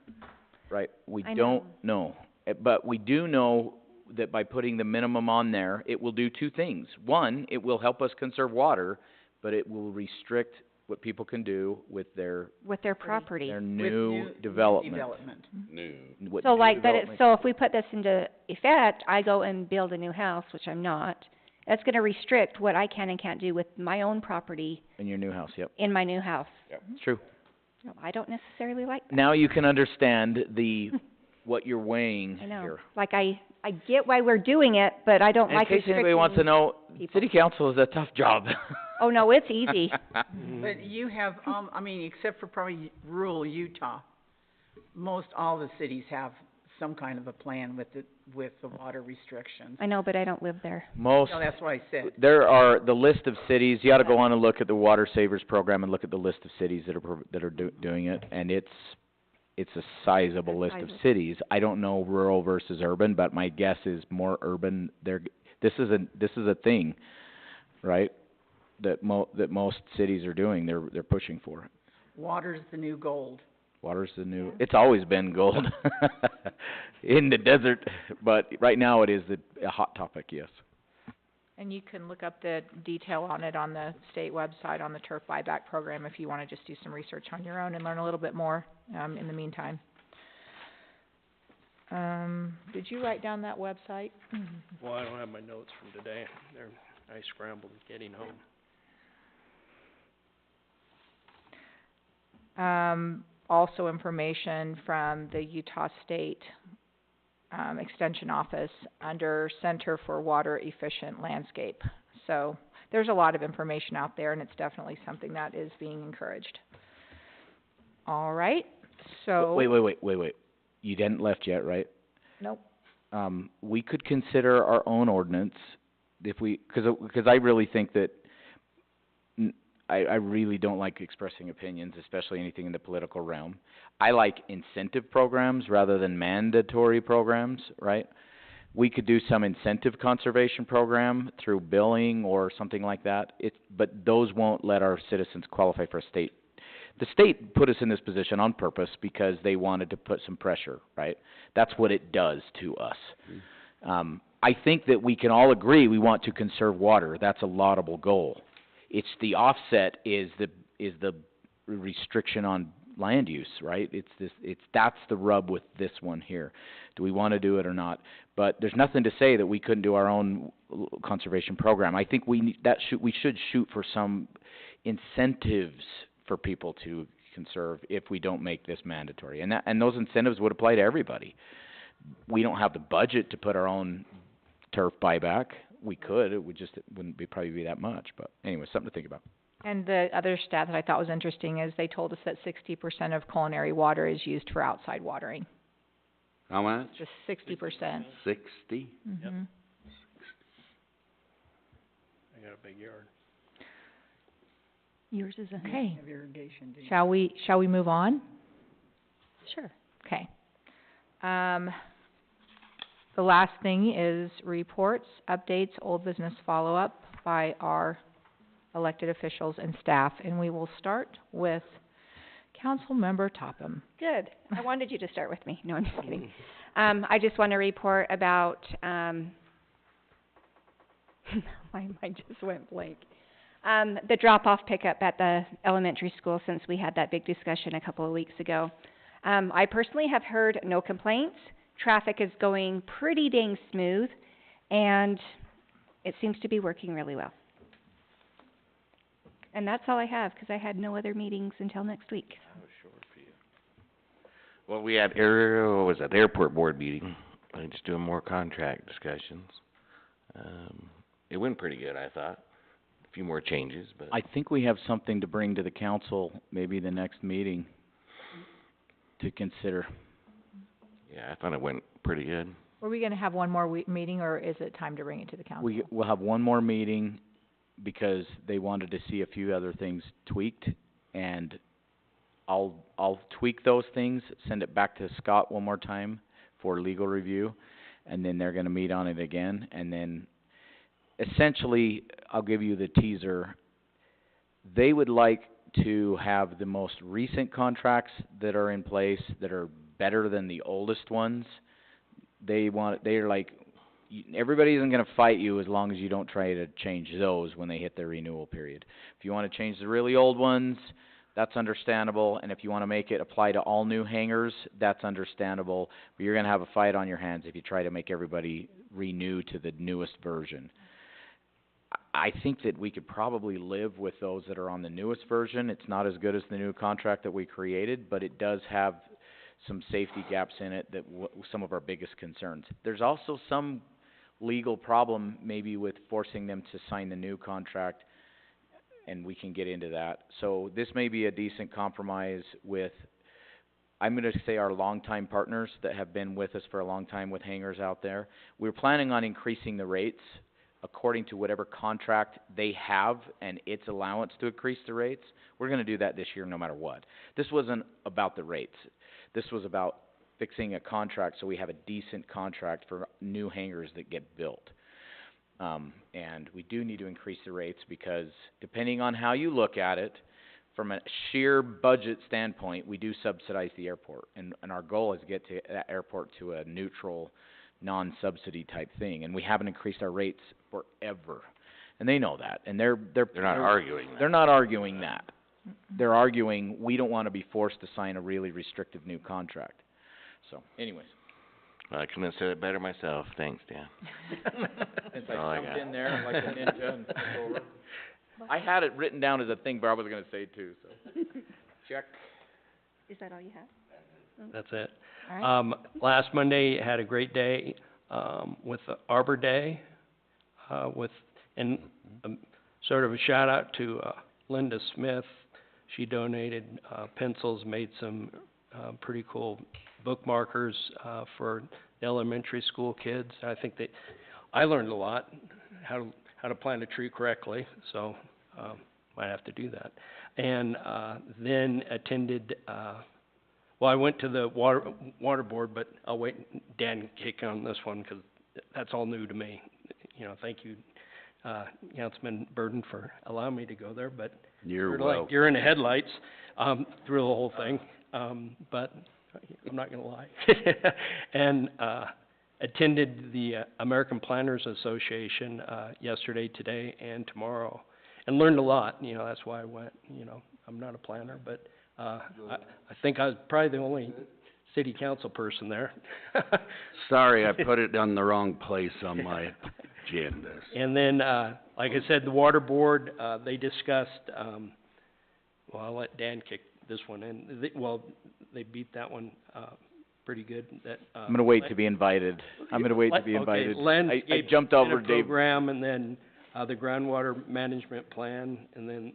Right, we I don't know. But we do know that by putting the minimum on there, it will do 2 things. One, it will help us conserve water, but it will restrict what people can do with their property. their With new development. New. What So new like that, development- so if we put this into effect, I go and build a new house, which I'm not, that's gonna restrict what I can and can't do with my own property In your new house, yep, in my new house. it's true. No, I don't necessarily like that. Now you can understand what you're weighing I know. here. Like I get why we're doing it, but I don't And like in case anybody wants to restricting know, people. city council is a tough job. Oh, no, it's easy. But you have, I mean, except for probably rural Utah, most all the cities have some kind of a plan with the water restrictions. I know, but I don't live there. Most, No, that's what I said. there are the list of cities, you oughta go on and look at the Water Savers Program and look at the list of cities that are doing it, and it's a sizable list of cities. I don't know rural versus urban, but my guess is more urban. This is a thing, right? That most cities are doing, they're pushing for. Water's the new gold. Water's the new, it's always been gold in the desert, but right now it is a hot topic, yes. And you can look up the detail on it on the state website on the turf buyback program if you wanna just do some research on your own and learn a little bit more, in the meantime. Did you write down that website? Well, I don't have my notes from today. I scrambled getting home. Also information from the Utah State, Extension Office under Center for Water Efficient Landscape. So, there's a lot of information out there, and it's definitely something that is being encouraged. All right, so. Wait. You hadn't left yet, right? Nope. We could consider our own ordinance if we, cause I really think that I really don't like expressing opinions, especially anything in the political realm. I like incentive programs rather than mandatory programs, right? We could do some incentive conservation program through billing or something like that. But those won't let our citizens qualify for a state. The state put us in this position on purpose because they wanted to put some pressure, right? That's what it does to us. I think that we can all agree we want to conserve water. That's a laudable goal. It's the offset is the restriction on land use, right? That's the rub with this one here. Do we wanna do it or not? But there's nothing to say that we couldn't do our own conservation program. I think we should shoot for some incentives for people to conserve if we don't make this mandatory. And those incentives would apply to everybody. We don't have the budget to put our own turf buyback. We could, it wouldn't probably be that much, but anyway, something to think about. And the other stat that I thought was interesting is they told us that 60% of culinary water is used for outside watering. How much? Just 60%. 60? Mm-hmm. I got a big yard. Yours is a... Okay. Have irrigation, do you? Shall we move on? Sure. Okay. The last thing is reports, updates, old business follow-up by our elected officials and staff. And we will start with Councilmember Topham. Good. I wanted you to start with me. No, I'm just kidding. I just want to report about, my mind just went blank. The drop-off pickup at the elementary school, since we had that big discussion a couple of weeks ago. I personally have heard no complaints. Traffic is going pretty dang smooth, and it seems to be working really well. And that's all I have, because I had no other meetings until next week. That was short for you. Well, we had airport board meeting, just doing more contract discussions. It went pretty good, I thought. A few more changes, but. I think we have something to bring to the council, maybe the next meeting, to consider. Yeah, I thought it went pretty good. Were we gonna have one more meeting, or is it time to bring it to the council? We'll have one more meeting because they wanted to see a few other things tweaked, and I'll tweak those things, send it back to Scott one more time for legal review, and then they're gonna meet on it again, and then essentially, I'll give you the teaser. They would like to have the most recent contracts that are in place that are better than the oldest ones. They're like, everybody isn't gonna fight you as long as you don't try to change those when they hit their renewal period. If you wanna change the really old ones, that's understandable, and if you wanna make it apply to all new hangars, that's understandable, but you're gonna have a fight on your hands if you try to make everybody renew to the newest version. I think that we could probably live with those that are on the newest version. It's not as good as the new contract that we created, but it does have some safety gaps in it that some of our biggest concerns. There's also some legal problem maybe with forcing them to sign the new contract, and we can get into that. So this may be a decent compromise with, I'm gonna say, our longtime partners that have been with us for a long time with hangars out there. We're planning on increasing the rates according to whatever contract they have and its allowance to increase the rates. We're gonna do that this year no matter what. This wasn't about the rates. This was about fixing a contract so we have a decent contract for new hangars that get built. And we do need to increase the rates because depending on how you look at it, from a sheer budget standpoint, we do subsidize the airport. And our goal is to get to that airport to a neutral, non-subsidy type thing. And we haven't increased our rates forever. And they know that. And they're not arguing that. They're not arguing that. They're arguing we don't wanna be forced to sign a really restrictive new contract. So, anyways. I couldn't have said it better myself. Thanks, Dan. Since all I I jumped got. in there like a ninja and took over. I had it written down as a thing Barb was gonna say too, so. Check. Is that all you have? That's it. All right. Last Monday, had a great day, with the Arbor Day, sort of a shout out to, Linda Smith. She donated, pencils, made some, pretty cool bookmarkers, for the elementary school kids. I think I learned a lot, how to plant a tree correctly, so, might have to do that. And, then attended, well, I went to the water board, but I'll wait, Dan can kick on this one, 'cause that's all new to me. You know, thank you, Councilman Burden, for allowing me to go there, but You're you're welcome. like, you're in the headlights, through the whole thing, but I'm not gonna lie. And, attended the American Planners Association, yesterday, today, and tomorrow, and learned a lot. You know, that's why I went. You know, I'm not a planner, but I think I was probably the only city council person there. Sorry, I put it on the wrong place on my agenda. And then, like I said, the water board, they discussed, well, I'll let Dan kick this one in. They beat that one, pretty good, that, I'm gonna wait to be invited. I'm gonna wait to be invited. Okay, landscape I jumped over Dave. program, and then, the groundwater management plan, and then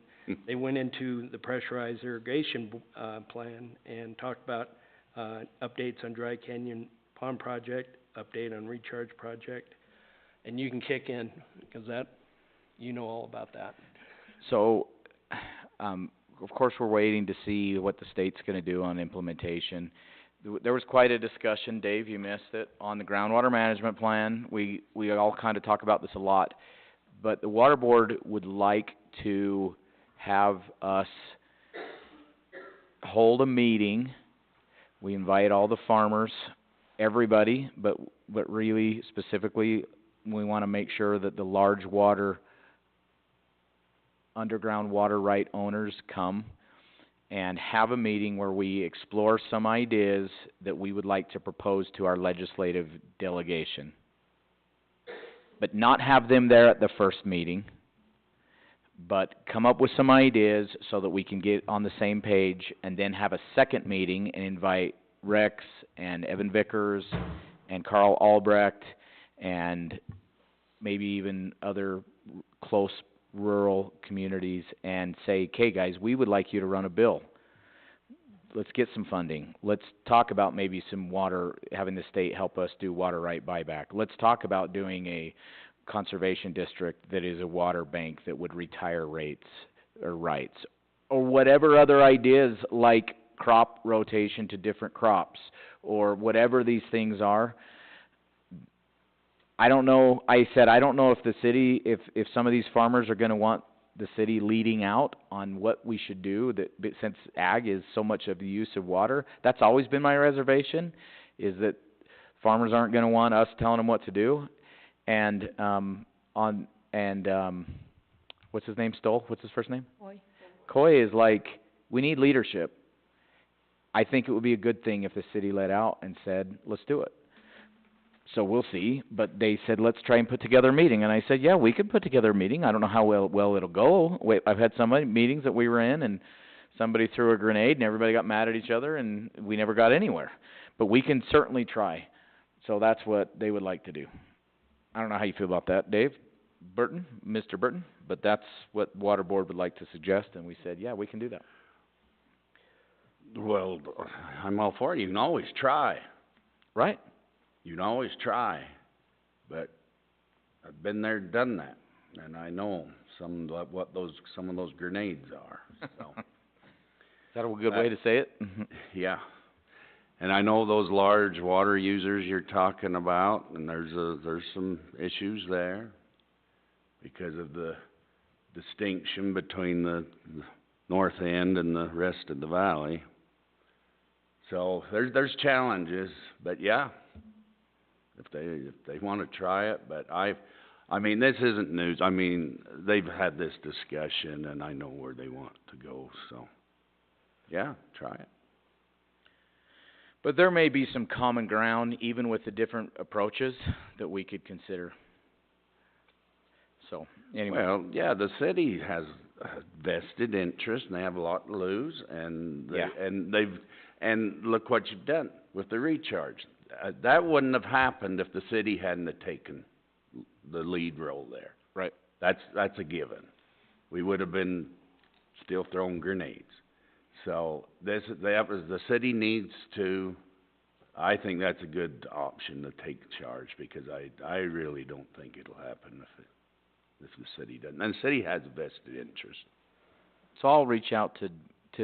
they went into the pressurized irrigation, plan and talked about, updates on Dry Canyon Pond Project, update on recharge project. And you can kick in, because that, you know all about that. So, of course, we're waiting to see what the state's gonna do on implementation. There was quite a discussion, Dave, you missed it, on the groundwater management plan. We all kind of talk about this a lot. But the water board would like to have us hold a meeting. We invite all the farmers, everybody, but really specifically, we wanna make sure that the large water, underground water right owners come and have a meeting where we explore some ideas that we would like to propose to our legislative delegation. But not have them there at the first meeting, but come up with some ideas so that we can get on the same page, and then have a second meeting and invite Rex and Evan Vickers and Carl Albrecht and maybe even other close rural communities and say, okay guys, we would like you to run a bill. Let's get some funding. Let's talk about maybe some water, having the state help us do water right buyback. Let's talk about doing a conservation district that is a water bank that would retire rates or rights, or whatever other ideas, like crop rotation to different crops, or whatever these things are. I don't know, I said, I don't know if the city, if some of these farmers are gonna want the city leading out on what we should do, but since ag is so much of the use of water. That's always been my reservation, is that farmers aren't gonna want us telling them what to do. And, what's his name, Stoll? What's his first name? Coy is like, we need leadership. I think it would be a good thing if the city let out and said, let's do it. So we'll see, but they said, let's try and put together a meeting, and I said, yeah, we could put together a meeting. I don't know how well it'll go. I've had some meetings that we were in, and somebody threw a grenade, and everybody got mad at each other, and we never got anywhere. But we can certainly try. So that's what they would like to do. I don't know how you feel about that, Dave Burton, Mr. Burton, but that's what Water Board would like to suggest, and we said, yeah, we can do that. Well, I'm all for it. You can always try. Right. You can always try, but I've been there, done that, and I know some of those grenades are, so. Is that a good way to say it? Yeah, and I know those large water users you're talking about, and there's some issues there because of the distinction between the north end and the rest of the valley. So there's challenges, but yeah. If they wanna try it, but I mean, this isn't news. I mean, they've had this discussion and I know where they want to go, so, yeah, try it. But there may be some common ground, even with the different approaches, that we could consider. So, anyway. Well, yeah, the city has a vested interest and they have a lot to lose, and and look what you've done with the recharge. That wouldn't have happened if the city hadn't have taken the lead role there. Right. That's a given. We would have been still throwing grenades. So the city needs to, I think that's a good option to take charge, because I really don't think it'll happen if the city doesn't. And the city has a vested interest. So I'll reach out to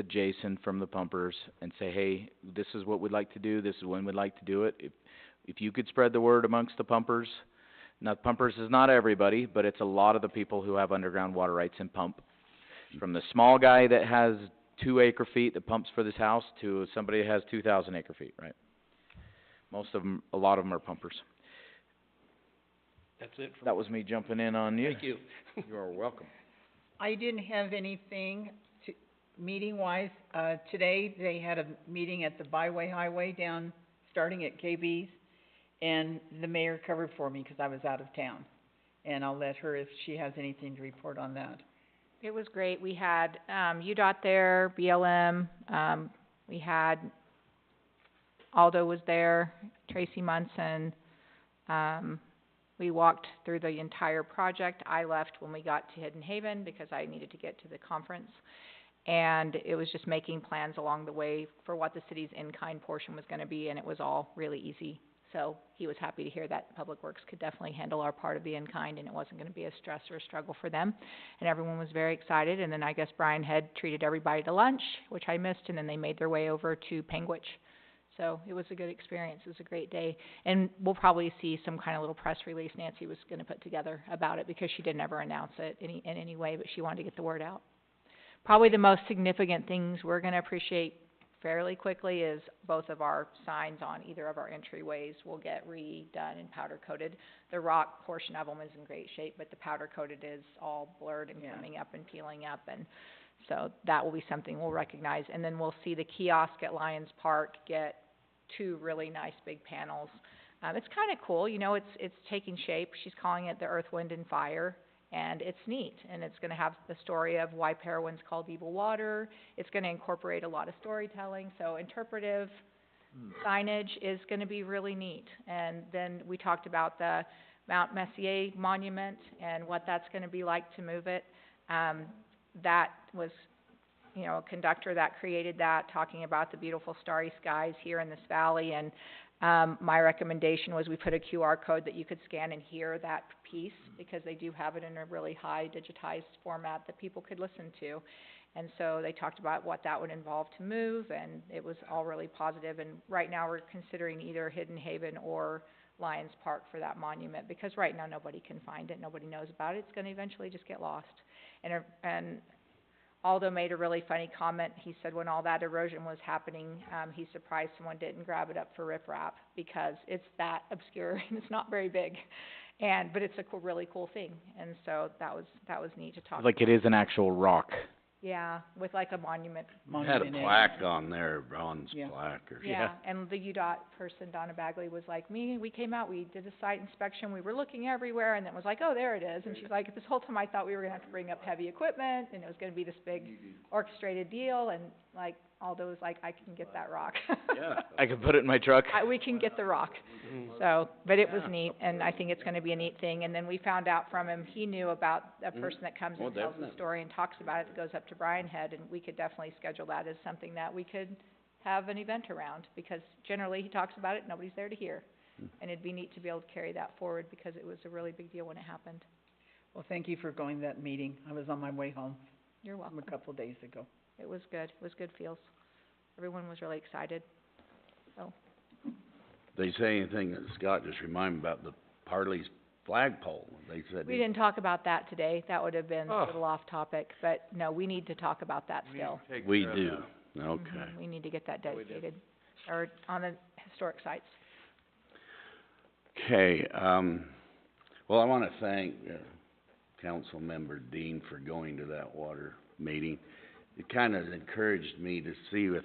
Jason from the pumpers and say, hey, this is what we'd like to do, this is when we'd like to do it. If you could spread the word amongst the pumpers. Now, pumpers is not everybody, but it's a lot of the people who have underground water rights and pump. From the small guy that has 2 acre feet that pumps for this house to somebody that has 2,000 acre feet, right? Most of them, a lot of them are pumpers. That's it. That was me jumping in on you. Thank you. You are welcome. I didn't have anything meeting-wise, today they had a meeting at the Byway Highway down, starting at KB's, and the mayor covered for me because I was out of town. And I'll let her, if she has anything to report on that. It was great. We had, UDOT there, BLM, we had, Aldo was there, Tracy Munson. We walked through the entire project. I left when we got to Hidden Haven because I needed to get to the conference. And it was just making plans along the way for what the city's in-kind portion was gonna be, and it was all really easy. So he was happy to hear that Public Works could definitely handle our part of the in-kind, and it wasn't gonna be a stress or a struggle for them. And everyone was very excited, and then I guess Brian had treated everybody to lunch, which I missed, and then they made their way over to Panguitch. So it was a good experience. It was a great day. And we'll probably see some kind of little press release Nancy was gonna put together about it, because she didn't ever announce it in any way, but she wanted to get the word out. Probably the most significant things we're gonna appreciate fairly quickly is both of our signs on either of our entryways will get redone and powder coated. The rock portion of them is in great shape, but the powder coated is all blurred and coming up and peeling up, and so that will be something we'll recognize. And then we'll see the kiosk at Lions Park get 2 really nice big panels. It's kinda cool, you know, it's taking shape. She's calling it the Earth, Wind, and Fire. And it's neat, and it's gonna have the story of why Parowan's called Evil Water. It's gonna incorporate a lot of storytelling, so interpretive signage is gonna be really neat. And then we talked about the Mount Messier Monument and what that's gonna be like to move it. That was, you know, a conductor that created that, talking about the beautiful starry skies here in this valley, and my recommendation was we put a QR code that you could scan and hear that piece, because they do have it in a really high digitized format that people could listen to. And so they talked about what that would involve to move, and it was all really positive. And right now we're considering either Hidden Haven or Lions Park for that monument, because right now nobody can find it, nobody knows about it. It's gonna eventually just get lost. And Aldo made a really funny comment. He said when all that erosion was happening, he's surprised someone didn't grab it up for riprap, because it's that obscure and it's not very big. But it's a really cool thing, and so that was neat to talk about. Like it is an actual rock. Yeah, with like a monument. Had a plaque on there, bronze plaque or Yeah, and the UDOT person, Donna Bagley, was like, we came out, we did a site inspection, we were looking everywhere, and then was like, oh, there it is. And she's like, this whole time I thought we were gonna have to bring up heavy equipment, and it was gonna be this big orchestrated deal, and like, Aldo was like, I can get that rock. Yeah, I can put it in my truck. We can get the rock. So, but it was neat, and I think it's gonna be a neat thing. And then we found out from him, he knew about a person that comes and tells the story and talks about it, that goes up to Brian Head, and we could definitely schedule that as something that we could have an event around, because generally he talks about it, nobody's there to hear. And it'd be neat to be able to carry that forward, because it was a really big deal when it happened. Well, thank you for going to that meeting. I was on my way home You're welcome. a couple of days ago. It was good. It was good feels. Everyone was really excited, so. They say anything, Scott, just remind me about the Parley's flagpole. They said. We didn't talk about that today. That would have been a little off topic, but no, we need to talk about that still. We do, okay. We need to get that dedicated, or on the historic sites. Okay, well, I wanna thank, Councilmember Dean for going to that water meeting. It kinda encouraged me to see if,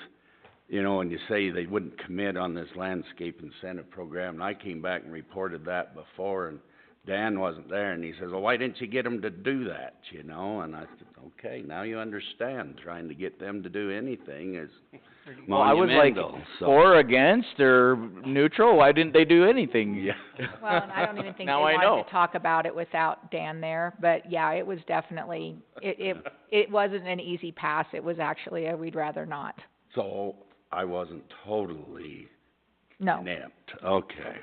you know, when you say they wouldn't commit on this landscape incentive program, and I came back and reported that before, and Dan wasn't there, and he says, well, why didn't you get them to do that, you know? And I said, okay, now you understand, trying to get them to do anything is Well, I was like, monumental, so. for, against, or neutral, why didn't they do anything? Yeah. Well, and I don't even think they Now I wanted know. to talk about it without Dan there, but yeah, it was definitely, it wasn't an easy pass. It was actually a we'd rather not. So, I wasn't totally No. inept, okay.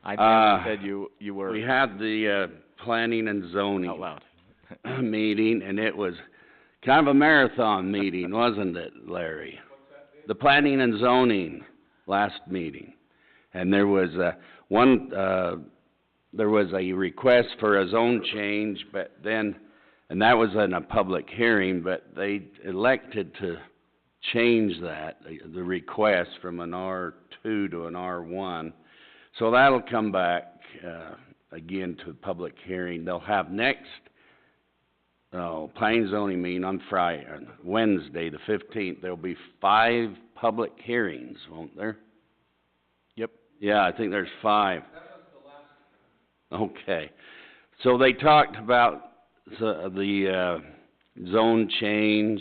I definitely said you were. We had the, planning and zoning. Out loud. Meeting, and it was kind of a marathon meeting, wasn't it, Larry? The planning and zoning last meeting. And there was there was a request for a zone change, but then, and that was in a public hearing, but they elected to change that, the request from an R2 to an R1. So that'll come back, again to public hearing. They'll have next planning zoning meeting on Wednesday, the 15th. There'll be 5 public hearings, won't there? Yep. Yeah, I think there's 5. Okay. So they talked about the zone change,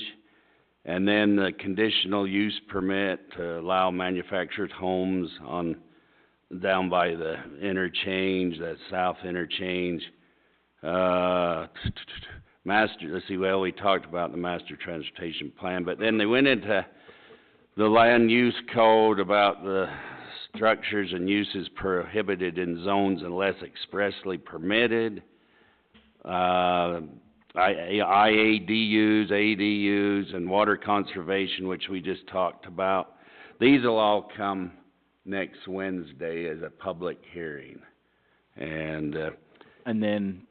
and then the conditional use permit to allow manufactured homes on, down by the interchange, that south interchange. We talked about the master transportation plan, but then they went into the land use code about the structures and uses prohibited in zones unless expressly permitted. IADUs, ADUs, and water conservation, which we just talked about. These will all come next Wednesday as a public hearing. And then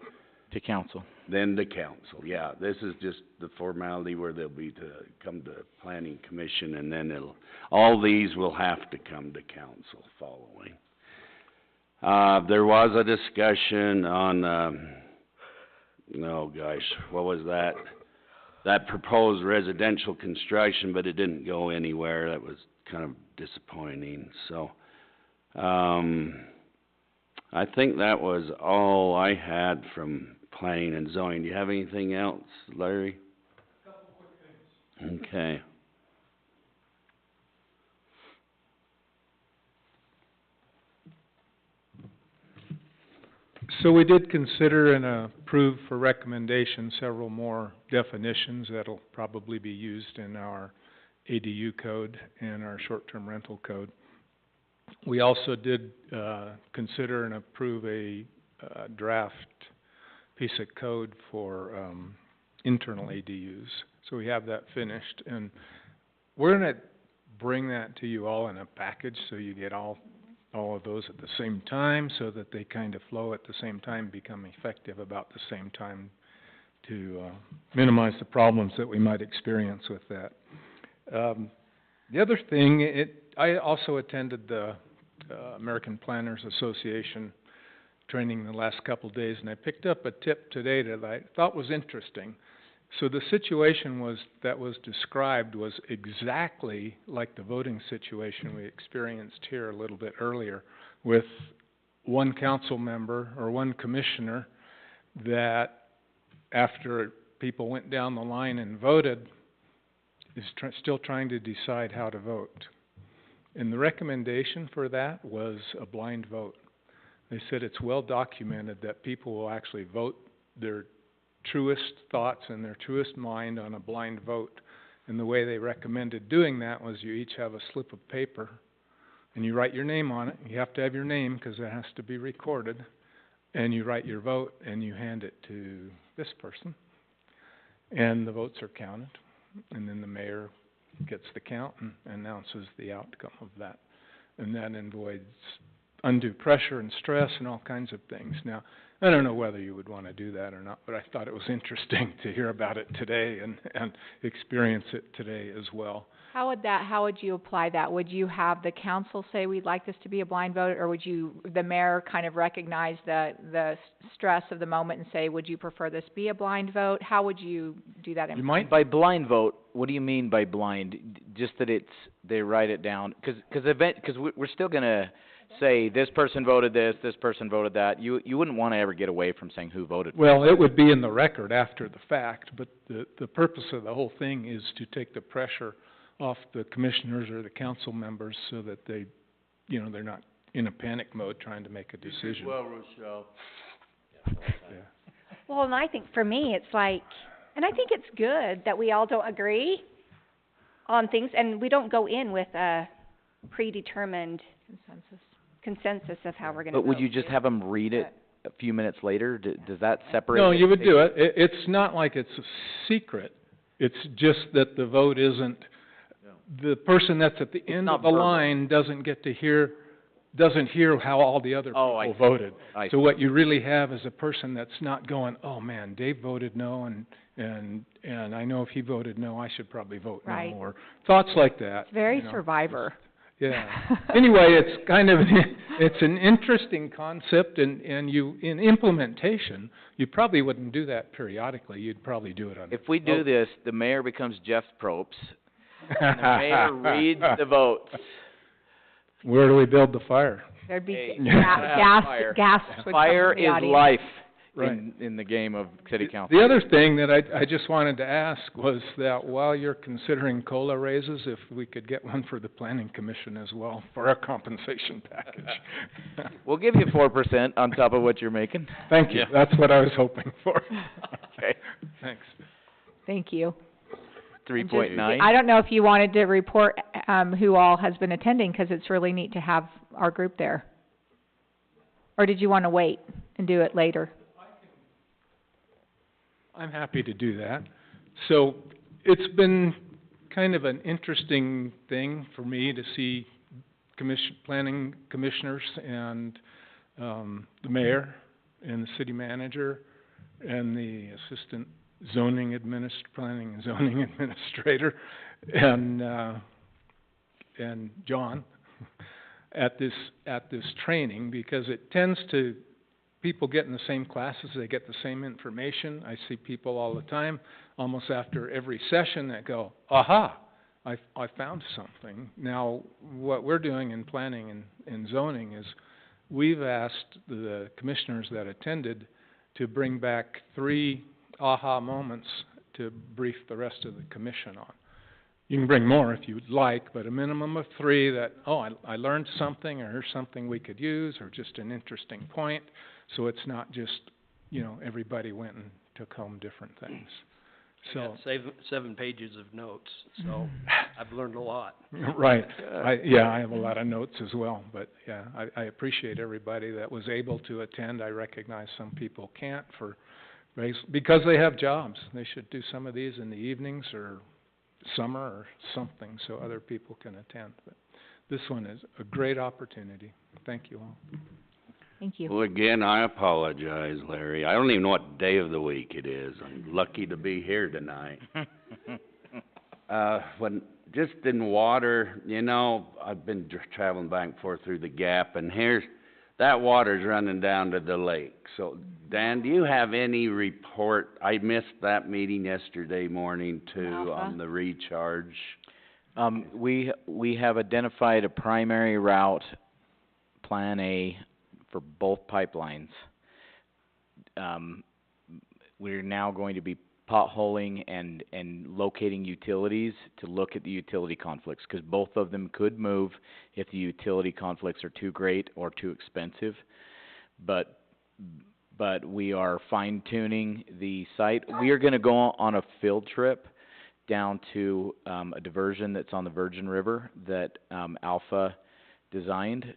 to council. Then to council, yeah. This is just the formality where they'll be to come to planning commission, and then all these will have to come to council following. There was a discussion on, what was that? That proposed residential construction, but it didn't go anywhere. That was kind of disappointing, so, I think that was all I had from planning and zoning. Do you have anything else, Larry? A couple quick things. Okay. So we did consider and approve for recommendation several more definitions that'll probably be used in our ADU code and our short-term rental code. We also did consider and approve a draft piece of code for internal ADUs. So we have that finished, and we're gonna bring that to you all in a package so you get all of those at the same time, so that they kind of flow at the same time, become effective about the same time, to minimize the problems that we might experience with that. The other thing, I also attended the American Planners Association training the last couple of days, and I picked up a tip today that I thought was interesting. So the situation that was described was exactly like the voting situation we experienced here a little bit earlier, with one council member or one commissioner that, after people went down the line and voted, is still trying to decide how to vote. And the recommendation for that was a blind vote. They said it's well documented that people will actually vote their truest thoughts and their truest mind on a blind vote. And the way they recommended doing that was you each have a slip of paper and you write your name on it. You have to have your name because it has to be recorded. And you write your vote and you hand it to this person. And the votes are counted. And then the mayor gets the count and announces the outcome of that. And that avoids undue pressure and stress and all kinds of things. Now, I don't know whether you would want to do that or not, but I thought it was interesting to hear about it today and experience it today as well. How would you apply that? Would you have the council say we'd like this to be a blind vote, or would the mayor kind of recognize the stress of the moment and say, would you prefer this be a blind vote? How would you do that? You might, by blind vote, what do you mean by blind? Just that they write it down? Because we're still gonna say this person voted this person voted that. You wouldn't want to ever get away from saying who voted. Well, it would be in the record after the fact, but the purpose of the whole thing is to take the pressure off the commissioners or the council members so that they, they're not in a panic mode trying to make a decision. Well, Rochelle. Yeah. Well, and I think for me, it's like, and I think it's good that we all don't agree on things, and we don't go in with a predetermined consensus of how we're going to vote. But would you just have them read it a few minutes later? Does that separate? No, you would do it. It's not like it's a secret. It's just that the vote isn't, the person that's at the end of the line doesn't hear how all the other people voted. So what you really have is a person that's not going, oh man, Dave voted no, and I know if he voted no, I should probably vote no, or thoughts like that. It's very Survivor. Yeah. Anyway, it's kind of, it's an interesting concept, and you, in implementation, you probably wouldn't do that periodically, you'd probably do it on. If we do this, the mayor becomes Jeff Probst, and the mayor reads the votes. Where do we build the fire? There'd be Hey, gas would come Fire from the is audience. life Right. in the game of city council. The other thing that I just wanted to ask was that while you're considering COLA raises, if we could get one for the planning commission as well, for our compensation package. We'll give you 4% on top of what you're making. Thank you, Yeah. that's what I was hoping for. Okay. Thanks. Thank you. 3.9. I don't know if you wanted to report, who all has been attending, 'cause it's really neat to have our group there. Or did you wanna wait and do it later? I'm happy to do that. So, it's been kind of an interesting thing for me to see planning commissioners and, the mayor and the city manager and the assistant planning and zoning administrator and John at this training, because it tends to, people get in the same classes, they get the same information. I see people all the time, almost after every session, that go, aha, I found something. Now, what we're doing in planning and zoning is, we've asked the commissioners that attended to bring back 3 aha moments to brief the rest of the commission on. You can bring more if you'd like, but a minimum of 3 that, I learned something, or here's something we could use, or just an interesting point. So it's not just, everybody went and took home different things. So. Yeah, 7 pages of notes, so I've learned a lot. Right. I have a lot of notes as well, but yeah, I appreciate everybody that was able to attend. I recognize some people can't because they have jobs. They should do some of these in the evenings or summer or something, so other people can attend. But this one is a great opportunity. Thank you all. Thank you. Well, again, I apologize, Larry. I don't even know what day of the week it is. I'm lucky to be here tonight. When, just in water, I've been traveling back and forth through the gap, and that water's running down to the lake. So, Dan, do you have any report? I missed that meeting yesterday morning too, on the recharge. We have identified a primary route, Plan A, for both pipelines. We're now going to be potholing and locating utilities to look at the utility conflicts, because both of them could move if the utility conflicts are too great or too expensive. But we are fine-tuning the site. We are gonna go on a field trip down to a diversion that's on the Virgin River that Alpha designed.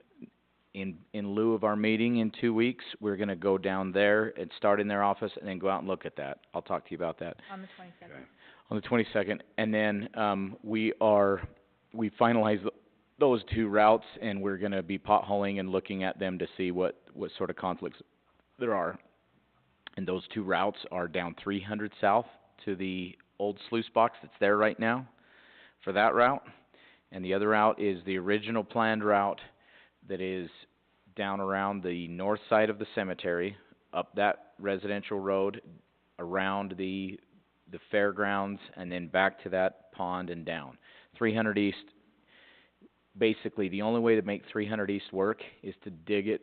In lieu of our meeting in 2 weeks, we're gonna go down there and start in their office and then go out and look at that. I'll talk to you about that. On the 22nd. On the 22nd, and then, we finalized those 2 routes, and we're gonna be potholing and looking at them to see what sort of conflicts there are. And those 2 routes are down 300 south to the old sluice box that's there right now for that route. And the other route is the original planned route that is down around the north side of the cemetery, up that residential road, around the fairgrounds, and then back to that pond and down. 300 East, basically the only way to make 300 East work is to dig it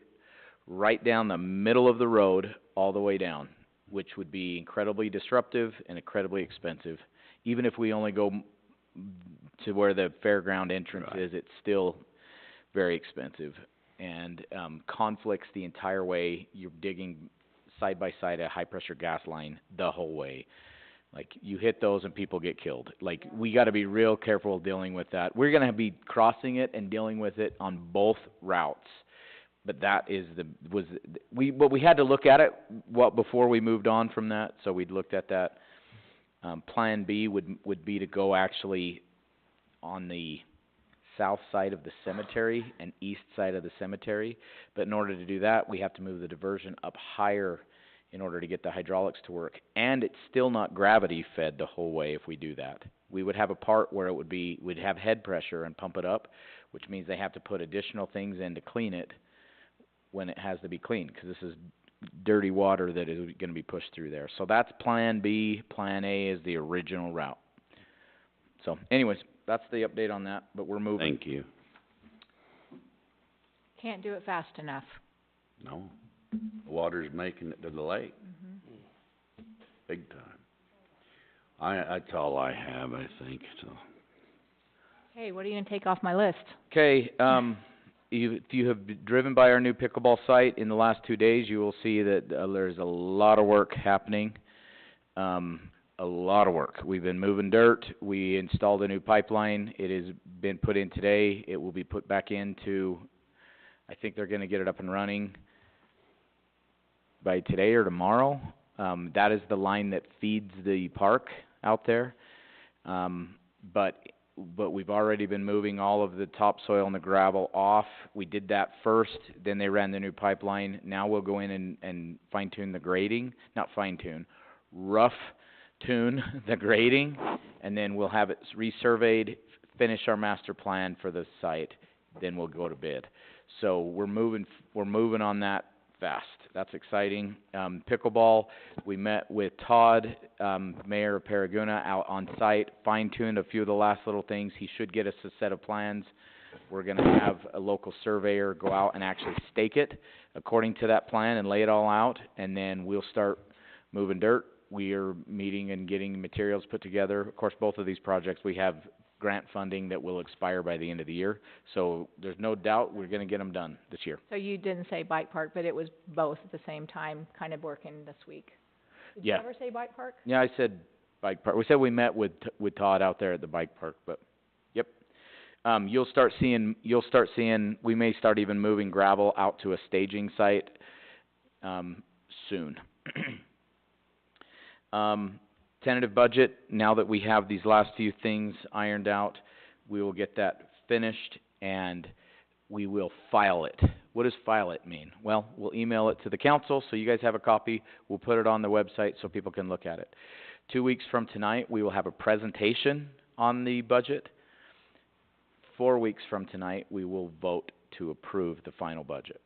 right down the middle of the road all the way down, which would be incredibly disruptive and incredibly expensive. Even if we only go to where the fairground entrance is, it's still very expensive, and conflicts the entire way. You're digging side by side a high pressure gas line the whole way. Like, you hit those and people get killed. Like, we gotta be real careful dealing with that. We're gonna be crossing it and dealing with it on both routes. But that is we had to look at it before we moved on from that, so we'd looked at that. Plan B would be to go actually on the south side of the cemetery and east side of the cemetery. But in order to do that, we have to move the diversion up higher in order to get the hydraulics to work. And it's still not gravity fed the whole way if we do that. We would have a part where we'd have head pressure and pump it up. which means they have to put additional things in to clean it when it has to be cleaned, 'cause this is dirty water that is gonna be pushed through there. So that's Plan B. Plan A is the original route. So anyways, that's the update on that, but we're moving. Thank you. Can't do it fast enough. No, the water's making it to the lake, big time. That's all I have, I think, so. Okay, what are you gonna take off my list? Okay, if you have driven by our new pickleball site in the last 2 days, you will see that, there's a lot of work happening. A lot of work. We've been moving dirt, we installed a new pipeline, it has been put in today, it will be put back into, I think they're gonna get it up and running by today or tomorrow. That is the line that feeds the park out there. But we've already been moving all of the topsoil and the gravel off. We did that first, then they ran the new pipeline. Now we'll go in and fine tune the grading, not fine tune, rough tune the grading, and then we'll have it resurveyed, finish our master plan for the site, then we'll go to bid. So we're moving on that fast. That's exciting. Pickleball, we met with Todd, Mayor of Paraguna, out on site, fine-tuned a few of the last little things. He should get us a set of plans. We're gonna have a local surveyor go out and actually stake it according to that plan and lay it all out, and then we'll start moving dirt. We are meeting and getting materials put together. Of course, both of these projects, we have grant funding that will expire by the end of the year, so there's no doubt we're gonna get them done this year. So you didn't say bike park, but it was both at the same time, kind of working this week. Did you Yeah. ever say bike park? Yeah, I said bike park. We said we met with Todd out there at the bike park, but, yep. You'll start seeing, we may start even moving gravel out to a staging site, soon. Tentative budget, now that we have these last few things ironed out, we will get that finished and we will file it. What does file it mean? Well, we'll email it to the council, so you guys have a copy. We'll put it on the website so people can look at it. 2 weeks from tonight, we will have a presentation on the budget. 4 weeks from tonight, we will vote to approve the final budget.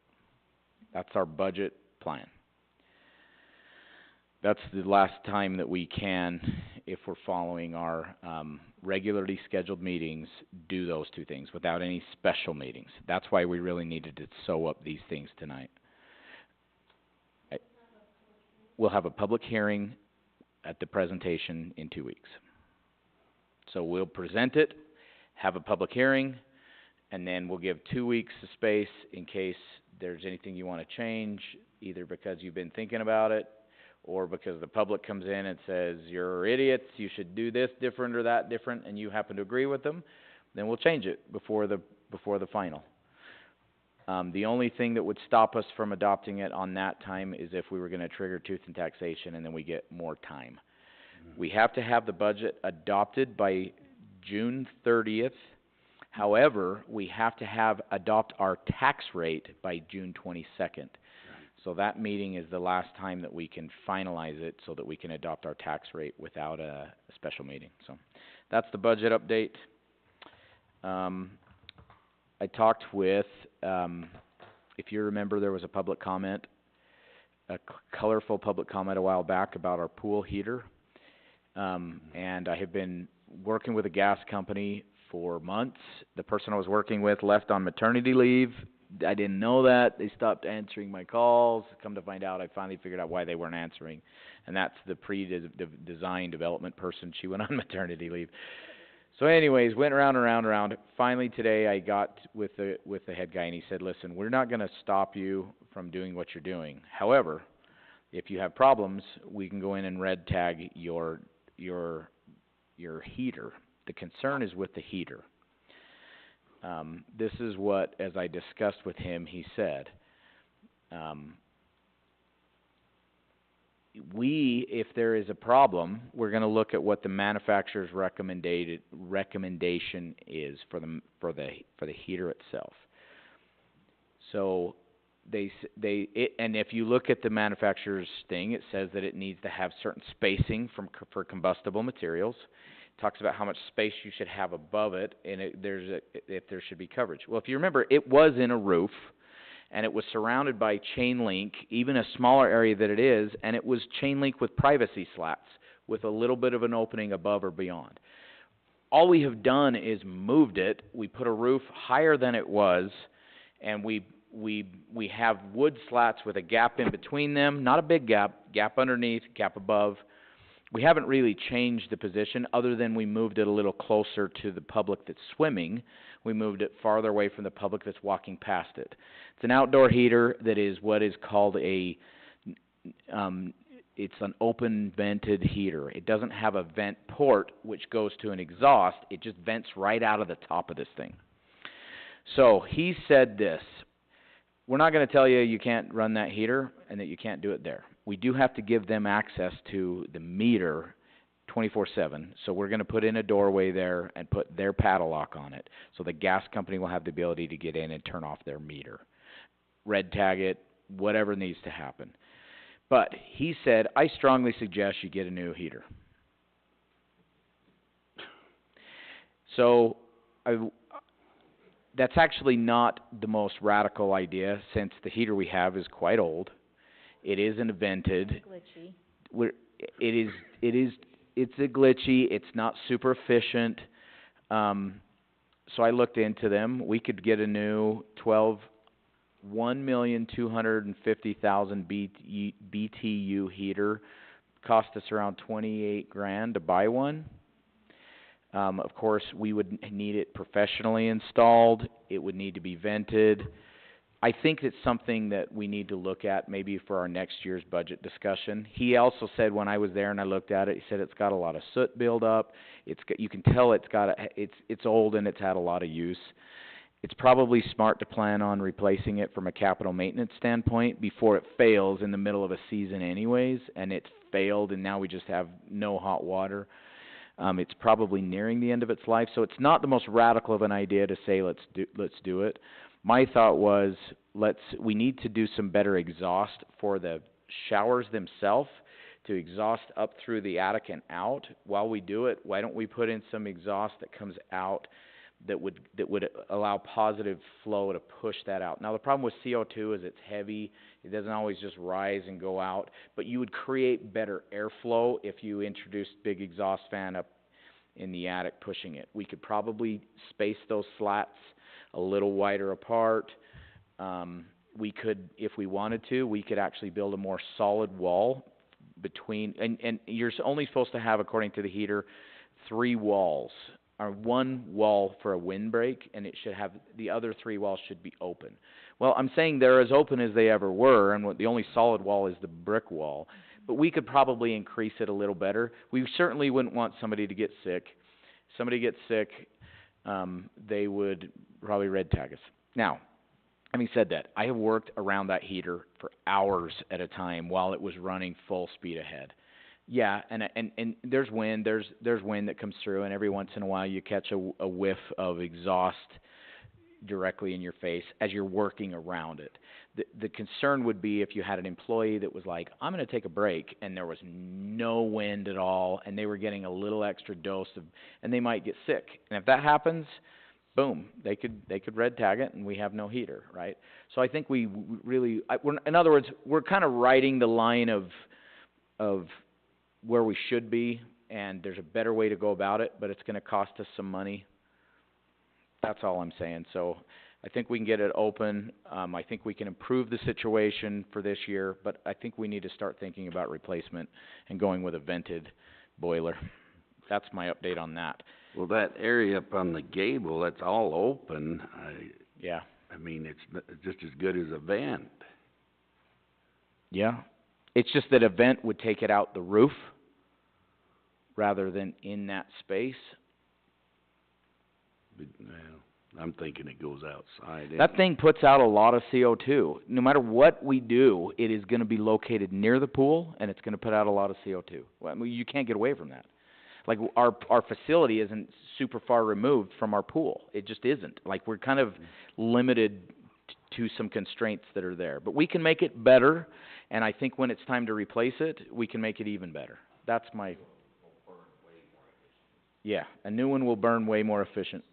That's our budget plan. That's the last time that we can, if we're following our, regularly scheduled meetings, do those two things without any special meetings. That's why we really needed to sew up these things tonight. We'll have a public hearing at the presentation in 2 weeks. So we'll present it, have a public hearing, and then we'll give 2 weeks of space in case there's anything you wanna change, either because you've been thinking about it, or because the public comes in and says, you're idiots, you should do this different or that different, and you happen to agree with them, then we'll change it before the final. The only thing that would stop us from adopting it on that time is if we were gonna trigger tooth and taxation and then we get more time. We have to have the budget adopted by June 30th. However, we have to adopt our tax rate by June 22nd. So that meeting is the last time that we can finalize it so that we can adopt our tax rate without a special meeting. So that's the budget update. I talked with, if you remember, there was a public comment, a colorful public comment a while back about our pool heater. And I have been working with a gas company for months. The person I was working with left on maternity leave. I didn't know that. They stopped answering my calls. Come to find out, I finally figured out why they weren't answering. And that's the design development person. She went on maternity leave. So anyways, went around. Finally today I got with the head guy and he said, listen, we're not gonna stop you from doing what you're doing. However, if you have problems, we can go in and red tag your heater. The concern is with the heater. This is what, as I discussed with him, he said, if there is a problem, we're gonna look at what the manufacturer's recommendation is for the heater itself. So and if you look at the manufacturer's thing, it says that it needs to have certain spacing for combustible materials. talks about how much space you should have above it, and if there should be coverage. Well, if you remember, it was in a roof, and it was surrounded by chain link, even a smaller area that it is, and it was chain link with privacy slats, with a little bit of an opening above or beyond. All we have done is moved it. We put a roof higher than it was, and we have wood slats with a gap in between them, not a big gap underneath, gap above. We haven't really changed the position other than we moved it a little closer to the public that's swimming. We moved it farther away from the public that's walking past it. It's an outdoor heater that is what is called it's an open vented heater. It doesn't have a vent port which goes to an exhaust. It just vents right out of the top of this thing. So he said this: we're not going to tell you you can't run that heater and that you can't do it there. We do have to give them access to the meter 24/7. So we're going to put in a doorway there and put their padlock on it. So the gas company will have the ability to get in and turn off their meter. Red tag it, whatever needs to happen. But he said, I strongly suggest you get a new heater. So that's actually not the most radical idea, since the heater we have is quite old. It isn't vented. Glitchy. It's a glitchy. It's not super efficient. So I looked into them. We could get a new 1,250,000 BTU heater. Cost us around $28,000 to buy one. Of course, we would need it professionally installed. It would need to be vented. I think it's something that we need to look at maybe for our next year's budget discussion. He also said, when I was there and I looked at it, he said it's got a lot of soot buildup. You can tell it's old and it's had a lot of use. It's probably smart to plan on replacing it from a capital maintenance standpoint before it fails in the middle of a season anyways, and it's failed and now we just have no hot water. It's probably nearing the end of its life, so it's not the most radical of an idea to say let's do it. My thought was we need to do some better exhaust for the showers themselves, to exhaust up through the attic and out. While we do it, why don't we put in some exhaust that comes out that would allow positive flow to push that out. Now the problem with CO2 is it's heavy. It doesn't always just rise and go out, but you would create better airflow if you introduced big exhaust fan up in the attic pushing it. We could probably space those slats a little wider apart. We could, if we wanted to, we could actually build a more solid wall between, and you're only supposed to have, according to the heater, 3 walls, or 1 wall for a windbreak, and it should have, the other 3 walls should be open. Well, I'm saying they're as open as they ever were, and the only solid wall is the brick wall, but we could probably increase it a little better. We certainly wouldn't want somebody to get sick. If somebody gets sick, they would probably red tag us. Now, having said that, I have worked around that heater for hours at a time while it was running full speed ahead. Yeah, and there's wind, there's wind that comes through, and every once in a while you catch a whiff of exhaust directly in your face as you're working around it. The concern would be if you had an employee that was like, I'm going to take a break, and there was no wind at all, and they were getting a little extra dose and they might get sick. And if that happens, boom, they could red tag it, and we have no heater, right? So I think we really, in other words, we're kind of riding the line of where we should be, and there's a better way to go about it, but it's going to cost us some money. That's all I'm saying. So I think we can get it open. I think we can improve the situation for this year, but I think we need to start thinking about replacement and going with a vented boiler. That's my update on that. Well, that area up on the gable, that's all open. Yeah. I mean, it's just as good as a vent. Yeah. It's just that a vent would take it out the roof rather than in that space. Well, I'm thinking it goes outside. That thing puts out a lot of CO2. No matter what we do, it is going to be located near the pool, and it's going to put out a lot of CO2. Well, I mean, you can't get away from that. Like, our facility isn't super far removed from our pool. It just isn't. Like, we're kind of limited to some constraints that are there. But we can make it better, and I think when it's time to replace it, we can make it even better. That's my... Yeah, a new one will burn way more efficient.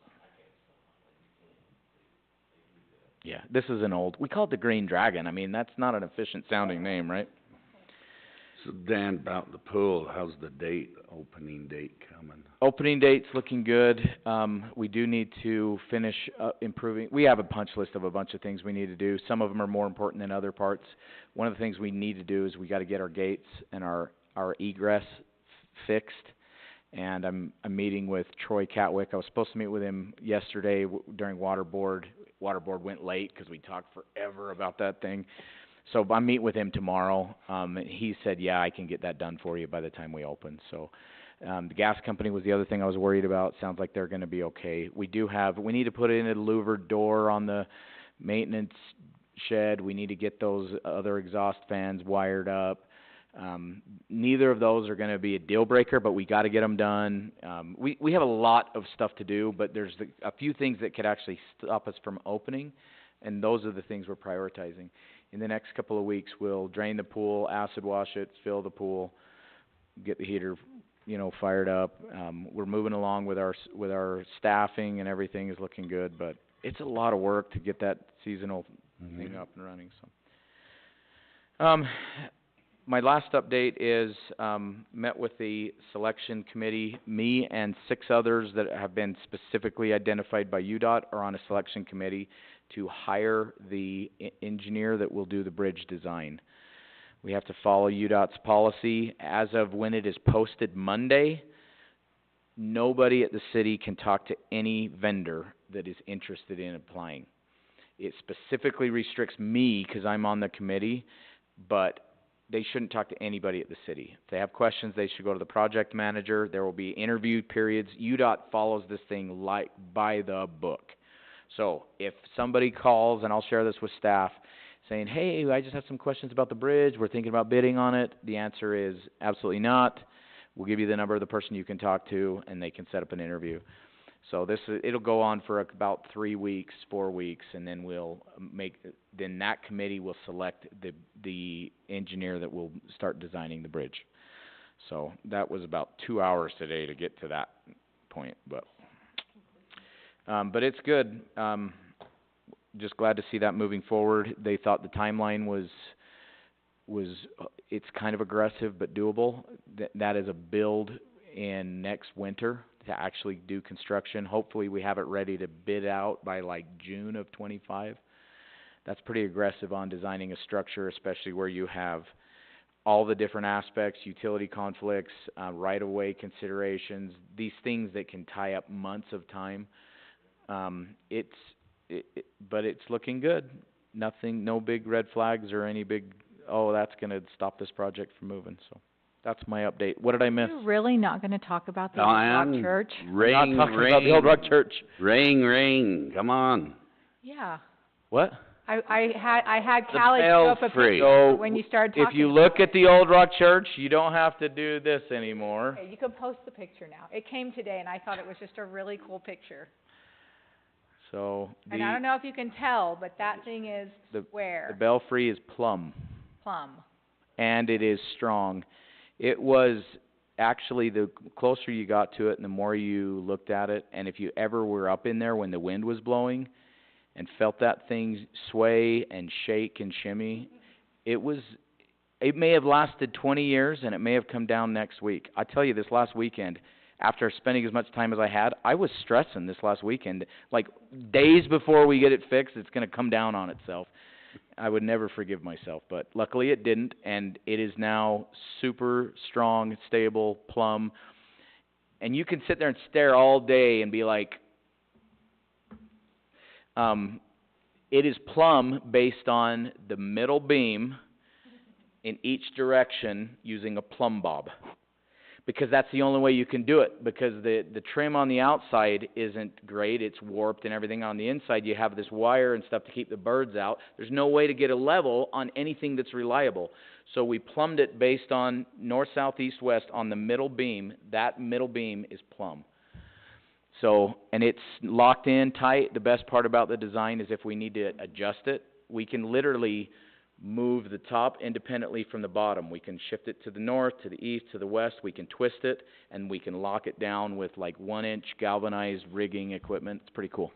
Yeah, this is an old, we call it the Green Dragon. I mean, that's not an efficient sounding name, right? So Dan, about the pool, how's the opening date coming? Opening date's looking good. We do need to finish improving. We have a punch list of a bunch of things we need to do. Some of them are more important than other parts. One of the things we need to do is we gotta get our gates and our egress fixed. And I'm meeting with Troy Catwick. I was supposed to meet with him yesterday during water board. Water board went late 'cause we talked forever about that thing. So I'm meeting with him tomorrow. And he said, yeah, I can get that done for you by the time we open. So, the gas company was the other thing I was worried about. Sounds like they're gonna be okay. We need to put in a louvered door on the maintenance shed. We need to get those other exhaust fans wired up. Neither of those are gonna be a deal breaker, but we gotta get them done. We have a lot of stuff to do, but there's a few things that could actually stop us from opening, and those are the things we're prioritizing. In the next couple of weeks, we'll drain the pool, acid wash it, fill the pool, get the heater, fired up. We're moving along with our staffing, and everything is looking good, but it's a lot of work to get that seasonal thing up and running, so. My last update is, met with the selection committee. Me and 6 others that have been specifically identified by UDOT are on a selection committee to hire the engineer that will do the bridge design. We have to follow UDOT's policy. As of when it is posted Monday, nobody at the city can talk to any vendor that is interested in applying. It specifically restricts me 'cause I'm on the committee, but they shouldn't talk to anybody at the city. If they have questions, they should go to the project manager. There will be interview periods. UDOT follows this thing like by the book. So if somebody calls, and I'll share this with staff, saying, hey, I just have some questions about the bridge, we're thinking about bidding on it, the answer is absolutely not. We'll give you the number of the person you can talk to, and they can set up an interview. So it'll go on for about 3 weeks, 4 weeks, and then then that committee will select the engineer that will start designing the bridge. So that was about 2 hours today to get to that point, but it's good. Just glad to see that moving forward. They thought the timeline was it's kind of aggressive but doable. That is a build in next winter to actually do construction. Hopefully we have it ready to bid out by like June of 25. That's pretty aggressive on designing a structure, especially where you have all the different aspects, utility conflicts, right-of-way considerations, these things that can tie up months of time. But it's looking good. No big red flags or any big, that's gonna stop this project from moving, so. That's my update. What did I miss? You're really not gonna talk about the Old Rock Church? Ring, I'm not talking about the Old Rock Church. Ring, come on. Yeah. What? I had The Callie go up a belfry. picture So, when you started talking if you about look it. at the Old Rock Church, you don't have to do this anymore. Okay, you can post the picture now. It came today, and I thought it was just a really cool picture. So, And I don't know if you can tell, but that thing is the square, belfry is plumb, plumb. and it is strong. It was actually, the closer you got to it and the more you looked at it, and if you ever were up in there when the wind was blowing and felt that thing sway and shake and shimmy, it may have lasted 20 years and it may have come down next week. I tell you, this last weekend, after spending as much time as I had, I was stressing this last weekend. Like, days before we get it fixed, it's gonna come down on itself. I would never forgive myself, but luckily it didn't, and it is now super strong, stable, plumb. And you can sit there and stare all day and be like, it is plumb based on the middle beam in each direction using a plumb bob. Because that's the only way you can do it, because the trim on the outside isn't great, it's warped and everything. On the inside you have this wire and stuff to keep the birds out. There's no way to get a level on anything that's reliable. So we plumbed it based on north, south, east, west on the middle beam. That middle beam is plumb. So, and it's locked in tight. The best part about the design is if we need to adjust it, we can literally move the top independently from the bottom. We can shift it to the north, to the east, to the west, we can twist it, and we can lock it down with like 1-inch galvanized rigging equipment. It's pretty cool.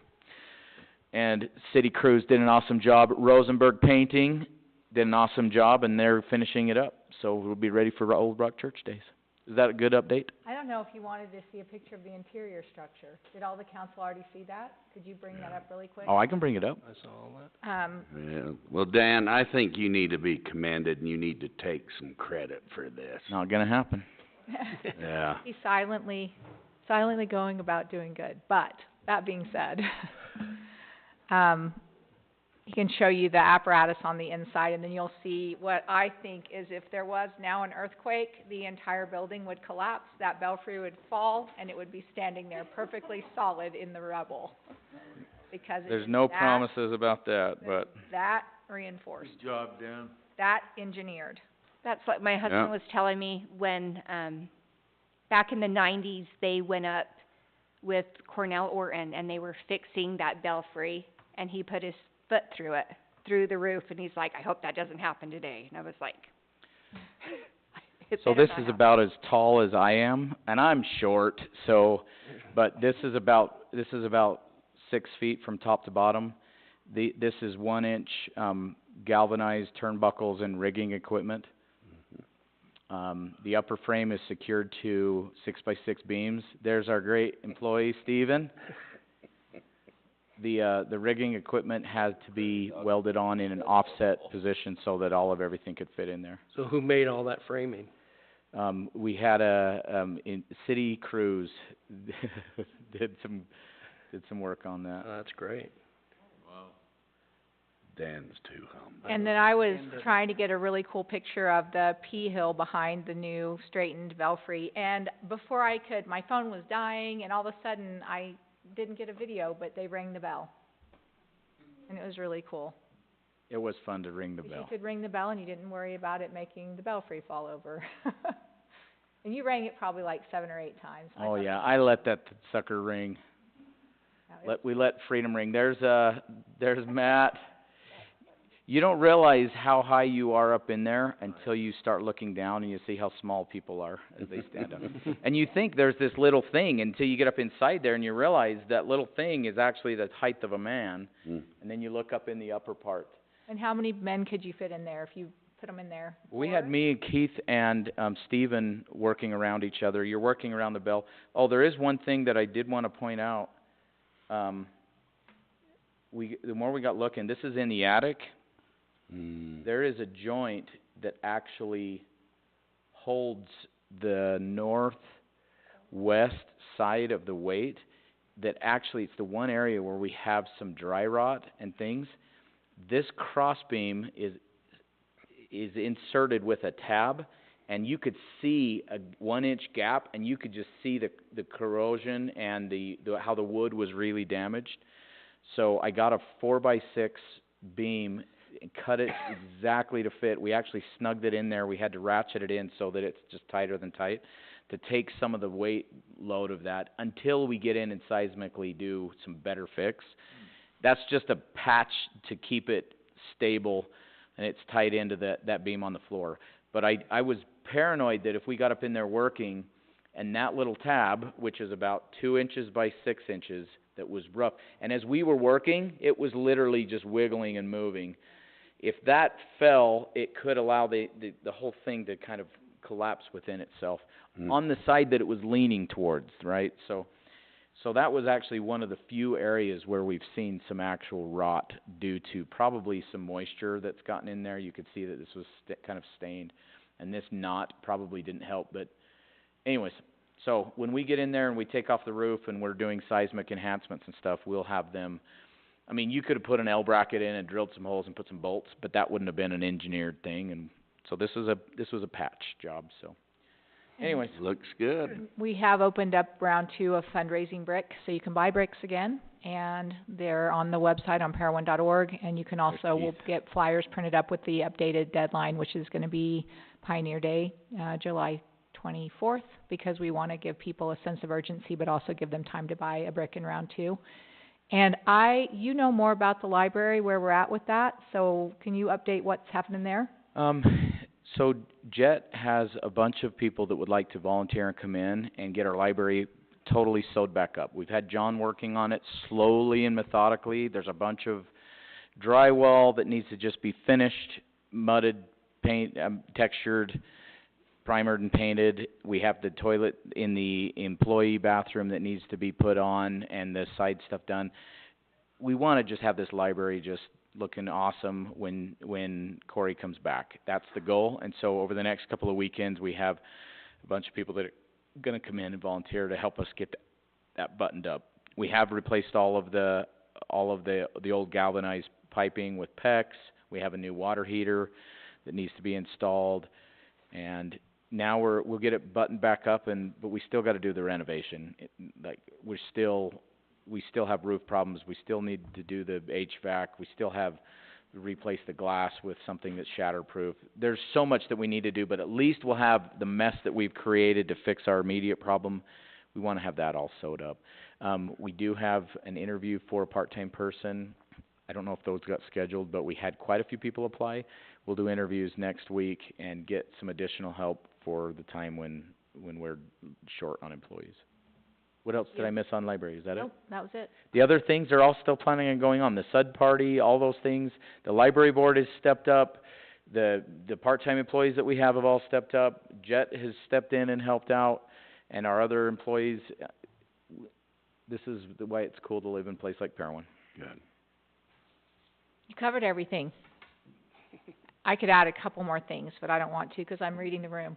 And City Crews did an awesome job. Rosenberg Painting did an awesome job, and they're finishing it up. So we'll be ready for Old Rock Church Days. Is that a good update? I don't know if you wanted to see a picture of the interior structure. Did all the council already see that? Could you bring that up really quick? Oh, I can bring it up. I saw all that. Yeah, well, Dan, I think you need to be commended and you need to take some credit for this. Not gonna happen. Yeah. He's silently going about doing good. But, that being said, he can show you the apparatus on the inside, and then you'll see what I think is if there was now an earthquake, the entire building would collapse, that belfry would fall, and it would be standing there perfectly solid in the rubble. Because it There's is no that- promises about that, but that reinforced, Good job, Dan. that engineered. That's what my husband Yeah. was telling me when, back in the 90s, they went up with Cornell Orton and they were fixing that belfry, and he put his foot through it, through the roof, and he's like, I hope that doesn't happen today. And I was like, it so better this not is happen. about as tall as I am, and I'm short, so, but this is about 6 feet from top to bottom. This is 1-inch, galvanized turnbuckles and rigging equipment. The upper frame is secured to 6x6 beams. There's our great employee, Steven. The rigging equipment had to be welded on in an offset position so that all of everything could fit in there. So who made all that framing? We had in City Crews did some work on that. Oh, that's great. Dan's too humble. And then I was trying to get a really cool picture of the P hill behind the new straightened belfry, and before I could, my phone was dying, and all of a sudden, I didn't get a video, but they rang the bell. And it was really cool. It was fun to ring the 'Cause bell. you could ring the bell and you didn't worry about it making the belfry fall over. And you rang it probably like 7 or 8 times. Oh yeah, I let that sucker ring. We let freedom ring. There's Matt. You don't realize how high you are up in there until you start looking down and you see how small people are as they stand up. And you think there's this little thing until you get up inside there and you realize that little thing is actually the height of a man. And then you look up in the upper part. And how many men could you fit in there if you put them in there? We had me and Keith and Stephen working around each other. You're working around the bell. Oh, there is one thing that I did want to point out. The more we got looking, this is in the attic. There is a joint that actually holds the northwest side of the weight. That actually, it's the one area where we have some dry rot and things. This crossbeam is inserted with a tab, and you could see a 1-inch gap, and you could just see the corrosion and how the wood was really damaged. So I got a 4x6 beam and cut it exactly to fit. We actually snugged it in there. We had to ratchet it in so that it's just tighter than tight to take some of the weight load of that until we get in and seismically do some better fix. That's just a patch to keep it stable, and it's tied into that beam on the floor. But I was paranoid that if we got up in there working and that little tab, which is about 2 inches by 6 inches, that was rough, and as we were working, it was literally just wiggling and moving. If that fell, it could allow the whole thing to kind of collapse within itself on the side that it was leaning towards, right? So that was actually one of the few areas where we've seen some actual rot due to probably some moisture that's gotten in there. You could see that this was kind of stained, and this knot probably didn't help. But anyways, so when we get in there and we take off the roof and we're doing seismic enhancements and stuff, we'll have them. I mean, you could have put an L bracket in and drilled some holes and put some bolts, but that wouldn't have been an engineered thing. And so this was a patch job. So, anyways, Looks good. We have opened up round 2 of fundraising brick, so you can buy bricks again, and they're on the website on Parowan.org, and you can also, we'll get flyers printed up with the updated deadline, which is going to be Pioneer Day, July 24th, because we want to give people a sense of urgency, but also give them time to buy a brick in round 2. And you know more about the library, where we're at with that, so can you update what's happening there? So Jet has a bunch of people that would like to volunteer and come in and get our library totally sewed back up. We've had John working on it slowly and methodically. There's a bunch of drywall that needs to just be finished, mudded, textured, primered and painted. We have the toilet in the employee bathroom that needs to be put on and the side stuff done. We wanna just have this library just looking awesome when Corey comes back. That's the goal. And so over the next couple of weekends, we have a bunch of people that are gonna come in and volunteer to help us get that buttoned up. We have replaced all of the old galvanized piping with PEX. We have a new water heater that needs to be installed. And now we'll get it buttoned back up, but we still gotta do the renovation. We still have roof problems. We still need to do the HVAC. We still have to replace the glass with something that's shatterproof. There's so much that we need to do, but at least we'll have the mess that we've created to fix our immediate problem. We wanna have that all sewed up. We do have an interview for a part-time person. I don't know if those got scheduled, but we had quite a few people apply. We'll do interviews next week and get some additional help for the time when we're short on employees. What else did I miss on library? Is that it? Nope, that was it. The other things are all still planning on going on. The SUD party, all those things. The library board has stepped up. The part-time employees that we have all stepped up. Jet has stepped in and helped out. And our other employees, this is the way it's cool to live in a place like Parowan. Good. You covered everything. I could add a couple more things, but I don't want to, 'cause I'm reading the room.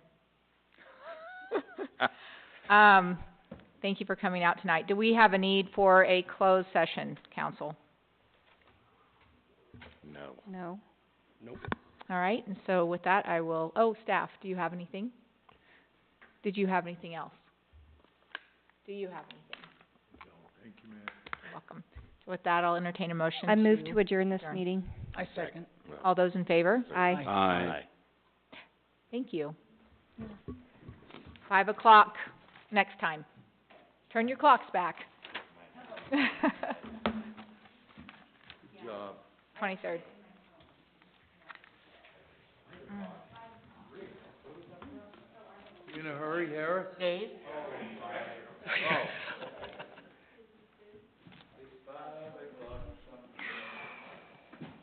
Thank you for coming out tonight. Do we have a need for a closed session, council? No. No. Nope. All right, and so with that, staff, do you have anything? Did you have anything else? Do you have anything? No, thank you, ma'am. You're welcome. So with that, I'll entertain a motion I move to adjourn this adjourn. meeting. I second. All those in favor? Aye. Aye. Thank you. 5 o'clock next time. Turn your clocks back. Good job. 23rd. You in a hurry, Harris? Dave? Oh.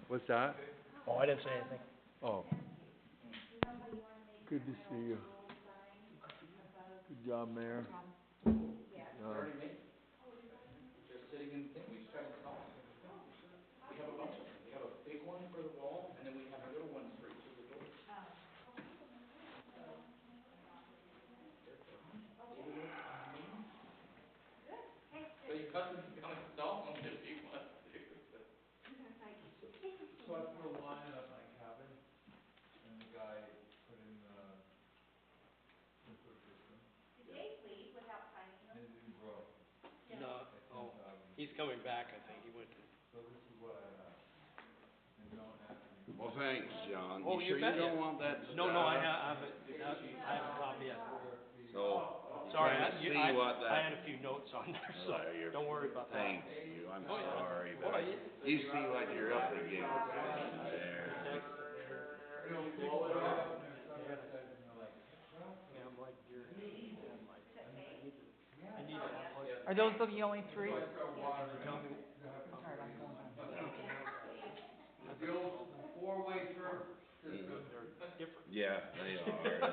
What's that? Oh, I didn't say anything. Oh. Good to see you. Good job, Mayor. Just sitting in, we just tried to solve it. We have a bunch of them. We have a big one for the wall, and then we have little ones for each of the doors. So your cousin's gonna install one if he wants to. So I put a line up my cabin, and the guy put in the sprinkler system. Did Dave leave without signing them? And it didn't grow. No, oh, he's coming back, I think, he went to. So this is what I have. And don't have any. Well, thanks, John. Oh, you sure bet. you don't want that stuff? No, I have a copy of it. So, Sorry, trying to see what that. I had a few notes on there, so You're- don't worry about that. Thank you, I'm Oh, yeah. sorry, Oh, but yeah. you see what you're up against there. Are those the only three? The old four-way turf system. Yeah, they are,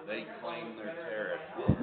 and they claim their territory.